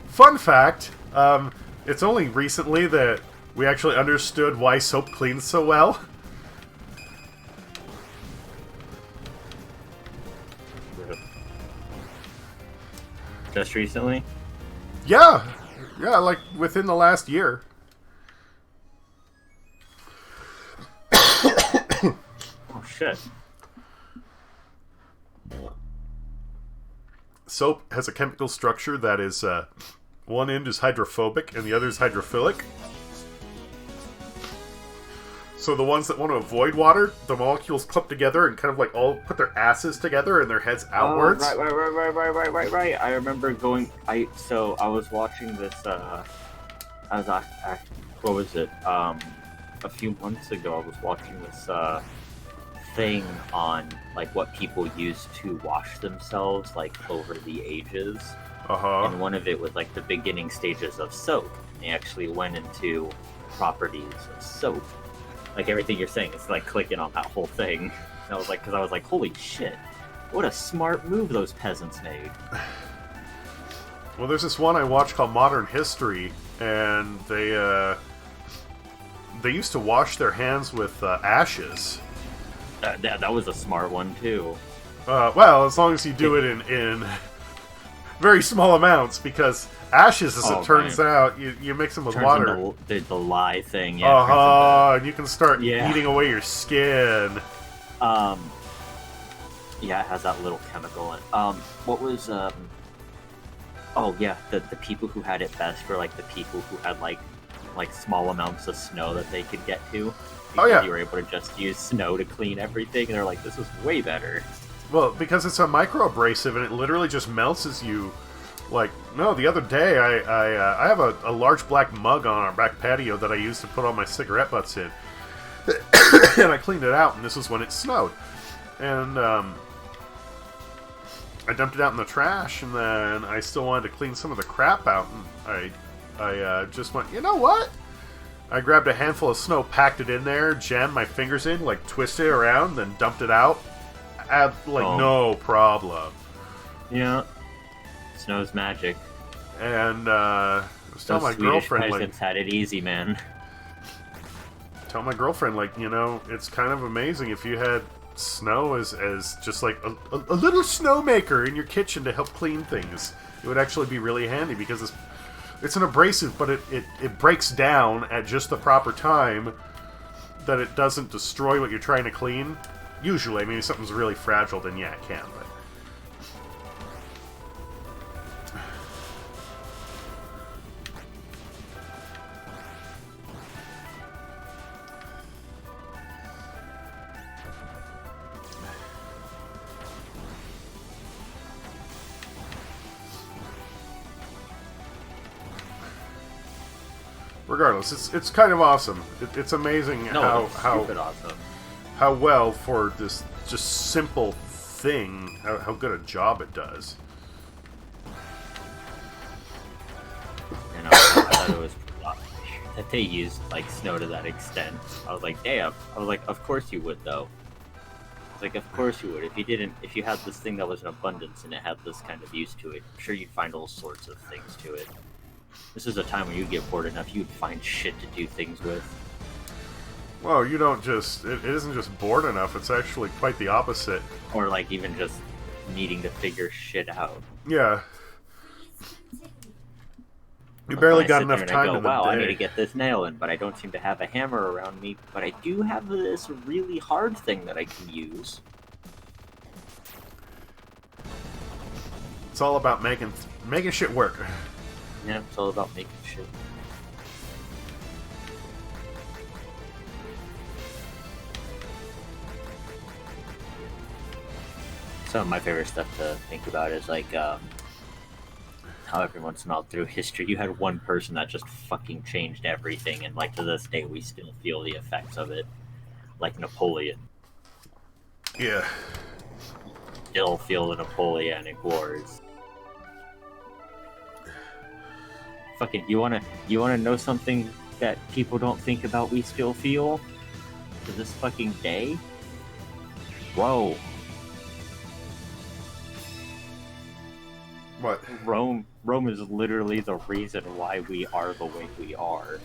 Fun fact, it's only recently that we actually understood why soap cleans so well. Just recently? Yeah, like within the last year. Oh shit. Soap has a chemical structure that is, one end is hydrophobic and the other is hydrophilic. So the ones that want to avoid water, the molecules clump together and kind of like all put their asses together and their heads outwards. Oh, right. I remember going. I was watching this. What was it? A few months ago, I was watching this thing on like what people used to wash themselves like over the ages. And one of it was like the beginning stages of soap. And they actually went into properties of soap. Like everything you're saying, it's like clicking on that whole thing. And I was like, holy shit, what a smart move those peasants made. Well, there's this one I watched called Modern History, and they used to wash their hands with ashes. That was a smart one too. Well, as long as you do it in very small amounts, because ashes, as it turns out, you mix them with water. The lye thing, yeah. And you can start eating away your skin. Yeah, it has that little chemical in. What was oh yeah, the people who had it best were like the people who had like small amounts of snow that they could get to. Because you were able to just use snow to clean everything, and they're like, this is way better. Well, because it's a microabrasive and it literally just melts as you. Like, no, the other day I have a large black mug on our back patio that I used to put all my cigarette butts in. And I cleaned it out, and this was when it snowed. And I dumped it out in the trash, and then I still wanted to clean some of the crap out, and I just went, you know what? I grabbed a handful of snow, packed it in there, jammed my fingers in, like twisted it around, then dumped it out. No problem. Yeah. Snow's magic. And I was telling my girlfriend, like, had it easy, man. Tell my girlfriend, like, you know, it's kind of amazing if you had snow as just like a little snowmaker in your kitchen to help clean things. It would actually be really handy, because it's an abrasive, but it breaks down at just the proper time that it doesn't destroy what you're trying to clean. Usually, I mean, if something's really fragile, then yeah, it can, but... regardless, it's kind of awesome. It's amazing No, it's stupid awesome. how well for this just simple thing, how good a job it does. And I thought it was that they used like snow to that extent. I was like, damn. I was like, of course you would though. I was like, of course you would. If you had this thing that was in abundance and it had this kind of use to it, I'm sure you'd find all sorts of things to it. This is a time when you'd get bored enough, you'd find shit to do things with. Well, you don't just... It isn't just bored enough, it's actually quite the opposite. Or, like, even just needing to figure shit out. Yeah. You barely got enough time in the wow, day. I need to get this nail in, but I don't seem to have a hammer around me. But I do have this really hard thing that I can use. It's all about making shit work. Yeah, it's all about making shit. Some of my favorite stuff to think about is like how every once in a while through history you had one person that just fucking changed everything, and like to this day we still feel the effects of it. Like Napoleon. Yeah. Still feel the Napoleonic Wars. Fucking, you wanna know something that people don't think about we still feel? To this fucking day? Whoa. What? Rome is literally the reason why we are the way we are.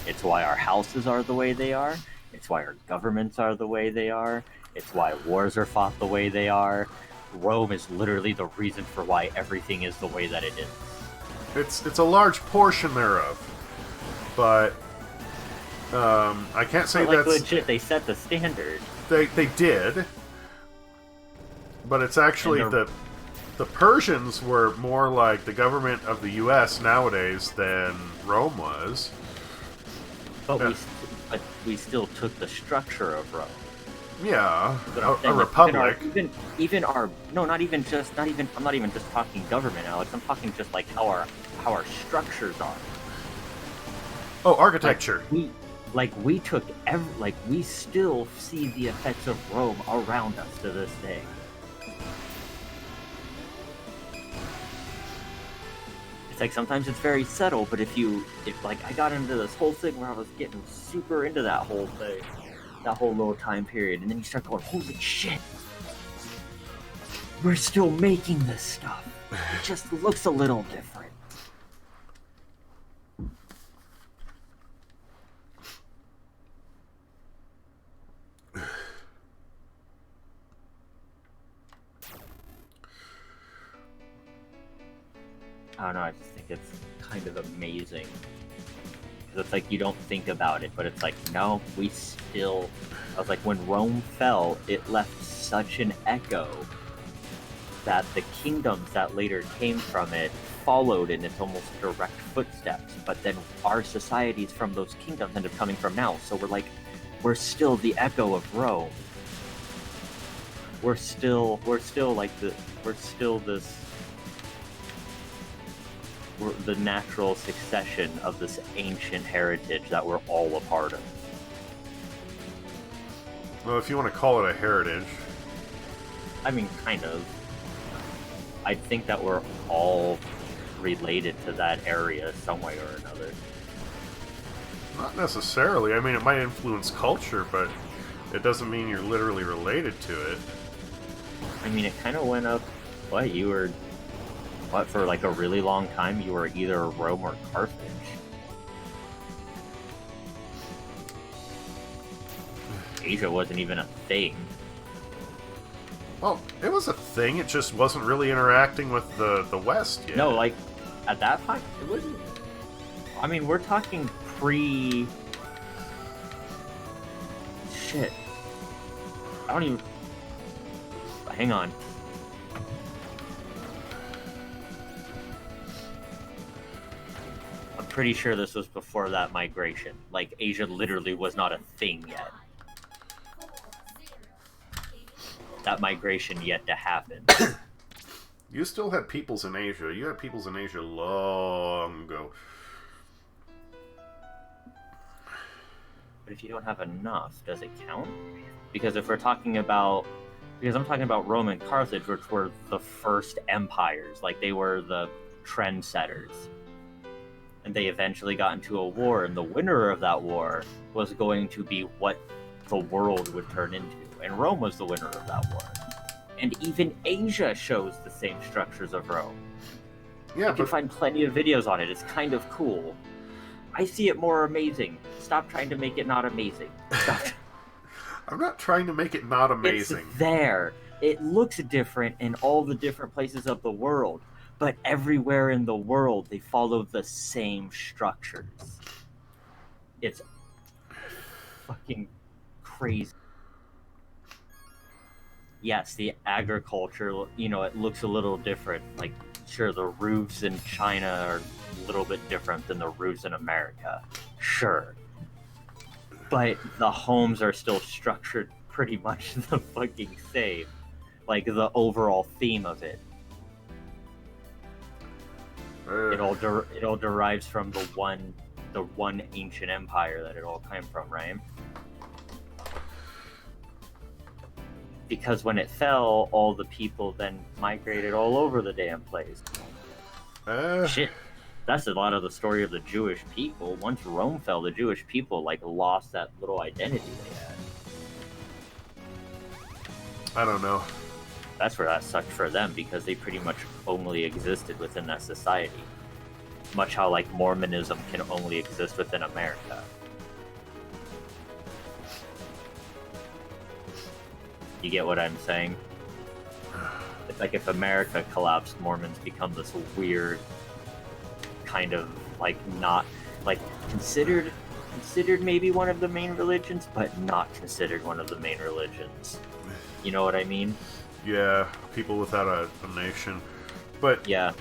It's why our houses are the way they are. It's why our governments are the way they are. It's why wars are fought the way they are. Rome is literally the reason for why everything is the way that it is. It's a large portion thereof, but I can't say but, like, that's legit. They set the standard. They did, but it's actually the Persians were more like the government of the U.S. nowadays than Rome was. But we still took the structure of Rome. Yeah, a republic. Even our not even I'm not even just talking government, Alex. I'm talking just like how our structures are. Oh, architecture. We took we still see the effects of Rome around us to this day. It's like sometimes it's very subtle, but if I got into this whole thing where I was getting super into that whole thing. That whole little time period, and then you start going, holy shit, we're still making this stuff. It just looks a little different. I don't know, I just think it's kind of amazing. It's like you don't think about it, but it's like, no, we still... I was like, when Rome fell, it left such an echo that the kingdoms that later came from it followed in its almost direct footsteps, but then our societies from those kingdoms end up coming from now, so we're still the echo of Rome. We're still the natural succession of this ancient heritage that we're all a part of. Well, if you want to call it a heritage. I mean, kind of. I think that we're all related to that area some way or another. Not necessarily. I mean, it might influence culture, but it doesn't mean you're literally related to it. I mean, it kind of went up... for like a really long time, you were either Rome or Carthage. Asia wasn't even a thing. Well, it was a thing, it just wasn't really interacting with the West yet. No, like, at that point, it wasn't... I mean, we're talking pre... Shit. I don't even... Hang on. Pretty sure this was before that migration. Like, Asia literally was not a thing yet. That migration yet to happen. You still had peoples in Asia. You had peoples in Asia long ago. But if you don't have enough, does it count? Because if we're talking about, because I'm talking about Rome and Carthage, which were the first empires, like they were the trendsetters. And they eventually got into a war, and the winner of that war was going to be what the world would turn into. And Rome was the winner of that war. And even Asia shows the same structures of Rome. Yeah, you can find plenty of videos on it. It's kind of cool. I see it more amazing. Stop trying to make it not amazing. Stop. I'm not trying to make it not amazing. It's there. It looks different in all the different places of the world, but everywhere in the world they follow the same structures. It's fucking crazy. Yes, the agriculture, you know, it looks a little different. Like, sure, the roofs in China are a little bit different than the roofs in America. Sure. But the homes are still structured pretty much the fucking same. Like, the overall theme of it. It all derives from the one ancient empire that it all came from, right? Because when it fell, all the people then migrated all over the damn place. Shit. That's a lot of the story of the Jewish people. Once Rome fell, the Jewish people, like, lost that little identity they had. I don't know. That's where that sucked for them, because they pretty much only existed within that society. Much how, like, Mormonism can only exist within America. You get what I'm saying? It's like if America collapsed, Mormons become this weird kind of, like, not, like, considered maybe one of the main religions, but not considered one of the main religions. You know what I mean? Yeah, people without a nation. But yeah,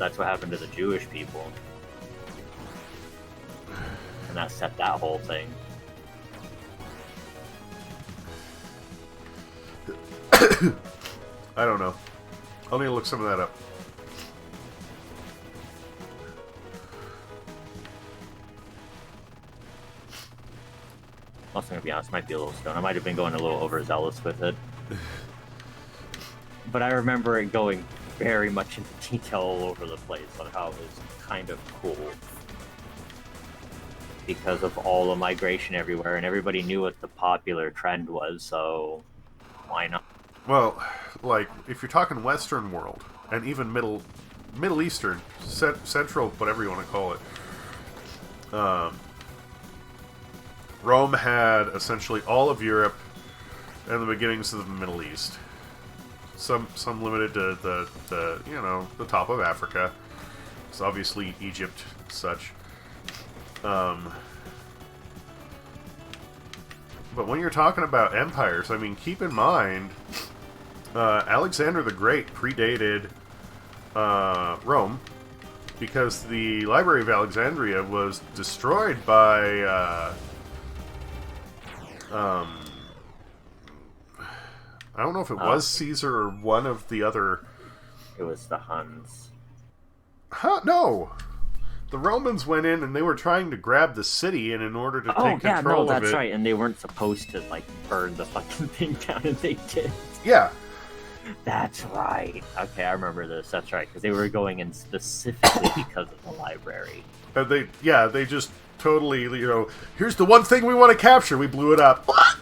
that's what happened to the Jewish people. And that set that whole thing. I don't know. I'll need to look some of that up. Also, gonna be honest, might be a little stoned. I might have been going a little overzealous with it. But I remember it going very much into detail all over the place on how it was kind of cool. Because of all the migration everywhere, and everybody knew what the popular trend was, so why not? Well, like, if you're talking Western world, and even Middle Eastern, Central, whatever you want to call it, Rome had essentially all of Europe and the beginnings of the Middle East. Some limited to the you know, the top of Africa. It's obviously Egypt, such. But when you're talking about empires, I mean, keep in mind, Alexander the Great predated Rome, because the Library of Alexandria was destroyed by I don't know if it was Caesar or one of the other. It was the Huns. Huh? No. The Romans went in and they were trying to grab the city, and in order to take control of it... that's right, and they weren't supposed to, like, burn the fucking thing down, and they did. Yeah. That's right. Okay, I remember this. That's right, because they were going in specifically because of the library. And they just totally, you know, here's the one thing we want to capture. We blew it up. What?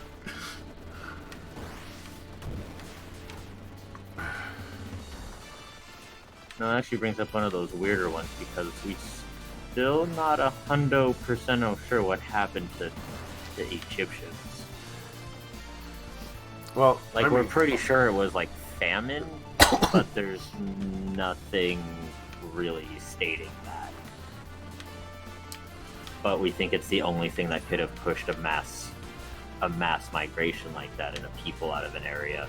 No, that actually brings up one of those weirder ones, because we still not 100% sure what happened to the Egyptians. Well, like, we're pretty sure it was like famine, but there's nothing really stating that. But we think it's the only thing that could have pushed a mass migration like that and a people out of an area.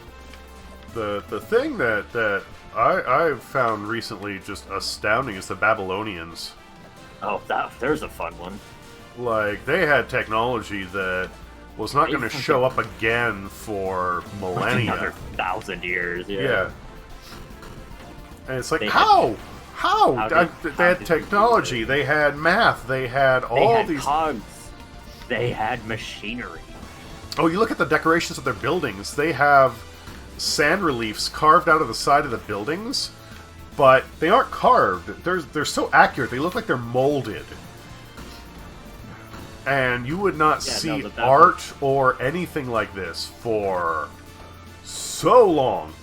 The thing that I've found recently just astounding is the Babylonians. Oh, there's a fun one. Like, they had technology that was not going to show up again for millennia. Another 1,000 years, yeah. And it's like, how? They had technology, they had math, they had all these... cogs. They had machinery. Oh, you look at the decorations of their buildings. They have sand reliefs carved out of the side of the buildings, but they aren't carved. They're so accurate. They look like they're molded. And you would not see art or anything like this for so long.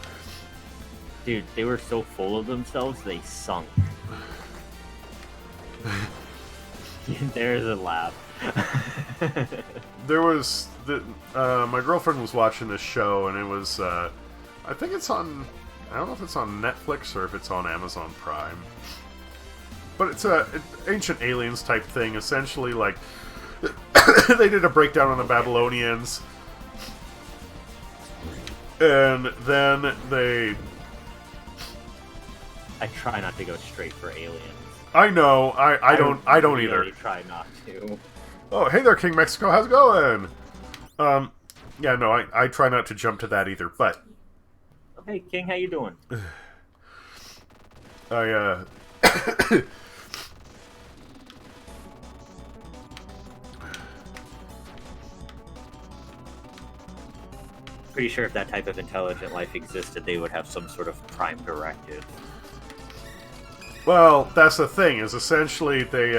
Dude, they were so full of themselves, they sunk. There's a laugh. There was... my girlfriend was watching this show, and it was... I think it's on... I don't know if it's on Netflix or if it's on Amazon Prime. But it's an Ancient Aliens type thing. Essentially, like... they did a breakdown on the Babylonians. And then they... I try not to go straight for aliens. I know. I don't really either. Try not to. Oh, hey there, King Mexico. How's it going? Yeah, no, I try not to jump to that either, but... Hey, King, how you doing? Pretty sure if that type of intelligent life existed, they would have some sort of prime directive. Well, that's the thing, is essentially they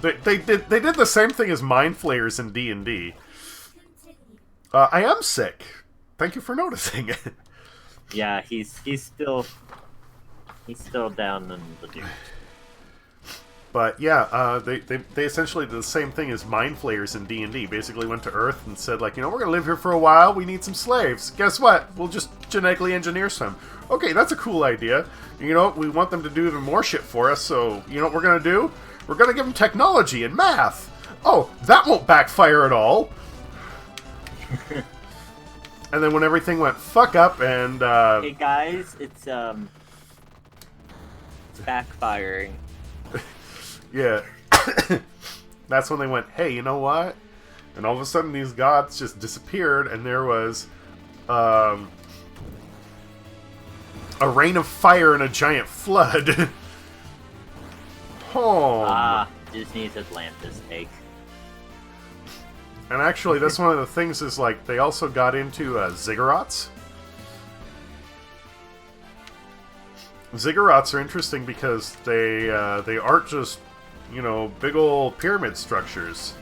did the same thing as Mind Flayers in D&D. I am sick. Thank you for noticing. Yeah, he's still down in the dude. But yeah, they essentially did the same thing as Mind Flayers in D&D. Basically went to Earth and said, like, you know, we're gonna live here for a while. We need some slaves. Guess what? We'll just genetically engineer some. Okay, that's a cool idea. You know, we want them to do even more shit for us. So you know what we're gonna do? We're gonna give them technology and math. Oh, that won't backfire at all. And then when everything went fuck up and hey guys, it's backfiring. Yeah. That's when they went, hey, you know what? And all of a sudden these gods just disappeared, and there was a rain of fire and a giant flood. Oh. Ah, Disney's Atlantis take. And actually, that's one of the things is, like, they also got into ziggurats. Ziggurats are interesting because they aren't just, you know, big old pyramid structures.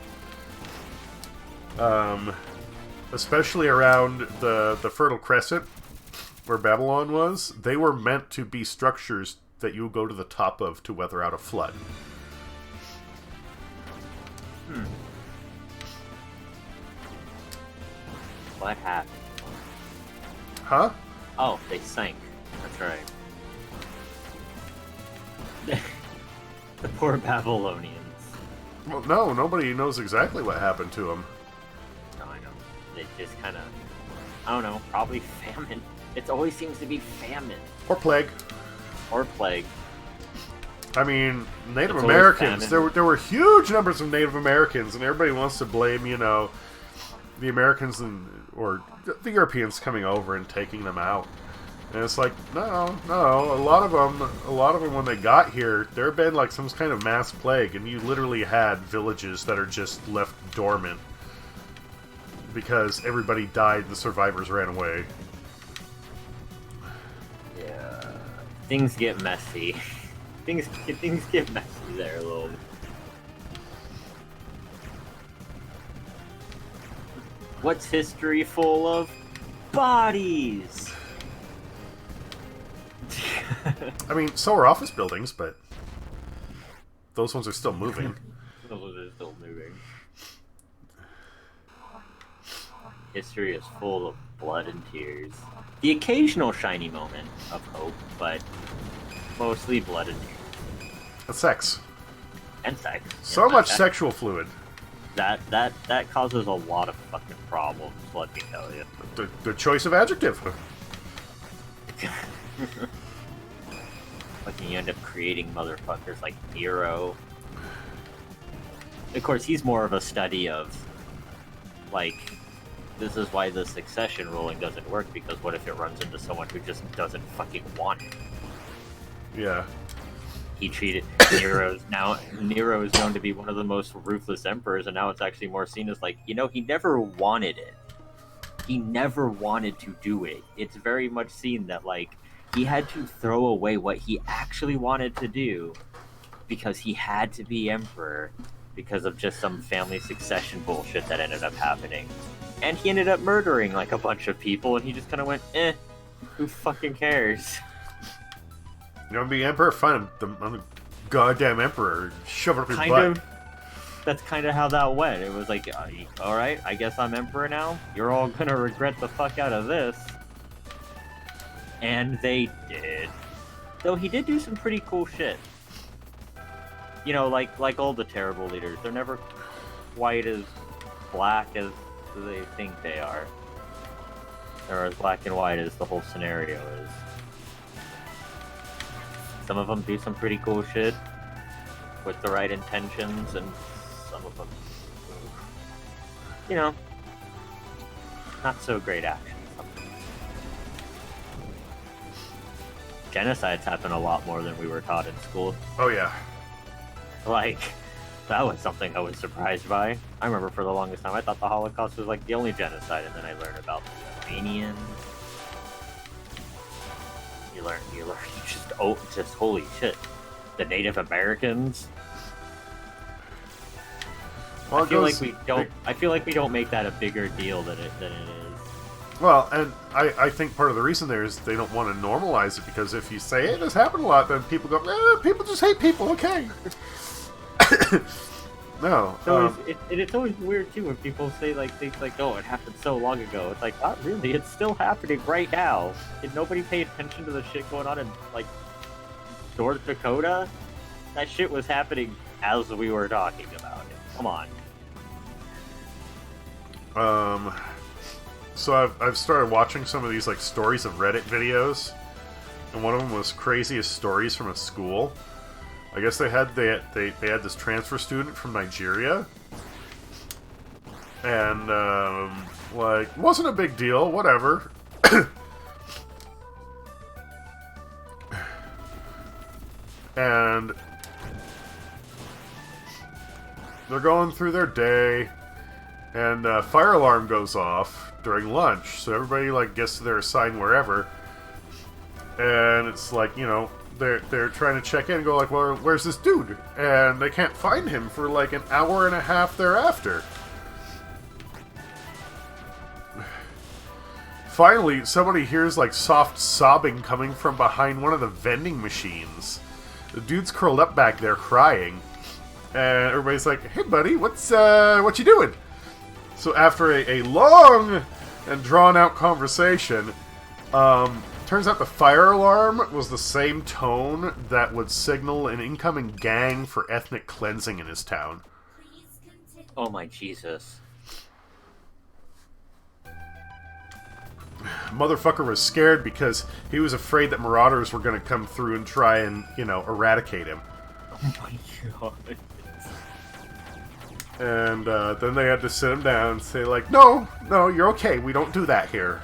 Especially around the Fertile Crescent, where Babylon was, they were meant to be structures that you would go to the top of to weather out a flood. What happened? Huh? Oh, they sank. That's right. The poor Babylonians. Well, no, nobody knows exactly what happened to them. No, I know. They just kind of, I don't know, probably famine. It always seems to be famine. Or plague. Or plague. I mean, Native Americans, there were huge numbers of Native Americans, and everybody wants to blame, you know, the Americans or the Europeans coming over and taking them out. And it's like, no, a lot of them when they got here, there had been like some kind of mass plague, and you literally had villages that are just left dormant because everybody died and the survivors ran away. Yeah, things get messy. things get messy there a little bit. What's history full of? Bodies! I mean, so are office buildings, but those ones are still moving. Those are still moving. History is full of blood and tears. The occasional shiny moment of hope, but mostly blood and tears. And sex. And sex. So much sexual fluid. That causes a lot of fucking problems, let me tell you. The choice of adjective. Fucking you end up creating motherfuckers like Nero. Of course, he's more of a study of, like, this is why the succession ruling doesn't work, because what if it runs into someone who just doesn't fucking want it? Yeah. he treated Nero is known to be one of the most ruthless emperors, and now it's actually more seen as like, he never wanted it. He never wanted to do it. It's very much seen that like he had to throw away what he actually wanted to do because he had to be emperor because of just some family succession bullshit that ended up happening. And he ended up murdering like a bunch of people, and he just kind of went, who fucking cares? You want to be emperor? Fine, I'm the goddamn emperor. Shove it up your butt. That's kind of how that went. It was like, alright, I guess I'm emperor now. You're all gonna regret the fuck out of this. And they did. Though he did do some pretty cool shit. Like all the terrible leaders. They're never quite as black as they think they are. Or as black and white as the whole scenario is. Some of them do some pretty cool shit with the right intentions, and some of them, not so great action. Genocides happen a lot more than we were taught in school. Oh yeah. Like, that was something I was surprised by. I remember for the longest time I thought the Holocaust was like the only genocide, and then I learned about the Armenians. You learn just holy shit. The Native Americans. Well, I feel like we don't make that a bigger deal than it is. Well, and I think part of the reason there is they don't want to normalize it, because if you say, hey, this happened a lot, then people go, people just hate people, okay. No. So it's always weird, too, when people say, like, things like, oh, it happened so long ago. It's like, not really, it's still happening right now. Did nobody pay attention to the shit going on in, like, North Dakota? That shit was happening as we were talking about it. Come on. So I've started watching some of these like stories of Reddit videos, and one of them was craziest stories from a school. I guess they had this transfer student from Nigeria, and like wasn't a big deal, whatever. And they're going through their day, and a fire alarm goes off during lunch, so everybody like gets to their assigned wherever, and it's like, they're trying to check in and go like, well, where's this dude? And they can't find him for like an hour and a half thereafter. Finally, somebody hears like soft sobbing coming from behind one of the vending machines. The dude's curled up back there crying, and everybody's like, hey buddy, what you doing? So after a long and drawn-out conversation, turns out the fire alarm was the same tone that would signal an incoming gang for ethnic cleansing in his town. Oh my Jesus. Motherfucker was scared because he was afraid that marauders were going to come through and try and, eradicate him. Oh my God. And then they had to sit him down and say, like, no, you're okay. We don't do that here.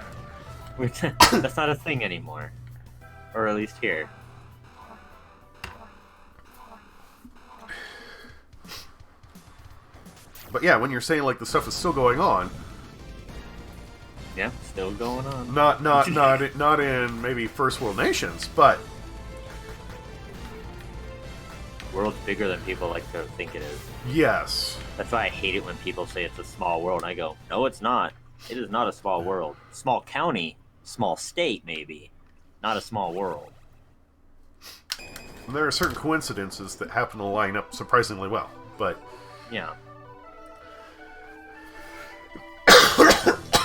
That's not a thing anymore. Or at least here. But yeah, when you're saying, like, the stuff is still going on. Yeah, still going on. Not in maybe first world nations, but... The world's bigger than people like to think it is. Yes. That's why I hate it when people say it's a small world, and I go, no, it's not. It is not a small world. Small county, small state, maybe. Not a small world. And there are certain coincidences that happen to line up surprisingly well, but... Yeah.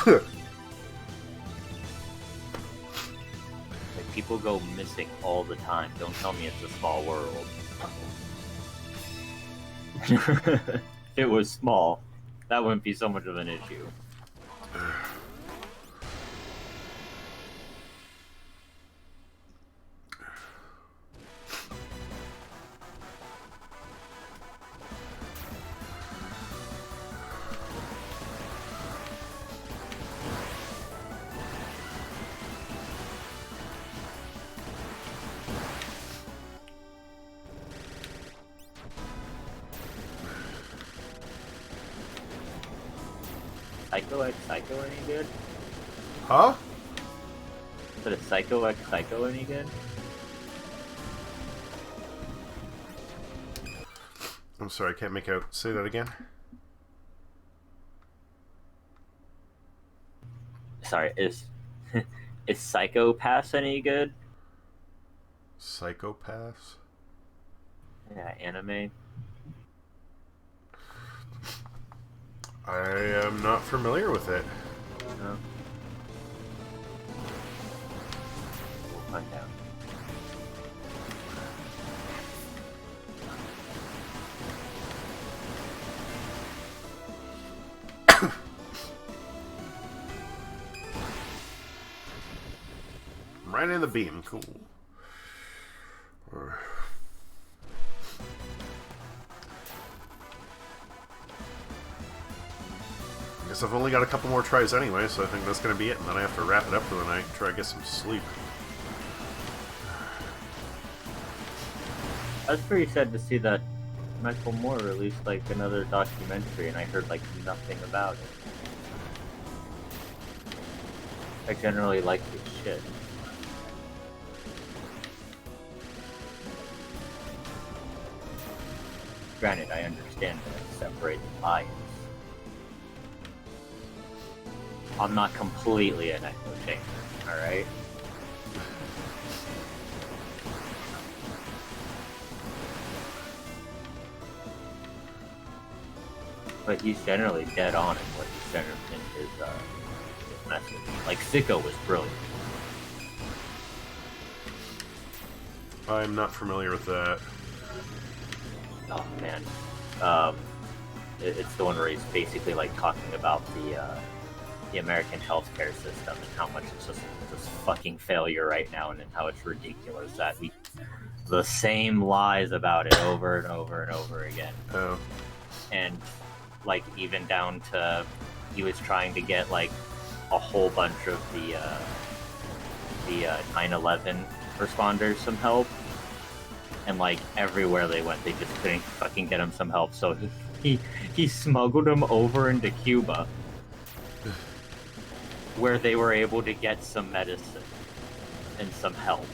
Like, people go missing all the time. Don't tell me it's a small world. If it was small, that wouldn't be so much of an issue. Psycho X Psycho any good? Huh? Is it Psycho X Psycho any good? I'm sorry, I can't make out. Say that again. Sorry, is is Psycho Pass any good? Psychopaths? Yeah, anime. I am not familiar with it. No. We'll find out. Right in the beam, cool. Guess I've only got a couple more tries anyway, so I think that's going to be it, and then I have to wrap it up for the night and try to get some sleep. I was pretty sad to see that Michael Moore released like another documentary, and I heard like nothing about it. I generally like his shit. Granted, I understand that I separate the bias. I'm not completely an echo chamber, alright? But he's generally dead on in what he said in his message. Like, Sicko was brilliant. I'm not familiar with that. Oh, man. It's the one where he's basically, like, talking about the American healthcare system and how much it's just this fucking failure right now, and how it's ridiculous that we the same lies about it over and over and over again. Oh. And like even down to he was trying to get like a whole bunch of the 9/11 responders some help, and like everywhere they went they just couldn't fucking get him some help, so he smuggled them over into Cuba where they were able to get some medicine and some help.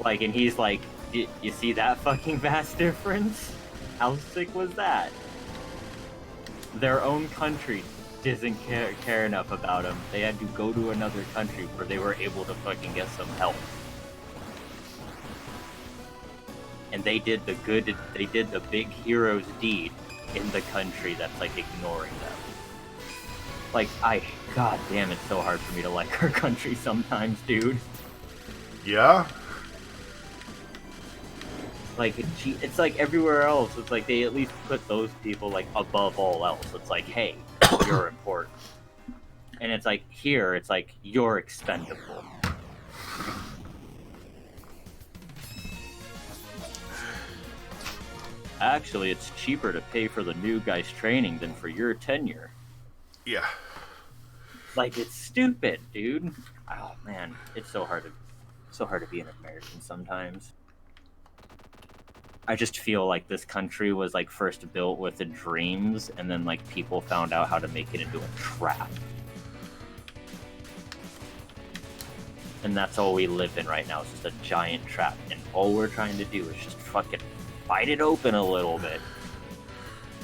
Like, and he's like, you see that fucking vast difference? How sick was that? Their own country doesn't care enough about them. They had to go to another country where they were able to fucking get some help. And they did the big hero's deed in the country that's like ignoring them. Like, god damn, it's so hard for me to like our country sometimes, dude. Yeah? Like, it's like everywhere else, it's like they at least put those people, like, above all else. It's like, hey, you're important. And it's like, here, it's like, you're expendable. Actually, it's cheaper to pay for the new guy's training than for your tenure. Yeah. Like, it's stupid, dude. Oh man, it's so hard to be an American sometimes. I just feel like this country was like first built with the dreams, and then like people found out how to make it into a trap. And that's all we live in right now, is just a giant trap. And all we're trying to do is just fucking fight it open a little bit.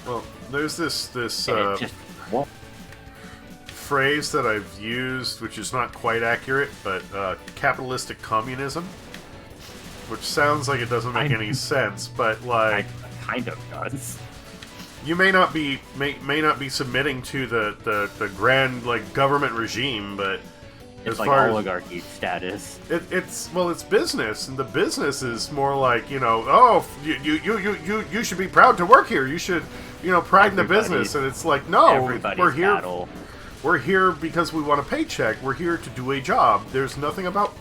Well, there's this It just won't. phrase that I've used, which is not quite accurate, but capitalistic communism, which sounds like it doesn't make any sense, but like kind of does. You may not be submitting to the grand like government regime, but it's as like far oligarchy status. It's business, and the business is more like, you know, oh, you should be proud to work here. You should, you know, pride in the business, and it's like, no, we're here. Battle. We're here because we want a paycheck. We're here to do a job. There's nothing about,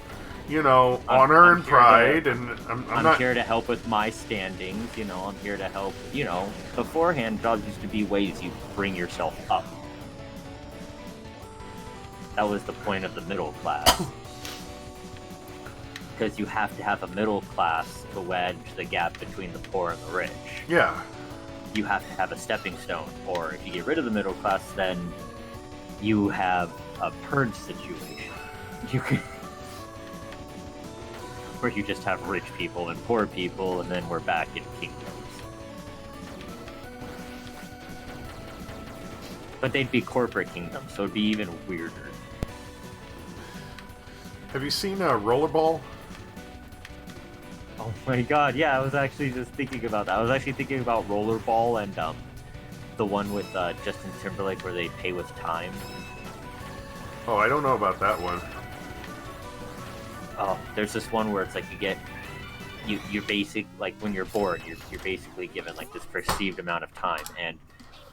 you know, honor and pride, and I'm not here to help with my standings. You know, I'm here to help. You know, beforehand, jobs used to be ways you bring yourself up. That was the point of the middle class. Because you have to have a middle class to wedge the gap between the poor and the rich. Yeah. you have to have a stepping stone. Or if you get rid of the middle class, then you have a purge situation. You can, where you just have rich people and poor people, and then we're back in kingdoms. But they'd be corporate kingdoms, so it'd be even weirder. Have you seen Rollerball? Oh my god, yeah, I was actually just thinking about that. I was actually thinking about Rollerball and the one with Justin Timberlake where they pay with time. Oh, I don't know about that one. Oh, there's this one where it's like you're basic, like when you're bored, you're basically given like this perceived amount of time, and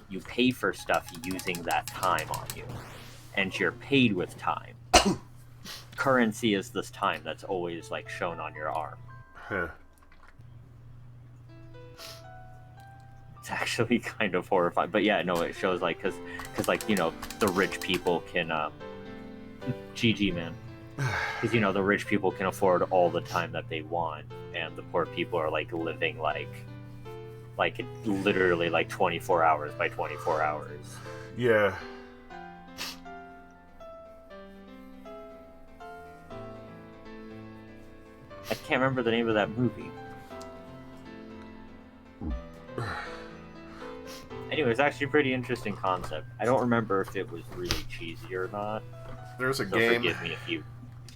you pay for stuff using that time on you, and you're paid with time. Currency is this time that's always like shown on your arm. Huh. It's actually kind of horrifying, but yeah, no, it shows like because like the rich people can GG man, because the rich people can afford all the time that they want, and the poor people are like living like literally like 24 hours by 24 hours. Yeah. I can't remember the name of that movie. Anyway, it's actually a pretty interesting concept. I don't remember if it was really cheesy or not. There's a So game. forgive me if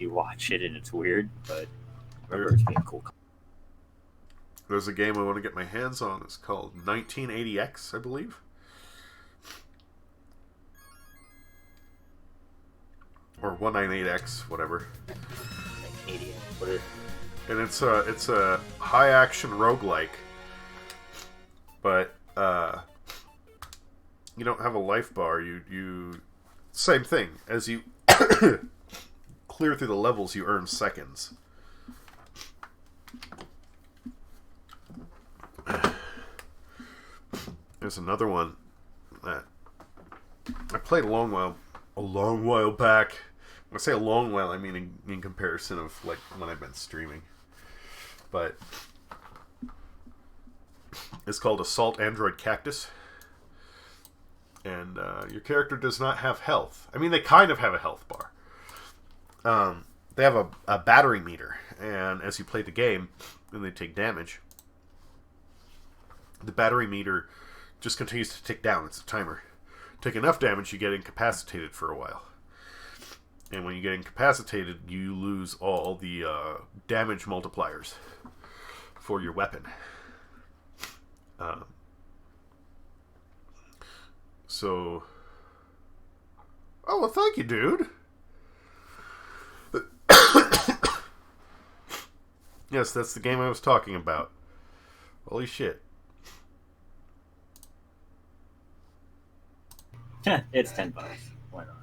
you watch it and it's weird, but remember it's being cool. There's a game I want to get my hands on. It's called 1980X, I believe. Or 198X, whatever. 1980. What is it? And it's a high action roguelike. But you don't have a life bar. You same thing. As you clear through the levels, you earn seconds. There's another one that I played a long while back. When I say a long while, I mean in comparison of like when I've been streaming. But it's called Assault Android Cactus. And your character does not have health. I mean, they kind of have a health bar. They have a battery meter. And as you play the game, and they take damage, the battery meter just continues to tick down. It's a timer. Take enough damage, you get incapacitated for a while. And when you get incapacitated, you lose all the damage multipliers for your weapon. So... Oh, well, thank you, dude. Yes, that's the game I was talking about. Holy shit. It's $10. Why not?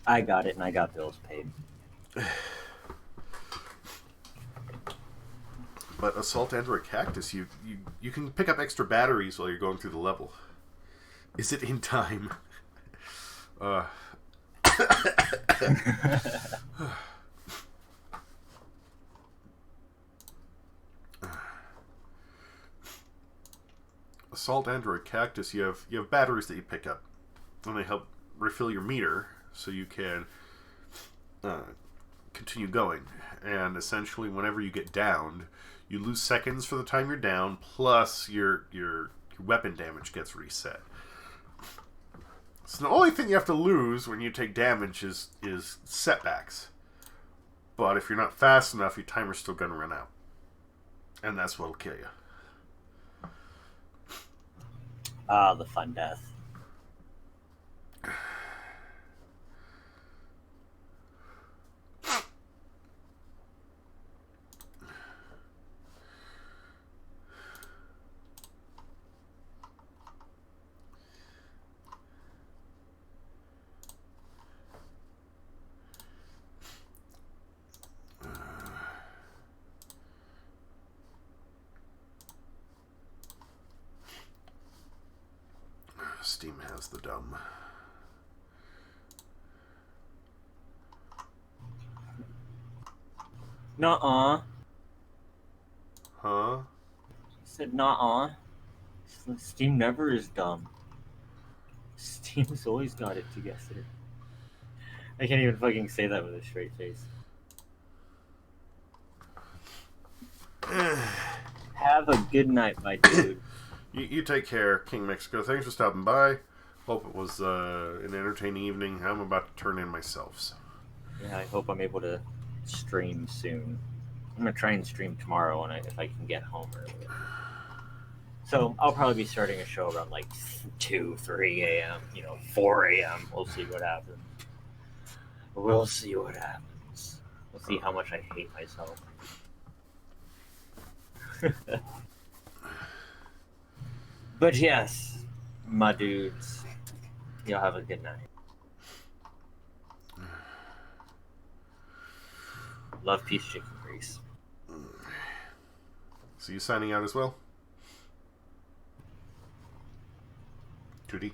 I got it, and I got bills paid. But Assault Android Cactus, you can pick up extra batteries while you're going through the level. Is it in time? Assault Android Cactus, you have batteries that you pick up, and they help refill your meter so you can continue going. And essentially, whenever you get downed, you lose seconds for the time you're down, plus your weapon damage gets reset. So the only thing you have to lose when you take damage is setbacks. But if you're not fast enough, your timer's still going to run out. And that's what'll kill you. Ah, the fun death. Steam has the dumb. Nuh-uh. Huh? I said, nah. Steam never is dumb. Steam's always got it together. I can't even fucking say that with a straight face. Have a good night, my dude. You take care, King Mexico. Thanks for stopping by. Hope it was an entertaining evening. I'm about to turn in myself. So. Yeah, I hope I'm able to stream soon. I'm gonna try and stream tomorrow if I can get home early. So I'll probably be starting a show around like 2, 3 a.m. 4 a.m. We'll see what happens. We'll see what happens. We'll see how much I hate myself. But yes, my dudes, y'all have a good night. Love, peace, chicken grease. So you signing out as well? Tootie?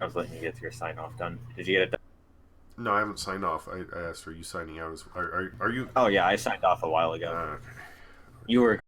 I was letting you get your sign off done. Did you get it done? No, I haven't signed off. I asked for you signing out as. Are you? Oh yeah, I signed off a while ago. Okay. You were